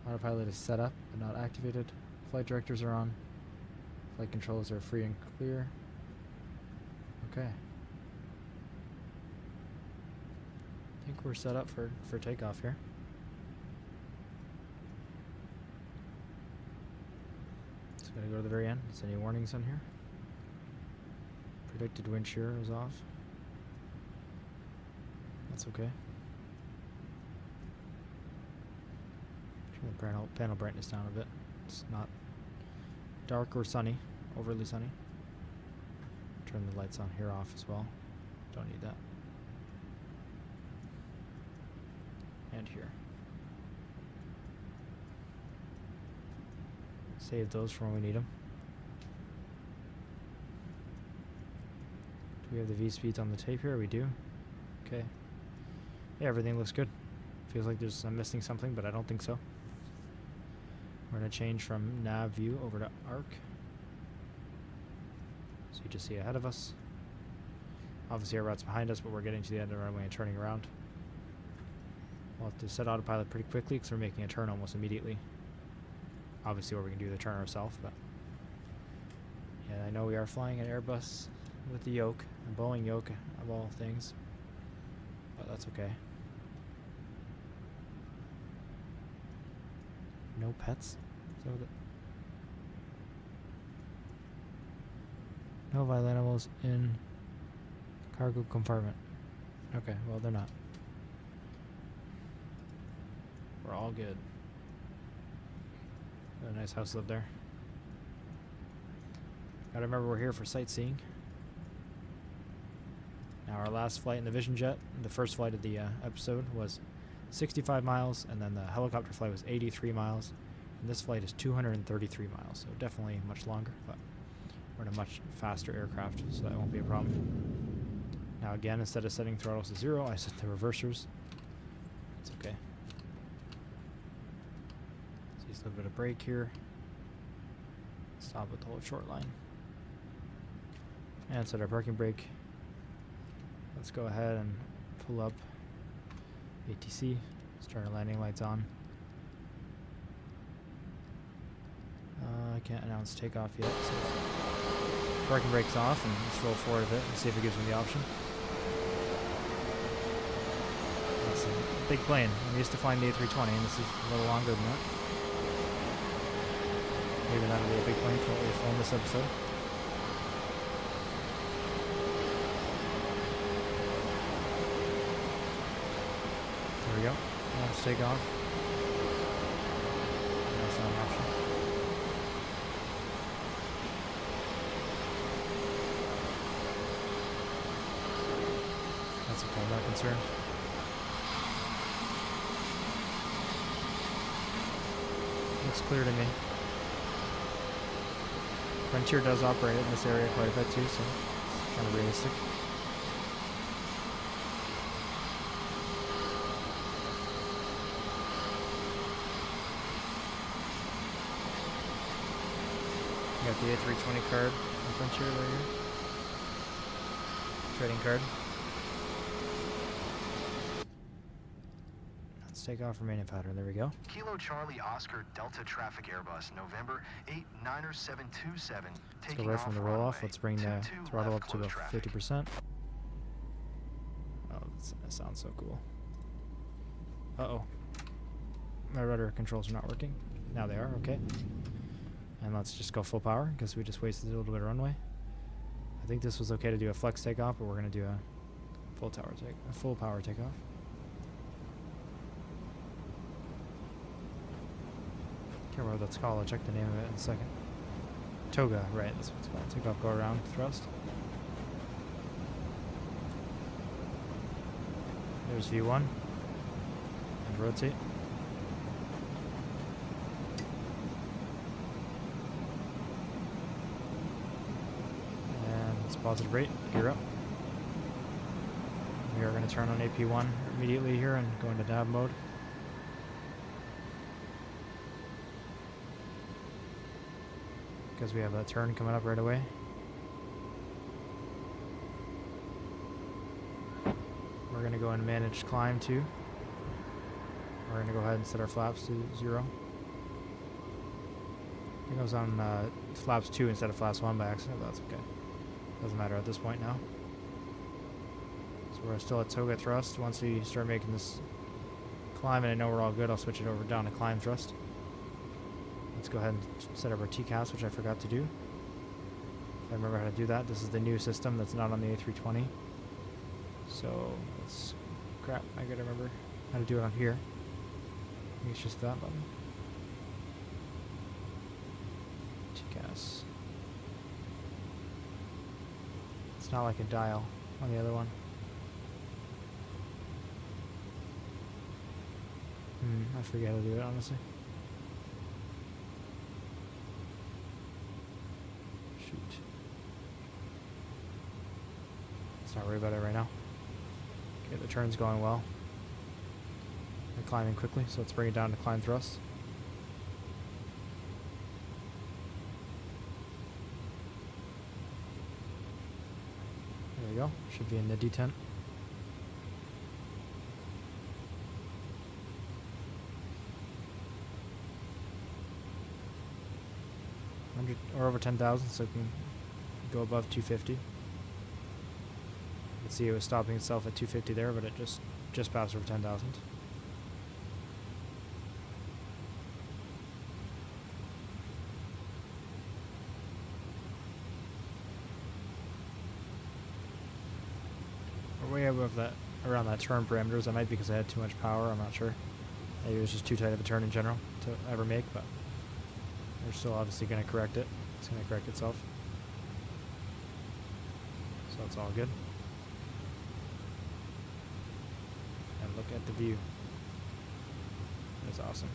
Speaker 1: Autopilot is set up but not activated. Flight directors are on. Flight controls are free and clear. Okay. I think we're set up for takeoff here. Just gotta go to the very end. Is any warnings on here? Predicted wind shear is off. That's okay. Turn the panel brightness down a bit. It's not dark or sunny, overly sunny. Turn the lights on here off as well. Don't need that. And here. Save those for when we need them. Do we have the V speeds on the tape here? We do. Okay. Yeah, everything looks good. Feels like I'm missing something, but I don't think so. We're going to change from nav view over to arc. So you just see ahead of us. Obviously our route's behind us, but we're getting to the end of the runway and turning around. We'll have to set autopilot pretty quickly because we're making a turn almost immediately. obviously where we can do the turn ourselves, but yeah, I know we are flying an Airbus with the yoke, a Boeing yoke of all things, but that's okay. No pets? Is that what no wild animals in cargo compartment. Okay, well they're not. We're all good. Got a nice house lived there. Gotta remember we're here for sightseeing. Now our last flight in the Vision Jet, the first flight of the episode, was 65 miles, and then the helicopter flight was 83 miles, and this flight is 233 miles, so definitely much longer, but we're in a much faster aircraft, so that won't be a problem. Now again, instead of setting throttles to 0, I set the reversers. It's okay. So use a little bit of brake here. Stop with the whole short line. And set our parking brake. Let's go ahead and pull up ATC, start our landing lights on. I can't announce takeoff yet, so parking brake's off, and let's roll forward a bit and see if it gives me the option. That's a big plane. I'm used to flying the A320, and this is a little longer than that. Maybe that'll be a big plane for what we filmed this episode. There we go. Now let's take off. That's not an option. That's okay, I'm not concerned. Looks clear to me. Frontier does operate in this area quite a bit too, so it's kind of realistic. You got the A320 card in Frontier right here. Trading card. Let's take off remaining pattern. There we go.
Speaker 2: Kilo Charlie Oscar Delta Traffic Airbus, November 89727,
Speaker 1: Let's go right from the roll off. Let's bring the throttle up to about 50%. Oh, that sounds so cool. Uh-oh. My rudder controls are not working. Now they are, okay. And let's just go full power, because we just wasted a little bit of runway. I think this was okay to do a flex takeoff, but we're going to do a full power takeoff. Can't remember what that's called. I'll check the name of it in a second. Toga, right, that's what it's called. Take off, go around, thrust. There's V1. And rotate. And it's positive rate, gear up. We are going to turn on AP1 immediately here and go into nav mode. Because we have a turn coming up right away. We're going to go and manage climb too. We're going to go ahead and set our flaps to 0. I think I was on flaps 2 instead of flaps 1 by accident, but that's okay. Doesn't matter at this point now. So we're still at toga thrust. Once we start making this climb and I know we're all good, I'll switch it over down to climb thrust. Let's go ahead and set up our TCAS, which I forgot to do. If I remember how to do that. This is the new system that's not on the A320. So, let's... crap, I gotta remember how to do it on here. I think it's just that button. TCAS. It's not like a dial on the other one. I forget how to do it, honestly. Let's not worry about it right now. Okay, the turn's going well. We're climbing quickly, so let's bring it down to climb thrust. There we go. Should be in the detent. 100 or over 10,000, so it can go above 250. You can see it was stopping itself at 250 there, but it just passed over 10,000. We're way above that, around that turn parameters. That might be because I had too much power, I'm not sure. Maybe it was just too tight of a turn in general to ever make, but we're still obviously going to correct it. It's going to correct itself. So it's all good. And look at the view. It's awesome.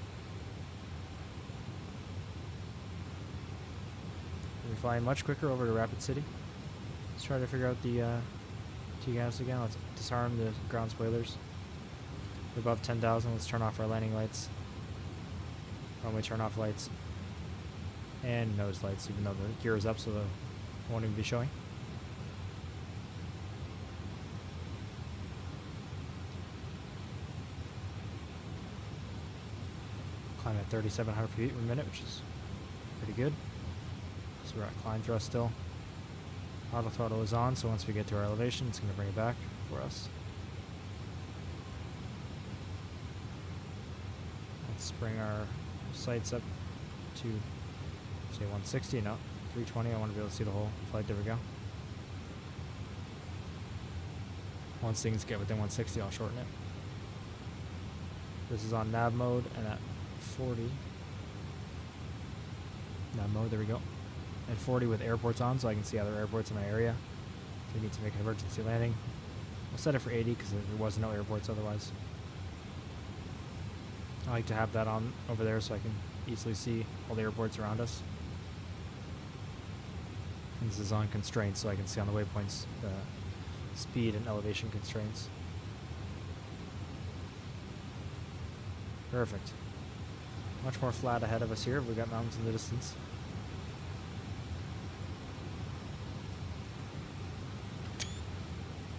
Speaker 1: We're flying much quicker over to Rapid City. Let's try to figure out the TGAS again. Let's disarm the ground spoilers. We're above 10,000. Let's turn off our landing lights. Runway turn off lights. And nose lights, even though the gear is up, so they won't even be showing. Climb at 3,700 feet per minute, which is pretty good. So we're at climb thrust still. Auto throttle is on, so once we get to our elevation, it's going to bring it back for us. Let's bring our sights up to, say, 160, no, 320. I want to be able to see the whole flight. There we go. Once things get within 160, I'll shorten it. This is on nav mode and at 40. Nav mode, there we go. At 40 with airports on, so I can see other airports in my area. If we need to make an emergency landing. I'll set it for 80 because there was no airports otherwise. I like to have that on over there so I can easily see all the airports around us. And this is on constraints, so I can see on the waypoints the speed and elevation constraints. Perfect. Much more flat ahead of us here. We've got mountains in the distance.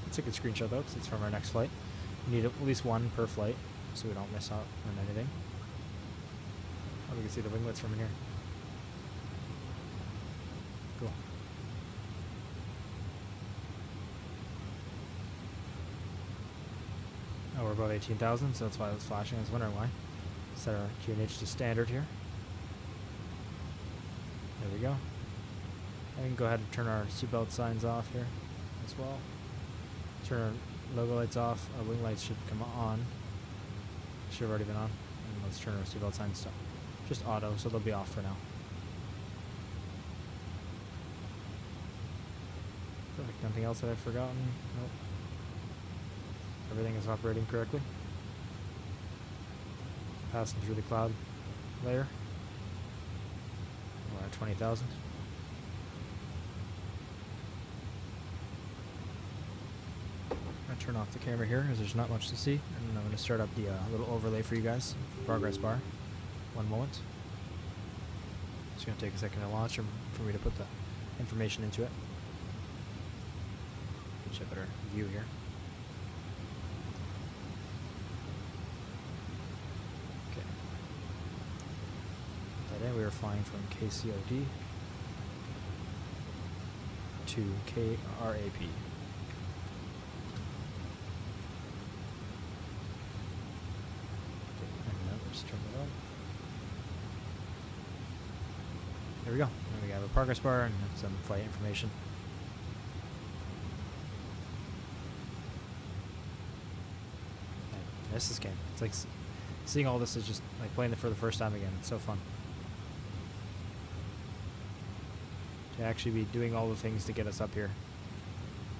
Speaker 1: Let's take a screenshot though, because it's from our next flight. We need at least one per flight, so we don't miss out on anything. Oh, we can see the winglets from in here. Cool. Oh, we're above 18,000, so that's why it was flashing. I was wondering why. Set our QNH to standard here. There we go. I can go ahead and turn our seatbelt signs off here as well. Turn our logo lights off. Our wing lights should come on. Should have already been on. And let's turn our seatbelt signs to just auto, so they'll be off for now. Perfect. Nothing else that I've forgotten? Nope. Everything is operating correctly. Passing through the cloud layer. We're at 20,000. Turn off the camera here because there's not much to see, and I'm going to start up the little overlay for you guys, progress bar. One moment. It's going to take a second to launch for me to put the information into it. Get you a better view here. Okay. Today we are flying from KCOD to KRAP. Turn it on. There we go. And we have a progress bar and some flight information. And this is game. It's like seeing all this is just like playing it for the first time again. It's so fun. To actually be doing all the things to get us up here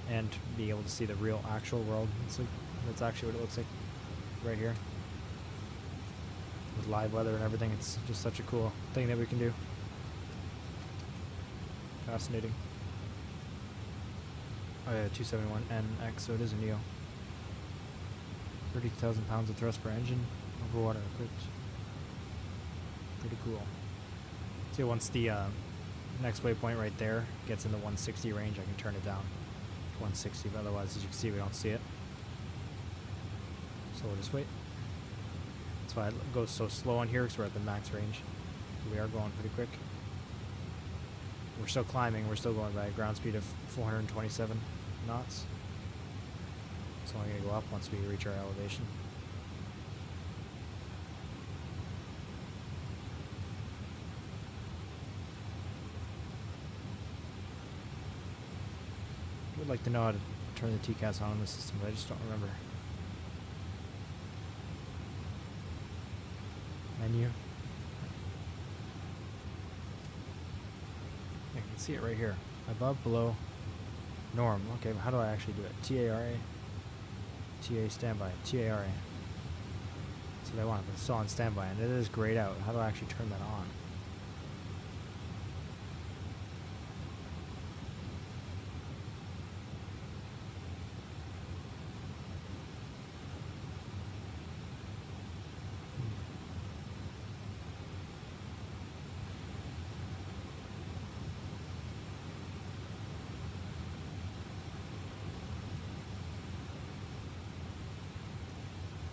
Speaker 1: and be able to see the real actual world. It's like, that's actually what it looks like right here. With live weather and everything, it's just such a cool thing that we can do. Fascinating. Oh yeah, 271NX, so it is a Neo. 30,000 pounds of thrust per engine, over water equipped. Pretty cool. See, once the next waypoint right there gets in the 160 range, I can turn it down to 160, but otherwise, as you can see, we don't see it. So we'll just wait. That's why it goes so slow on here, because we're at the max range. So we are going pretty quick. we're still climbing. We're still going by a ground speed of 427 knots. It's only going to go up once we reach our elevation. I would like to know how to turn the TCAS on in the system, but I just don't remember. Menu. I can see it right here. Above, below, norm. Okay, but how do I actually do it? TARA. TA standby. TARA. That's what I want. But it's still on standby, and it is grayed out. How do I actually turn that on?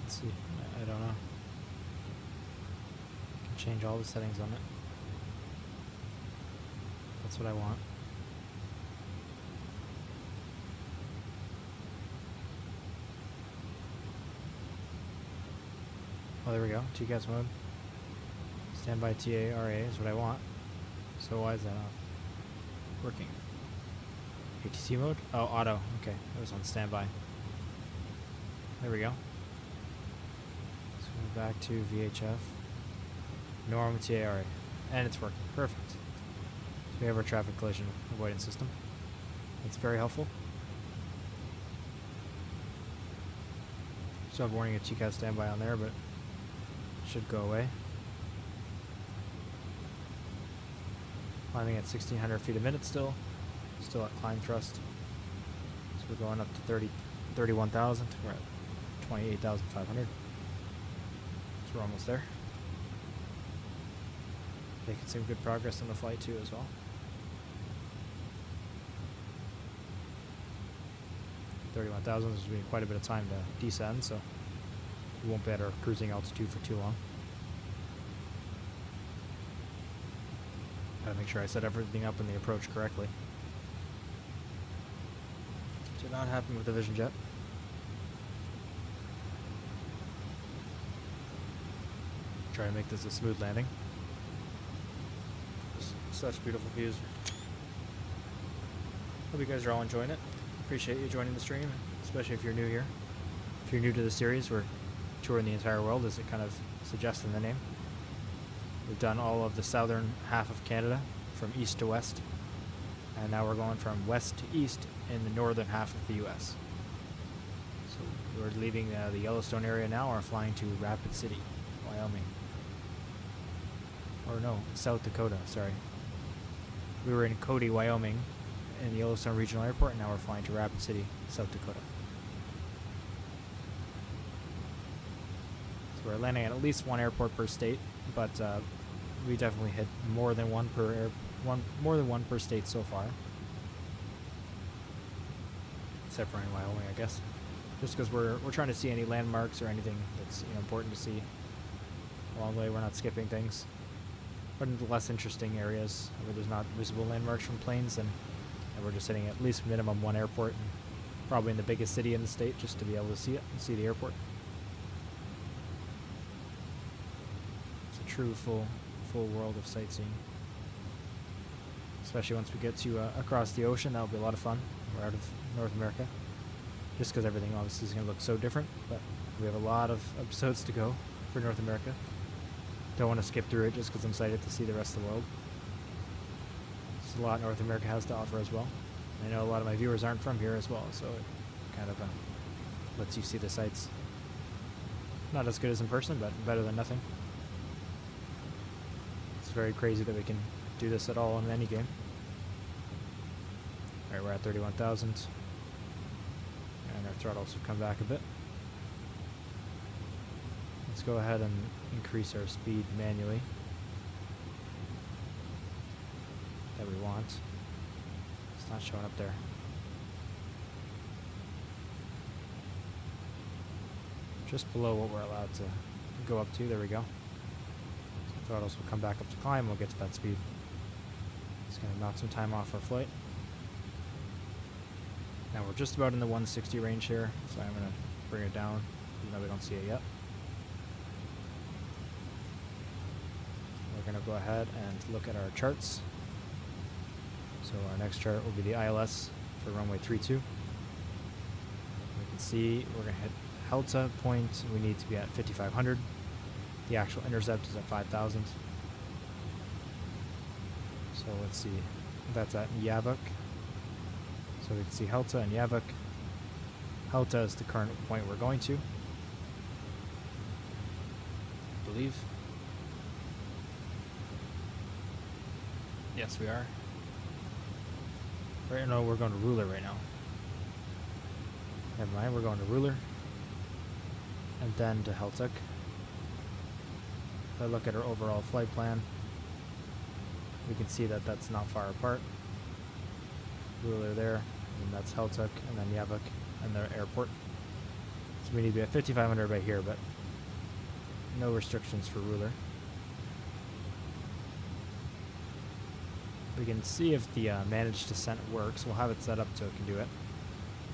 Speaker 1: Let's see. I don't know. I can change all the settings on it. That's what I want. Oh, there we go. TCAS mode. Standby TARA is what I want. So why is that not working? ATC mode? Oh, auto. Okay, it was on standby. There we go. So we're back to VHF. Norm TARA. And it's working. Perfect. So we have our traffic collision avoidance system. That's very helpful. Still have warning of TCAS standby on there, but should go away. Climbing at 1,600 feet a minute still. Still at climb thrust. So we're going up to 31,000. We're at 28,500. So we're almost there. Making some good progress on the flight too as well. 31,000 is going to be quite a bit of time to descend, so we won't be at our cruising altitude for too long. Gotta make sure I set everything up in the approach correctly. Did not happen with the Vision Jet. Try to make this a smooth landing. Just such beautiful views. Hope you guys are all enjoying it. Appreciate you joining the stream, especially if you're new here. If you're new to the series, we're touring the entire world, as it kind of suggests in the name. We've done all of the southern half of Canada, from east to west, and now we're going from west to east in the northern half of the U.S. So we're leaving the Yellowstone area now, or flying to Rapid City, Wyoming. Or no, South Dakota, sorry. We were in Cody, Wyoming, in the Yellowstone Regional Airport, and now we're flying to Rapid City, South Dakota. So we're landing at least one airport per state, but we definitely hit more than one per state so far. Except for in Wyoming, I guess. Just because we're trying to see any landmarks or anything that's important to see along the way. We're not skipping things. But in the less interesting areas where there's not visible landmarks from planes, then we're just hitting at least minimum one airport, and probably in the biggest city in the state, just to be able to see it and see the airport. It's a true full world of sightseeing. Especially once we get to across the ocean, that'll be a lot of fun. We're out of North America. Just because everything obviously is going to look so different, but we have a lot of episodes to go for North America. Don't want to skip through it just because I'm excited to see the rest of the world. There's a lot North America has to offer as well. I know a lot of my viewers aren't from here as well, so it kind of lets you see the sights. Not as good as in person, but better than nothing. It's very crazy that we can do this at all in any game. Alright, we're at 31,000. And our throttles will come back a bit. Let's go ahead and increase our speed manually that we want. It's not showing up there. Just below what we're allowed to go up to. There we go. So throttles will come back up to climb. We'll get to that speed. Just gonna knock some time off our flight. Now we're just about in the 160 range here, so I'm gonna bring it down, even though we don't see it yet. We're gonna go ahead and look at our charts. So our next chart will be the ILS for runway 32. We can see we're gonna hit Helta point. We need to be at 5,500. The actual intercept is at 5,000. So let's see. That's at Yavuk. So we can see Helta and Yavuk. Helta is the current point we're going to, I believe. Yes, we are. Right now, we're going to Ruler right now. Never mind, we're going to Ruler. And then to Heltuk. If I look at our overall flight plan, we can see that that's not far apart. Ruler there, and that's Heltuk, and then Yavuk, and the airport. So we need to be at 5,500 right here, but no restrictions for Ruler. We can see if the managed descent works. We'll have it set up so it can do it.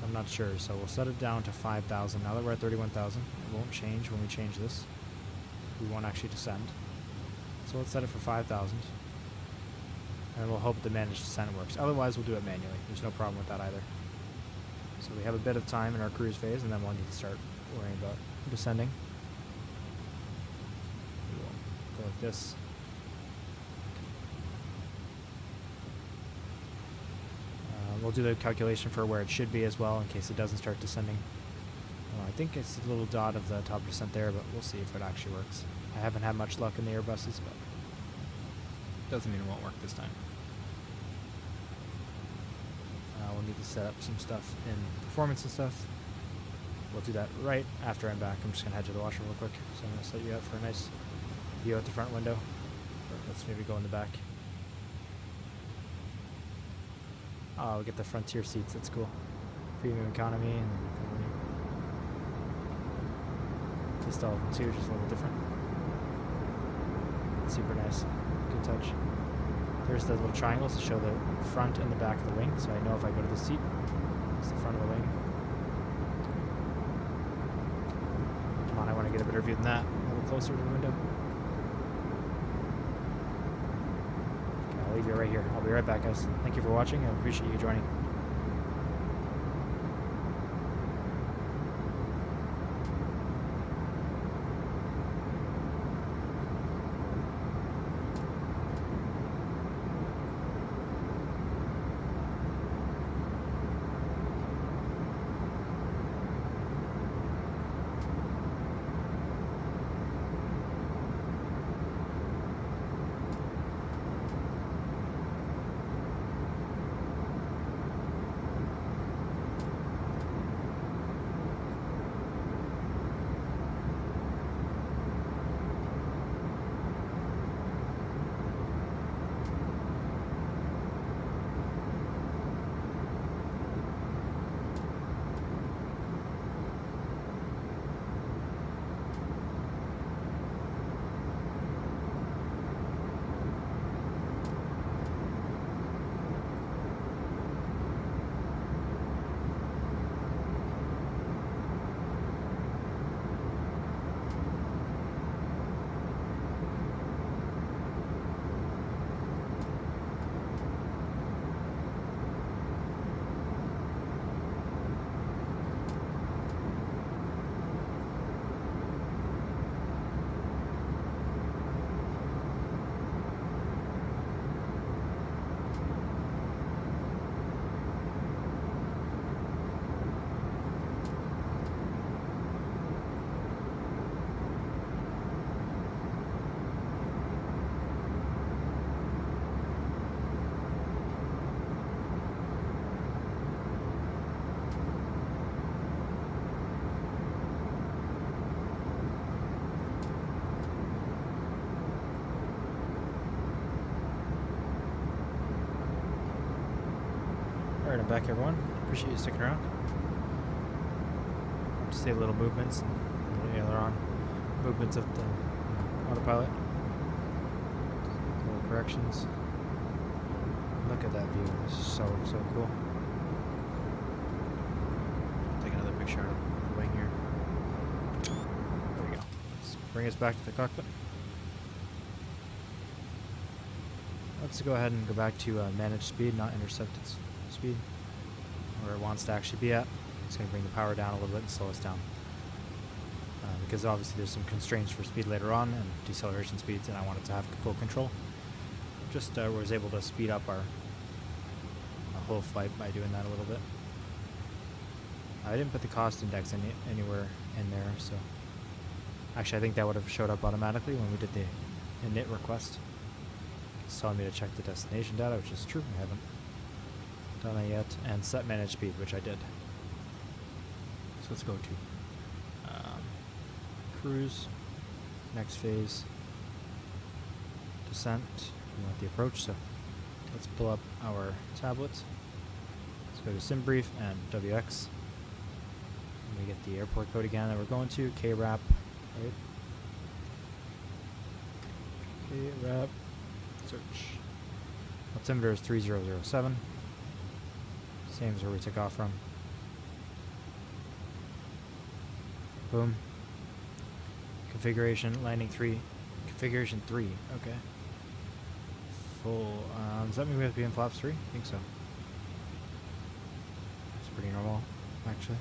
Speaker 1: I'm not sure, so we'll set it down to 5,000. Now that we're at 31,000, it won't change when we change this. We won't actually descend. So let's set it for 5,000. And we'll hope the managed descent works. Otherwise, we'll do it manually. There's no problem with that either. So we have a bit of time in our cruise phase, and then we'll need to start worrying about descending. We will go like this. We'll do the calculation for where it should be as well in case it doesn't start descending. I think it's a little dot of the top descent there, but we'll see if it actually works. I haven't had much luck in the Airbuses, but doesn't mean it won't work this time. We'll need to set up some stuff in performance and stuff. We'll do that right after I'm back. I'm just going to head to the washroom real quick. So I'm going to set you up for a nice view at the front window. Or let's maybe go in the back. Oh, we'll get the Frontier seats. That's cool. Premium economy and then economy. Just all of them too, just a little different. Super nice. Good touch. There's the little triangles to show the front and the back of the wing, so I know if I go to the seat, it's the front of the wing. Come on, I want to get a better view than that. A little closer to the window. Okay, I'll leave you right here. I'll be right back, guys. Thank you for watching. I appreciate you joining. Alright, I'm back, everyone. Appreciate you sticking around. Just see a little movements and little aileron movements of the autopilot. Little corrections. Look at that view. This is so cool. Take another picture of the wing here. There we go. Let's bring us back to the cockpit. Let's go ahead and go back to managed speed, not intercepted speed, where it wants to actually be at. It's going to bring the power down a little bit and slow us down. Because obviously there's some constraints for speed later on and deceleration speeds, and I wanted to have full control. Just was able to speed up our whole flight by doing that a little bit. I didn't put the cost index anywhere in there, so actually I think that would have showed up automatically when we did the init request. It's telling me to check the destination data, which is true. I haven't done that yet, and set managed speed, which I did. So let's go to cruise, next phase, descent. We want the approach, so let's pull up our tablets. Let's go to SimBrief and WX. And we get the airport code again that we're going to, KRAP, right? KRAP, search. Altimeter is 3007. Same as where we took off from. Boom. Configuration, landing 3. Configuration 3, okay. Full, does that mean we have to be in flaps 3? I think so. That's pretty normal, actually.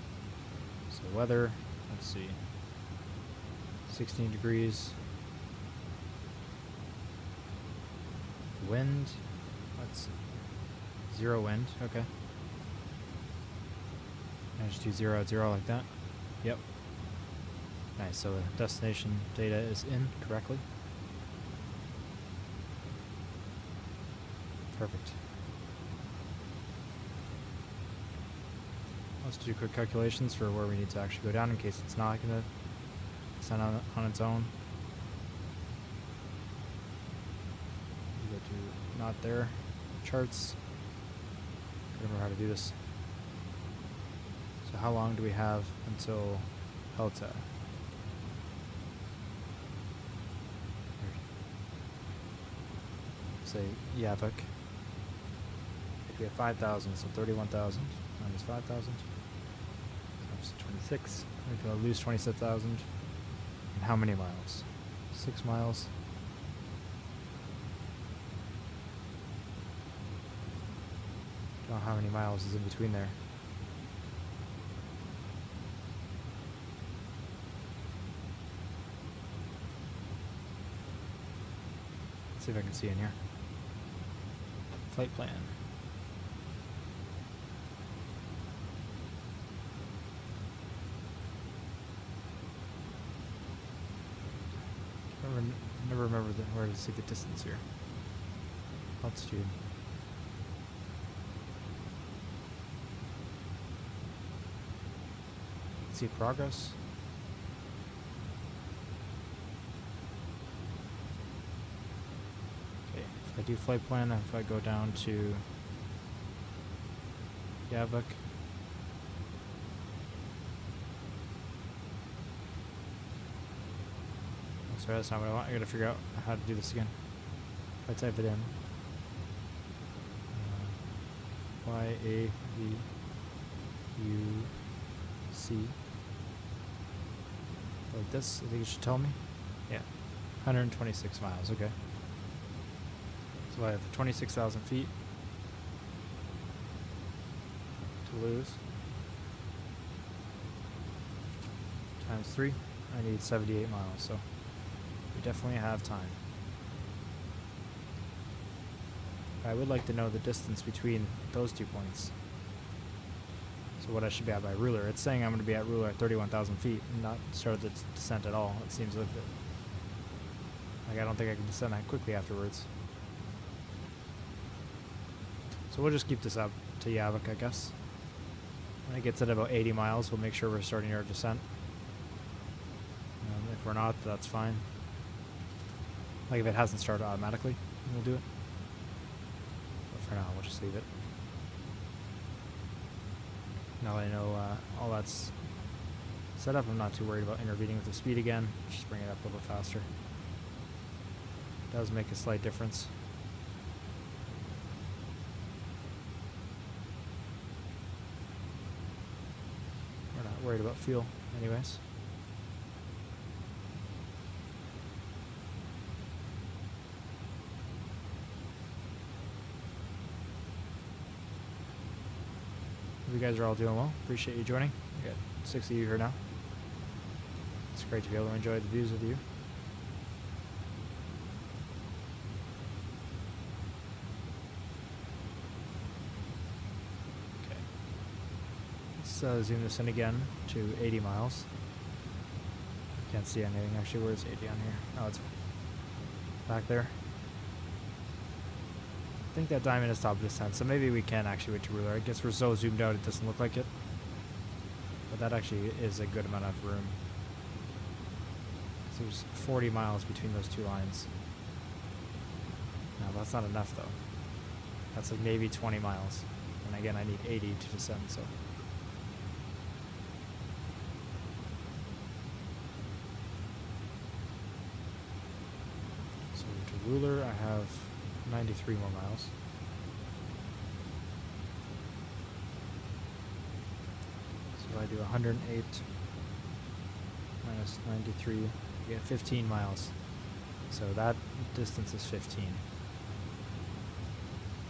Speaker 1: So weather, let's see. 16 degrees. Wind, let's see. 0 wind, okay. I just do 0 at 0 like that. Yep. Nice, so the destination data is in correctly. Perfect. Let's do quick calculations for where we need to actually go down in case it's not going to descend on its own. We go to not there, charts. I don't know how to do this. So how long do we have until Delta? Say Yavik. We have 5,000, so 31,000 minus 5,000. Times 26. We're going to lose 26,000. And how many miles? 6 miles. Don't know how many miles is in between there. Let's see if I can see in here. Flight plan. Never remember where to see the distance here. Altitude. Let's see progress. Okay, if I do flight plan, if I go down to Yavik. Sorry, that's not what I want. I gotta figure out how to do this again. If I type it in. Y-A-V-U-C. Like this, I think it should tell me. Yeah. 126 miles, okay. So I have 26,000 feet to lose. Times 3. I need 78 miles, so we definitely have time. I would like to know the distance between those 2 points. So what I should be at by ruler. It's saying I'm going to be at ruler at 31,000 feet and not start the descent at all. It seems like I don't think I can descend that quickly afterwards. So we'll just keep this up to Yavik, I guess. When it gets at about 80 miles, we'll make sure we're starting our descent. If we're not, that's fine. Like if it hasn't started automatically, we'll do it. But for now, we'll just leave it. Now that I know all that's set up, I'm not too worried about intervening with the speed again. Just bring it up a little bit faster. It does make a slight difference. Not worried about fuel, anyways. You guys are all doing well. Appreciate you joining. We got 6 of you here now. It's great to be able to enjoy the views with you. Okay. Let's zoom this in again to 80 miles. Can't see anything actually. Where's 80 on here? Oh, it's back there. I think that diamond is top of descent, so maybe we can actually wait to ruler. I guess we're so zoomed out it doesn't look like it. But that actually is a good amount of room. So there's 40 miles between those two lines. No, that's not enough though. That's like maybe 20 miles. And again, I need 80 to descend, so. So to ruler, I have 93 more miles. So if I do 108 minus 93, you get 15 miles. So that distance is 15.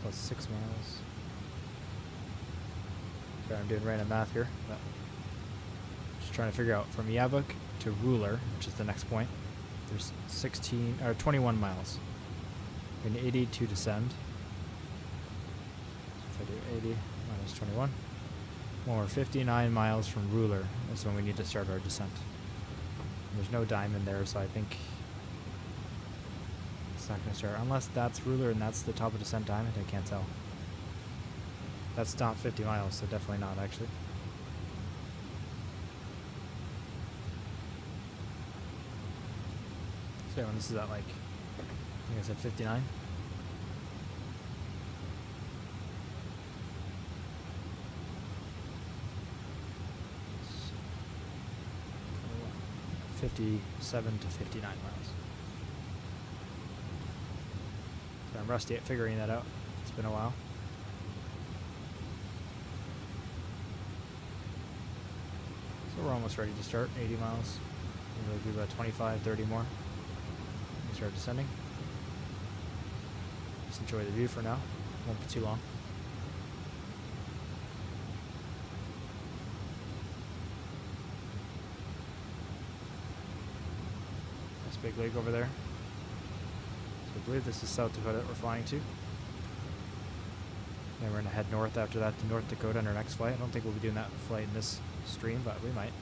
Speaker 1: Plus 6 miles. Sorry, I'm doing random math here. But just trying to figure out from Yavuk to ruler, which is the next point. There's 21 miles. And 80 to descend. So if I do 80 minus 21, more 59 miles from ruler is when we need to start our descent. And there's no diamond there, so I think it's not going to start unless that's ruler and that's the top of descent diamond. I can't tell. That's not 50 miles, so definitely not actually. So when this is at like, I think I said 59. So 57 to 59 miles. So I'm rusty at figuring that out. It's been a while. So we're almost ready to start. 80 miles. Maybe we'll do about 25, 30 more. We start descending. Just enjoy the view for now. Won't be too long. Nice big lake over there. So I believe this is South Dakota that we're flying to. Then we're going to head north after that to North Dakota on our next flight. I don't think we'll be doing that flight in this stream, but we might.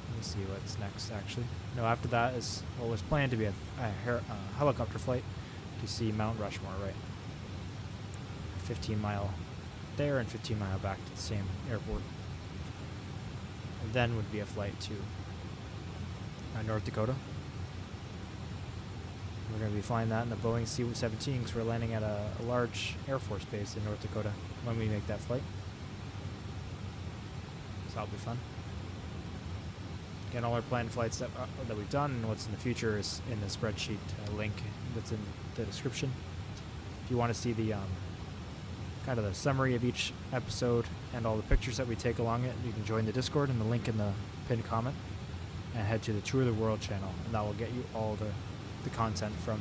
Speaker 1: Let me see what's next, actually. No, after that is what was planned to be a helicopter flight to see Mount Rushmore, right? 15-mile there and 15-mile back to the same airport. And then would be a flight to North Dakota. We're going to be flying that in the Boeing C-17 because we're landing at a large Air Force base in North Dakota when we make that flight. So that'll be fun. Again, all our planned flights that we've done and what's in the future is in the spreadsheet link that's in the description. If you want to see the kind of the summary of each episode and all the pictures that we take along it, you can join the Discord and the link in the pinned comment and head to the Tour of the World channel, and that will get you all the content from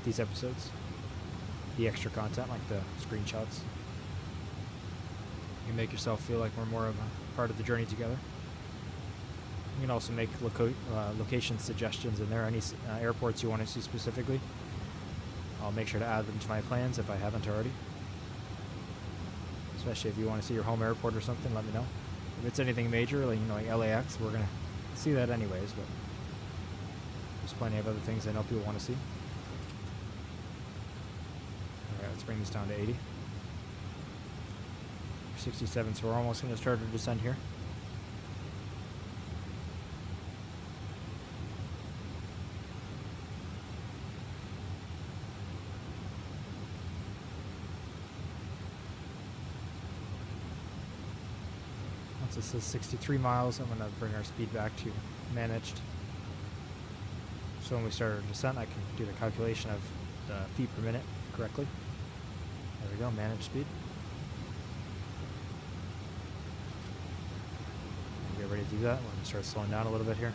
Speaker 1: these episodes. The extra content like the screenshots. You can make yourself feel like we're more of a part of the journey together. You can also make location suggestions in there, any airports you want to see specifically. I'll make sure to add them to my plans if I haven't already. Especially if you want to see your home airport or something, let me know. If it's anything major, like like LAX, we're going to see that anyways, but there's plenty of other things I know people want to see. Alright, let's bring this down to 80. 67, so we're almost going to start our descent here. Once it says 63 miles, I'm going to bring our speed back to managed. So when we start our descent, I can do the calculation of the feet per minute correctly. There we go, managed speed. get ready to do that, we're going to start slowing down a little bit here.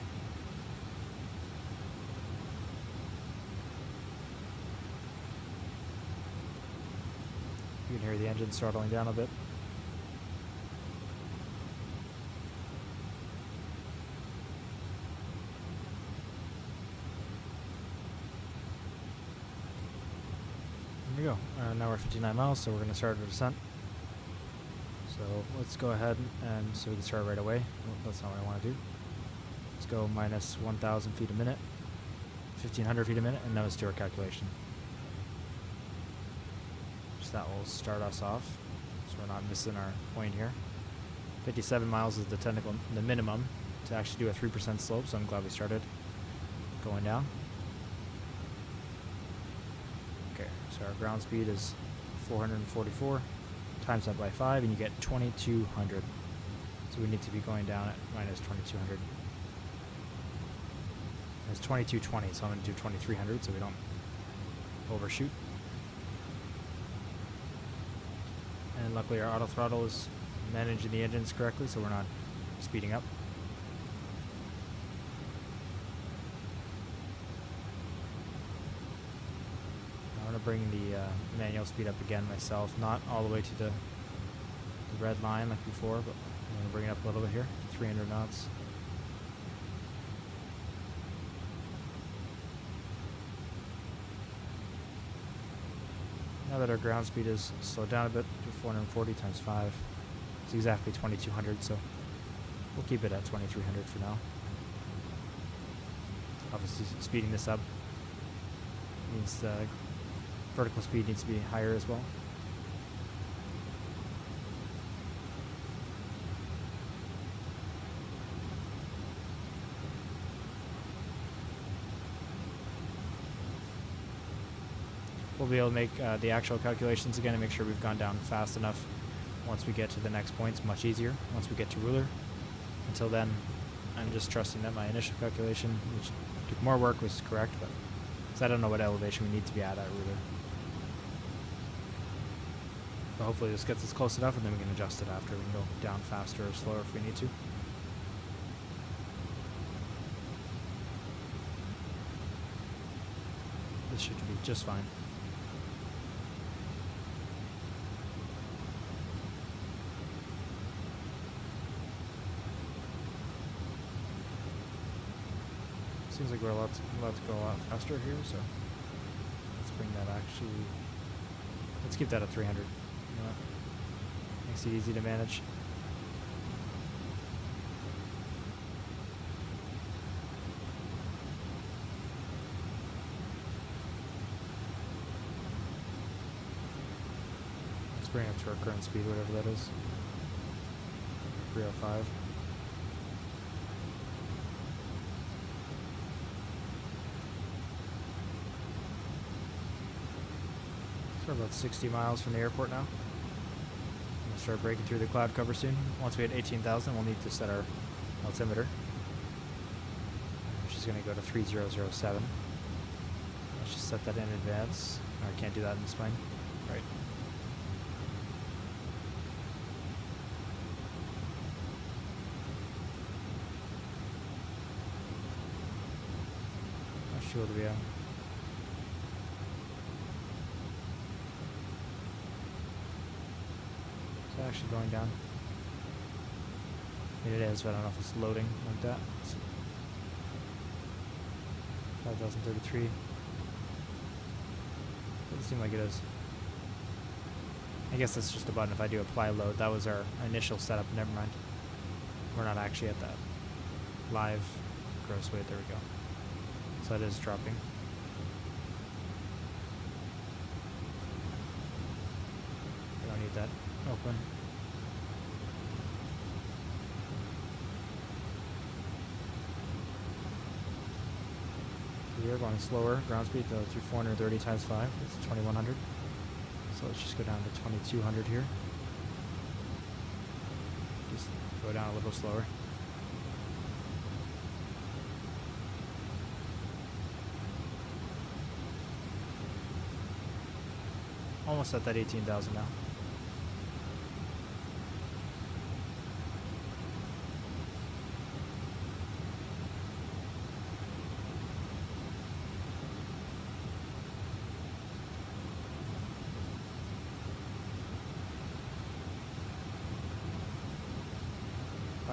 Speaker 1: You can hear the engine throttling down a bit. There we go. Now we're at 59 miles, so we're going to start our descent. So let's go ahead and so we can start right away. Well, that's not what I want to do. Let's go minus 1,000 feet a minute, 1,500 feet a minute, and now let's do our calculation. So that will start us off, so we're not missing our point here. 57 miles is the minimum to actually do a 3% slope, so I'm glad we started going down. Okay, so our ground speed is 444. Times that by 5 and you get 2,200. So we need to be going down at minus 2,200. It's 2,220, so I'm going to do 2,300 so we don't overshoot. And luckily our auto throttle is managing the engines correctly, so we're not speeding up. I'm going to bring the manual speed up again myself, not all the way to the red line like before, but I'm going to bring it up a little bit here, 300 knots. Now that our ground speed is slowed down a bit to 440 times 5, it's exactly 2,200, so we'll keep it at 2,300 for now. Obviously speeding this up means the vertical speed needs to be higher as well. We'll be able to make the actual calculations again and make sure we've gone down fast enough once we get to the next point. It's much easier once we get to ruler. Until then, I'm just trusting that my initial calculation, which took more work, was correct, but because I don't know what elevation we need to be at ruler. But hopefully this gets us close enough and then we can adjust it after. We can go down faster or slower if we need to. This should be just fine. Seems like we're allowed to go a lot faster here, so let's bring that let's keep that at 300. You know what? Makes it easy to manage. Let's bring it up to our current speed, whatever that is. 305. We're about 60 miles from the airport now. We'll start breaking through the cloud cover soon. Once we hit 18,000, we'll need to set our altimeter, which is going to go to 3007. Let's just set that in advance. I can't do that in this plane. Right. How much fuel do we have? Actually going down. I mean, it is, but I don't know if it's loading like that. 5,033. Doesn't seem like it is. I guess that's just a button if I do apply load. That was our initial setup. Never mind. We're not actually at that live gross weight. There we go. So it is dropping. We don't need that open. We are going slower. Ground speed goes through 430 times 5. It's 2,100. So let's just go down to 2,200 here. Just go down a little slower. Almost at that 18,000 now.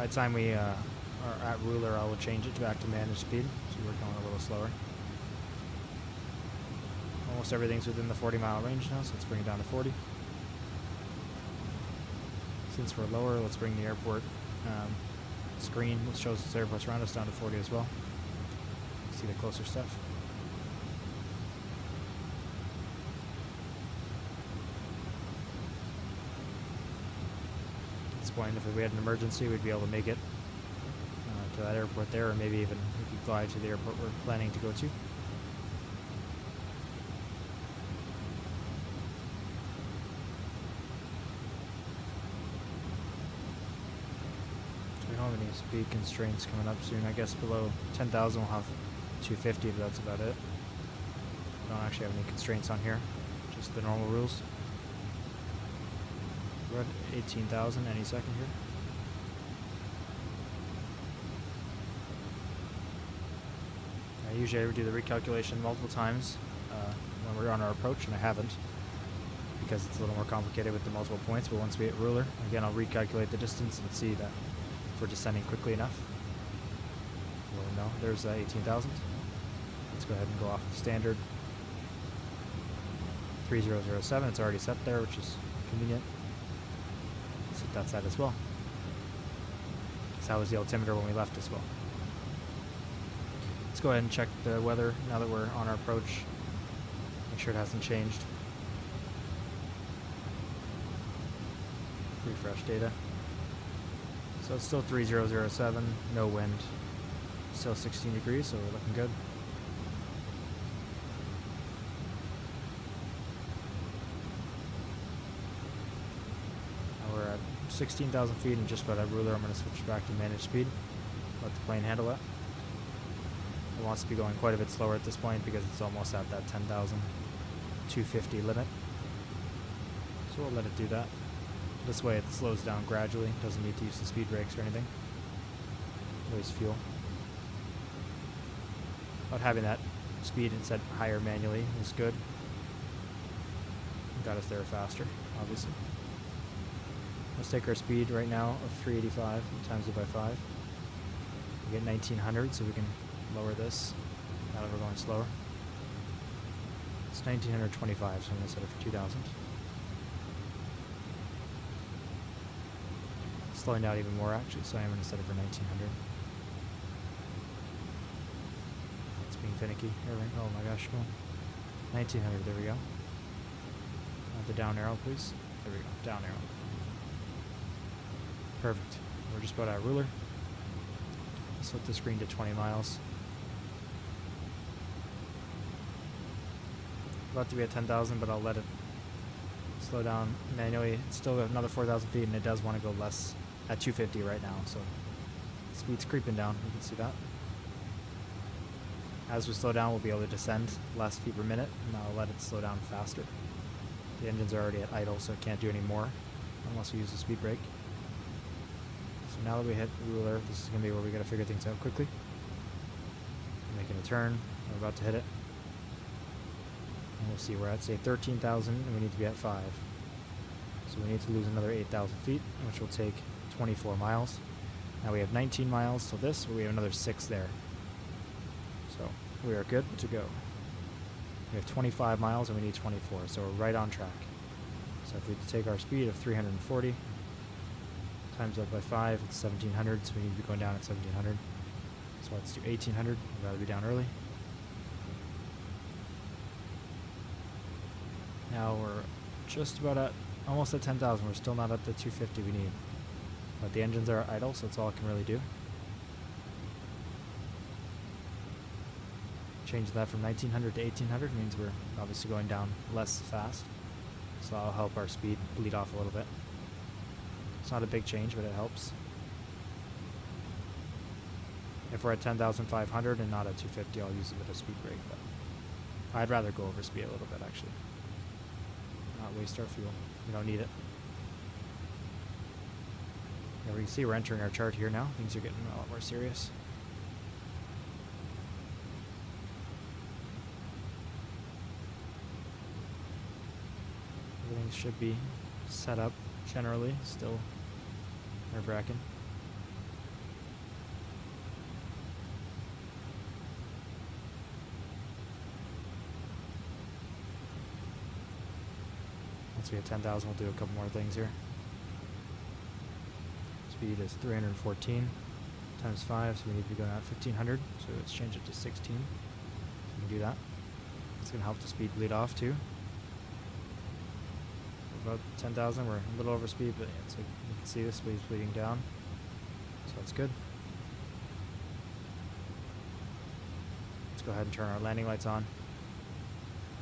Speaker 1: By the time we are at ruler, I will change it back to managed speed, so we're going a little slower. Almost everything's within the 40-mile range now, so let's bring it down to 40. Since we're lower, let's bring the airport screen that shows us airports around us down to 40 as well. See the closer stuff. At this point, if we had an emergency, we'd be able to make it to that airport there, or maybe even we could fly to the airport we're planning to go to. We don't have any speed constraints coming up soon. I guess below 10,000 we'll have 250, but that's about it. We don't actually have any constraints on here, just the normal rules. We're at 18,000 any second here. I usually do the recalculation multiple times when we're on our approach, and I haven't because it's a little more complicated with the multiple points, but once we hit ruler, again I'll recalculate the distance and see that if we're descending quickly enough. We'll know. There's 18,000. Let's go ahead and go off of standard 3007. It's already set there, which is convenient. Let's hit that side as well. So that was the altimeter when we left as well. Let's go ahead and check the weather now that we're on our approach. Make sure it hasn't changed. Refresh data. So it's still 3007, no wind, still 16 degrees, so we're looking good. Now we're at 16,000 feet and just about at ruler. I'm going to switch back to managed speed, let the plane handle it. It wants to be going quite a bit slower at this point because it's almost at that 10,250 limit. So we'll let it do that. This way it slows down gradually, doesn't need to use the speed brakes or anything. Waste fuel. But having that speed and set higher manually is good. Got us there faster, obviously. Let's take our speed right now of 385 and times it by 5. We get 1900, so we can lower this now that we're going slower. It's 1925, so I'm going to set it for 2000. Slowing down even more actually, so I'm going to set it for 1900. It's being finicky. Oh my gosh, come on. 1900, there we go. The down arrow, please. There we go, down arrow. Perfect. We're just about at ruler. Let's flip the screen to 20 miles. About to be at 10,000, but I'll let it slow down manually. It's still got another 4,000 feet, and it does want to go less at 250 right now, so speed's creeping down. You can see that. As we slow down, we'll be able to descend less feet per minute, and I'll let it slow down faster. The engines are already at idle, so it can't do any more unless we use the speed brake. So now that we hit ruler, this is going to be where we got to figure things out quickly. We're making a turn. We're about to hit it. And we'll see, we're at, say, 13,000, and we need to be at 5. So we need to lose another 8,000 feet, which will take 24 miles. Now we have 19 miles till this, but we have another 6 there. So we are good to go. We have 25 miles and we need 24, so we're right on track. So if we take our speed of 340, times that by 5, it's 1,700, so we need to be going down at 1,700. So let's do 1,800, we'd rather be down early. Now we're just about at, almost at 10,000, we're still not at the 250 we need. But the engines are idle, so that's all it can really do. Change that from 1900 to 1800 means we're obviously going down less fast. So that'll help our speed bleed off a little bit. It's not a big change, but it helps. If we're at 10,500 and not at 250, I'll use a bit of speed brake, but I'd rather go over speed a little bit actually. Not waste our fuel. We don't need it. Yeah, we can see we're entering our chart here now. Things are getting a lot more serious. Everything should be set up generally, still nerve-wracking. Once we hit 10,000, we'll do a couple more things here. Speed is 314 times 5, so we need to be going at 1500. So let's change it to 16. So we can do that. It's going to help the speed bleed off too. About 10,000, we're a little over speed, but it's like you can see the speed's bleeding down. So that's good. Let's go ahead and turn our landing lights on.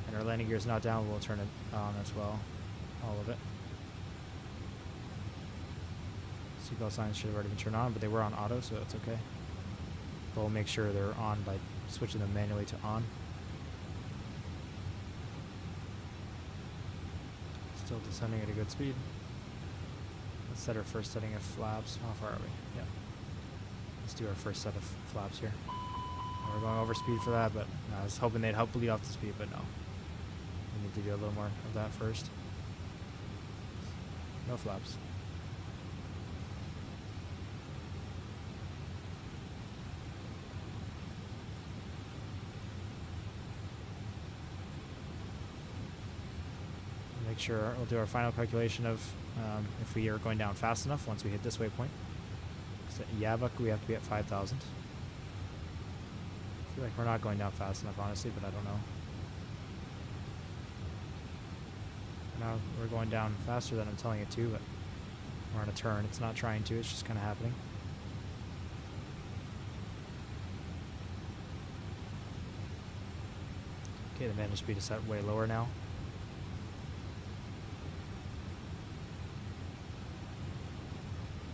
Speaker 1: And our landing gear is not down, we'll turn it on as well. All of it. Seatbelt signs should have already been turned on, but they were on auto, so that's okay. But we'll make sure they're on by switching them manually to on. Still descending at a good speed. Let's set our first setting of flaps. How far are we? Yeah. Let's do our first set of flaps here. We're going over speed for that, but I was hoping they'd help bleed off the speed, but no. We need to do a little more of that first. No flaps. Make sure we'll do our final calculation of if we are going down fast enough once we hit this waypoint. So at Yavuk, we have to be at 5,000. I feel like we're not going down fast enough, honestly, but I don't know. Now we're going down faster than I'm telling it to, but we're on a turn. It's not trying to, it's just kind of happening. Okay, the managed speed is set way lower now.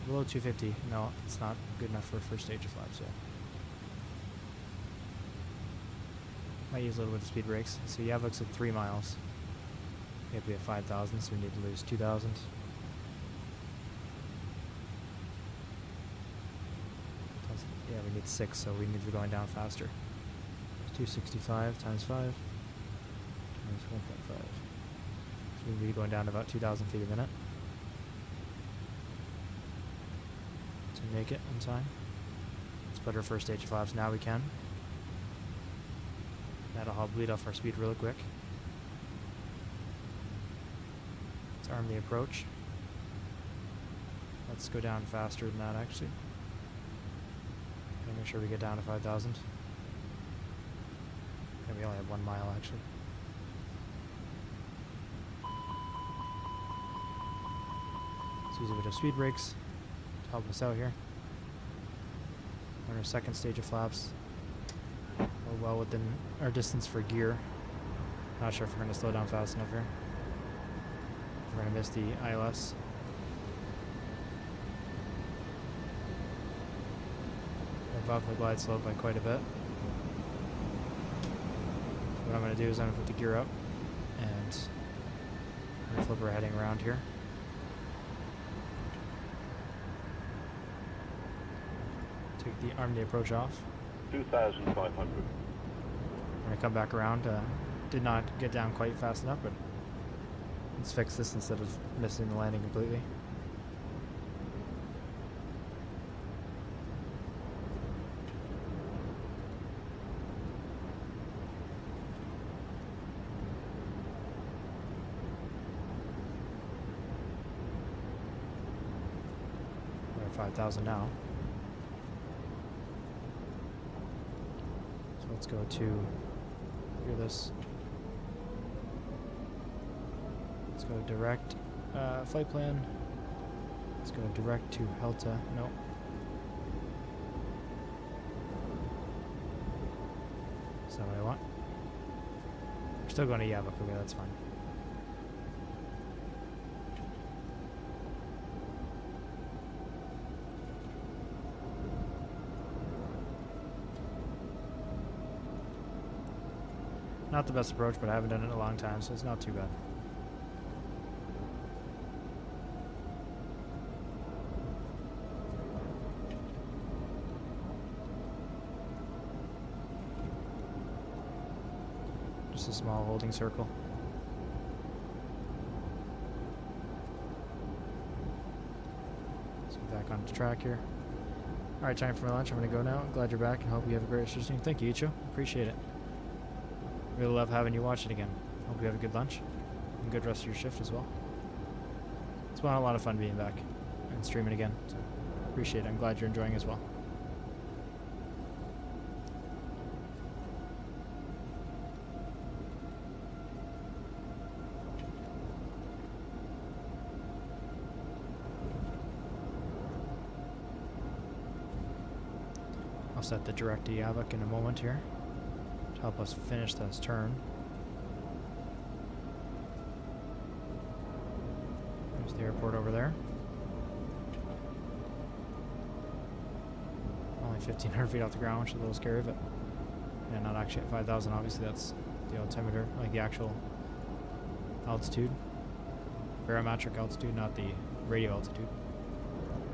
Speaker 1: Below 250. No, it's not good enough for a first stage of flaps, so. Might use a little bit of speed brakes. So Yavuk's at 3 miles. We have to be at 5,000, so we need to lose 2,000. Yeah, we need 6, so we need to be going down faster. 265 times 5 times 1.5. So we need to be going down to about 2,000 feet a minute. To make it in time. Let's put our first stage of flaps now we can. That'll help bleed off our speed really quick. Let's arm the approach. Let's go down faster than that actually. Make sure we get down to 5,000. And we only have 1 mile actually. Let's use a bit of speed brakes to help us out here. We're in our second stage of flaps. We're well within our distance for gear. Not sure if we're going to slow down fast enough here. We're going to miss the ILS. Above the glide slope by quite a bit. What I'm going to do is I'm going to put the gear up and I'm going to flip our heading around here. Take the arm the approach off.
Speaker 6: 2,500.
Speaker 1: I'm going to come back around. Did not get down quite fast enough, but let's fix this instead of missing the landing completely. We're at 5,000 now. So let's go to hear this. Let's go direct flight plan. Let's go direct to Helta. No. Is that what I want? We're still going to Yavuk. Okay, that's fine. Not the best approach, but I haven't done it in a long time, so it's not too bad. Just a small holding circle. So back onto track here. Alright, time for my lunch. I'm going to go now. Glad you're back and hope you have a great listening. Thank you, Icho. Appreciate it. Really love having you watch it again. Hope you have a good lunch. a good rest of your shift as well. It's been a lot of fun being back and streaming again. So appreciate it. I'm glad you're enjoying as well. I'll set the direct to Yavok in a moment here to help us finish this turn. There's the airport over there. Only 1,500 feet off the ground, which is a little scary, but yeah, not actually at 5,000. Obviously, that's the altimeter, like the actual altitude, barometric altitude, not the radio altitude.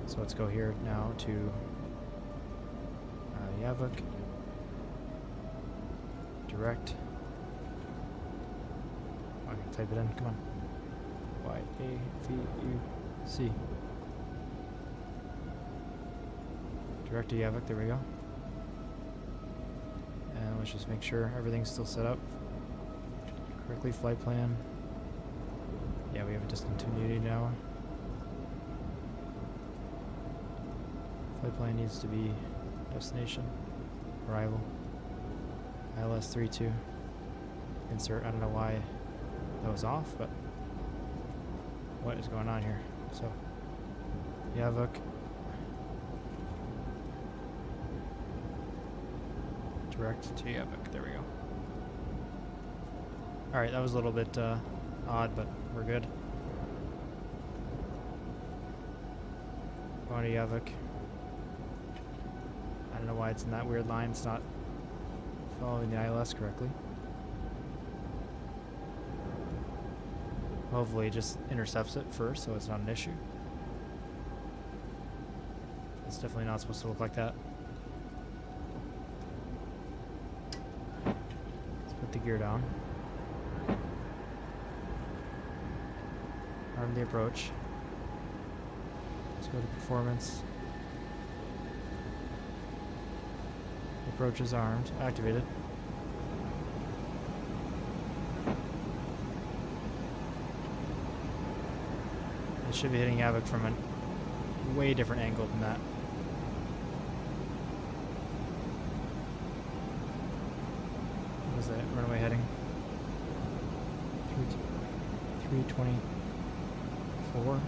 Speaker 1: So let's go here now to Yavok. Direct. I can type it in. Come on. Y-A-V-U-C. Direct to Yavok. There we go. And let's just make sure everything's still set up correctly. Flight plan. Yeah, we have a discontinuity now. Flight plan needs to be destination, arrival, ILS 32, insert. I don't know why that was off, but what is going on here? So, Yavok, direct to Yavok. There we go. All right, that was a little bit odd, but we're good. Going to Yavok. I don't know why it's in that weird line. It's not following the ILS correctly. Hopefully it just intercepts it first so it's not an issue. It's definitely not supposed to look like that. Let's put the gear down. Arm the approach. Let's go to performance. Approach is armed, activated. It should be hitting Yavok from a way different angle than that. What was that runway heading? 324.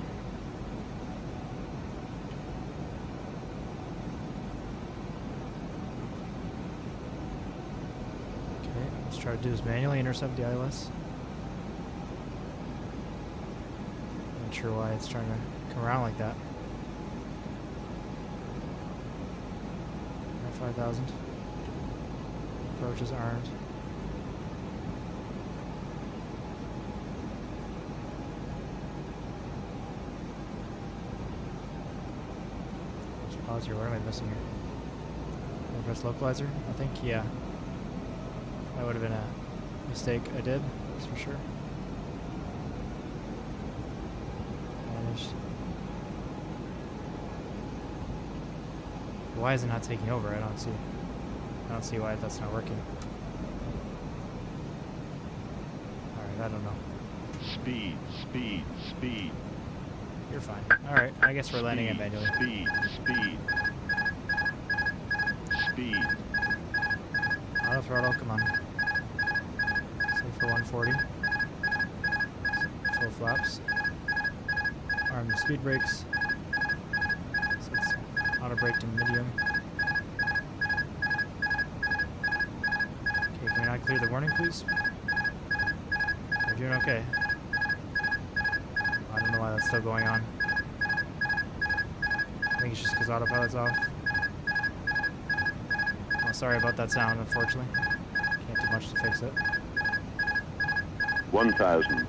Speaker 1: Let's try to do this manually, intercept the ILS. Not sure why it's trying to come around like that. 5,000. Approach is armed. Just pause here. What am I missing here? Press localizer? I think, yeah. That would have been a mistake I did, that's for sure. Managed. Why is it not taking over? I don't see why that's not working. Alright, I don't know.
Speaker 6: Speed, speed, speed.
Speaker 1: You're fine. Alright, I guess we're landing it manually.
Speaker 6: Speed, speed. Speed.
Speaker 1: Auto throttle, come on. Set for 140. Full flaps. Arm the speed brakes. So it's auto brake to medium. Okay, can we not clear the warning, please? We're doing okay. I don't know why that's still going on. I think it's just because autopilot's off. Oh, sorry about that sound, unfortunately. Can't do much to fix it.
Speaker 6: 1,000.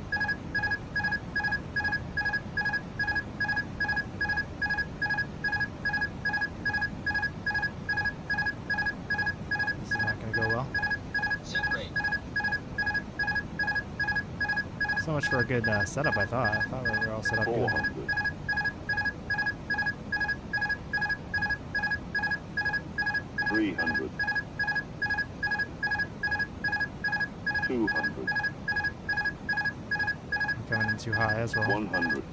Speaker 1: This is not going to go well. So much for a good setup, I thought. I thought we were all set up good.
Speaker 6: 400. 300. 200.
Speaker 1: Coming in too high as well.
Speaker 6: 100.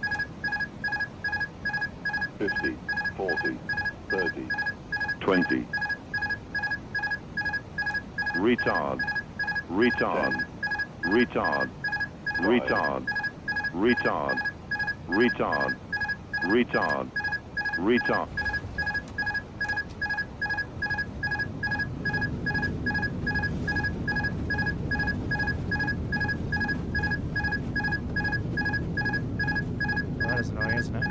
Speaker 6: 50, 40, 30, 20. Retard. Retard. Retard. Retard. Retard. Retard. Retard. Retard.
Speaker 1: That is annoying, isn't it?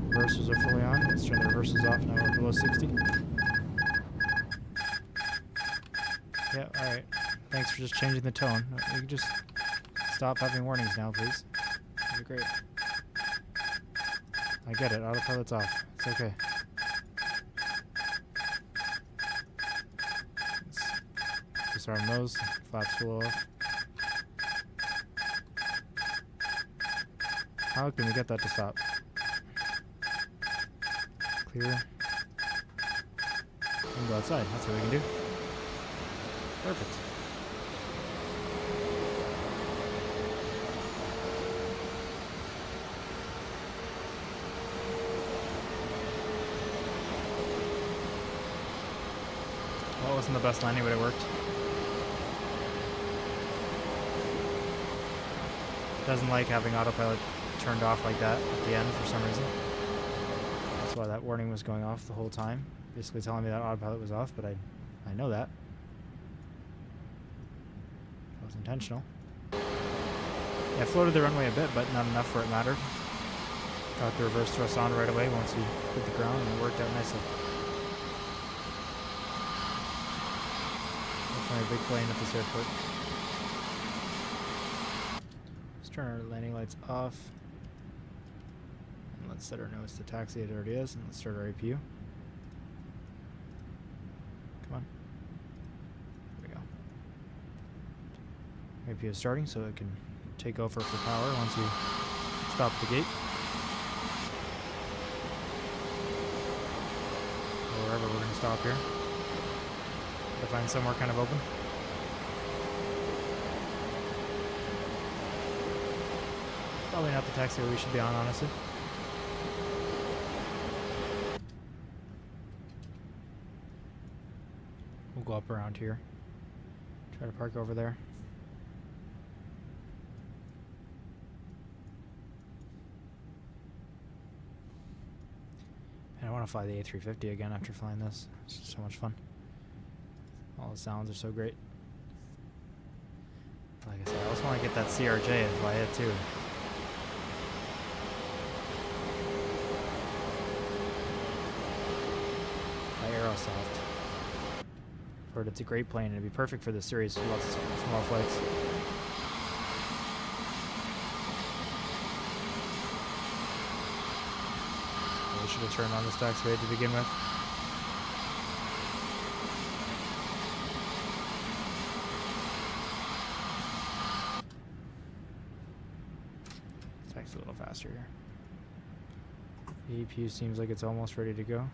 Speaker 1: Reversals are fully on. Let's turn the reversals off. Now we're below 60. Yeah, alright. Thanks for just changing the tone. You can just stop having warnings now, please. That'd be great. I get it. Autopilot's off. It's okay. Let's disarm those. Flaps full off. How can we get that to stop? Clear. We can go outside. That's what we can do. Perfect. Well, it wasn't the best landing, but it worked. Doesn't like having autopilot turned off like that at the end for some reason. That's why that warning was going off the whole time. Basically telling me that autopilot was off, but I know that. That was intentional. Yeah, floated the runway a bit, but not enough where it mattered. Got the reverse thrust on right away once we hit the ground, and it worked out nicely. Definitely a big plane at this airport. Let's turn our landing lights off. And let's set our nose to taxi, it already is, and let's start our APU. Come on. There we go. APU is starting, so it can take over for power once we stop at the gate. Or wherever we're going to stop here. To find somewhere kind of open. Probably not the taxiway we should be on, honestly. We'll go up around here. Try to park over there. And I want to fly the A350 again after flying this. It's just so much fun. All the sounds are so great. Like I said, I also want to get that CRJ and fly it too. By Aerosoft. Heard it's a great plane and it'd be perfect for this series. Lots of small flights. We should have turned on this taxiway to begin with. A little faster here. The APU seems like it's almost ready to go.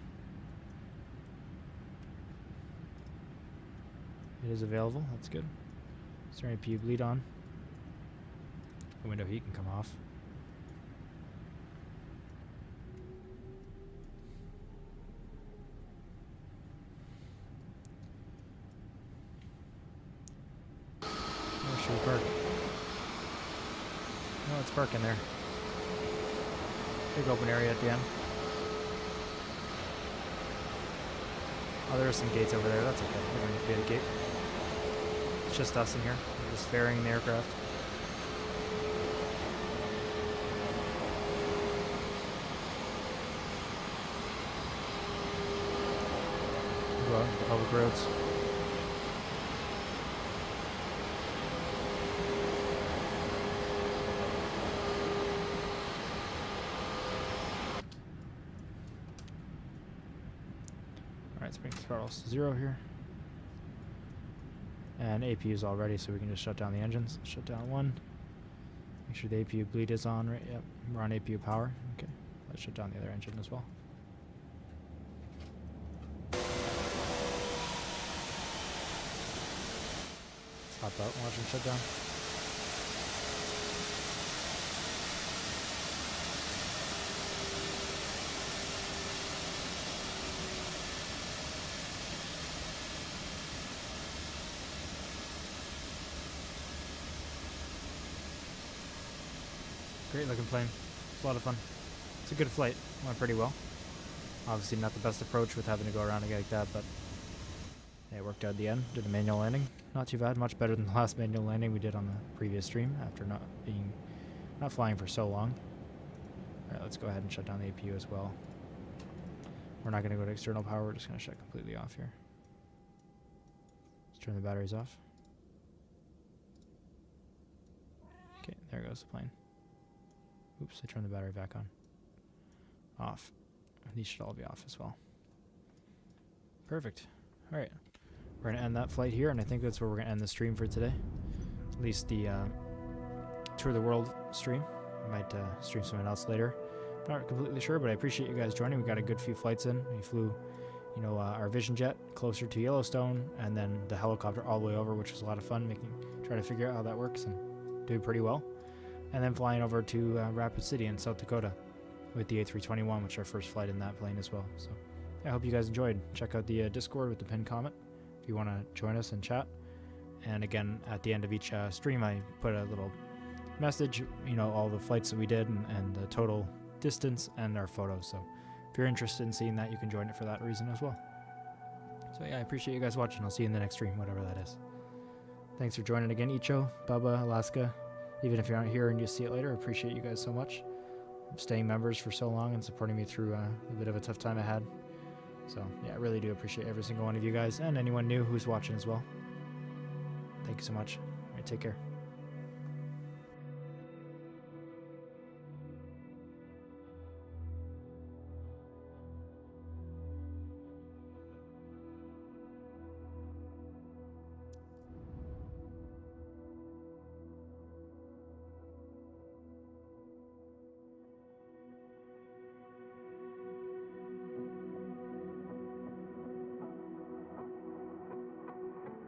Speaker 1: It is available, that's good. Is there any APU bleed on? The window heat can come off. Where should we park? No, let's park in there. Big open area at the end. Oh, there are some gates over there. That's okay. We don't need to be at a gate. It's just us in here. We're just ferrying the aircraft. Go out into the public roads. Let's bring throttles to 0 here. And APU is all ready, so we can just shut down the engines. Shut down 1. Make sure the APU bleed is on, right? Yep, we're on APU power. Okay, let's shut down the other engine as well. Pop out and watch them shut down. Great looking plane. It's a lot of fun. It's a good flight. Went pretty well. Obviously not the best approach with having to go around again like that, but yeah, it worked out at the end. Did a manual landing. Not too bad. Much better than the last manual landing we did on the previous stream after not flying for so long. Alright, let's go ahead and shut down the APU as well. We're not going to go to external power. We're just going to shut completely off here. Let's turn the batteries off. Okay, there goes the plane. Oops, I turned the battery back on. Off. These should all be off as well. Perfect. Alright. We're going to end that flight here, and I think that's where we're going to end the stream for today. At least the Tour of the World stream. I might stream something else later. Not completely sure, but I appreciate you guys joining. We got a good few flights in. We flew, our Vision Jet closer to Yellowstone, and then the helicopter all the way over, which was a lot of fun, trying to figure out how that works, and doing pretty well. And then flying over to Rapid City in South Dakota with the A321, which is our first flight in that plane as well. So I hope you guys enjoyed. Check out the Discord with the pinned comment if you want to join us and chat. And again, at the end of each stream, I put a little message, all the flights that we did and the total distance and our photos. So if you're interested in seeing that, you can join it for that reason as well. So yeah, I appreciate you guys watching. I'll see you in the next stream, whatever that is. Thanks for joining again, Icho, Bubba, Alaska. Even if you're not here and you see it later, I appreciate you guys so much. Staying members for so long and supporting me through a bit of a tough time I had. So yeah, I really do appreciate every single one of you guys and anyone new who's watching as well. Thank you so much. All right, take care.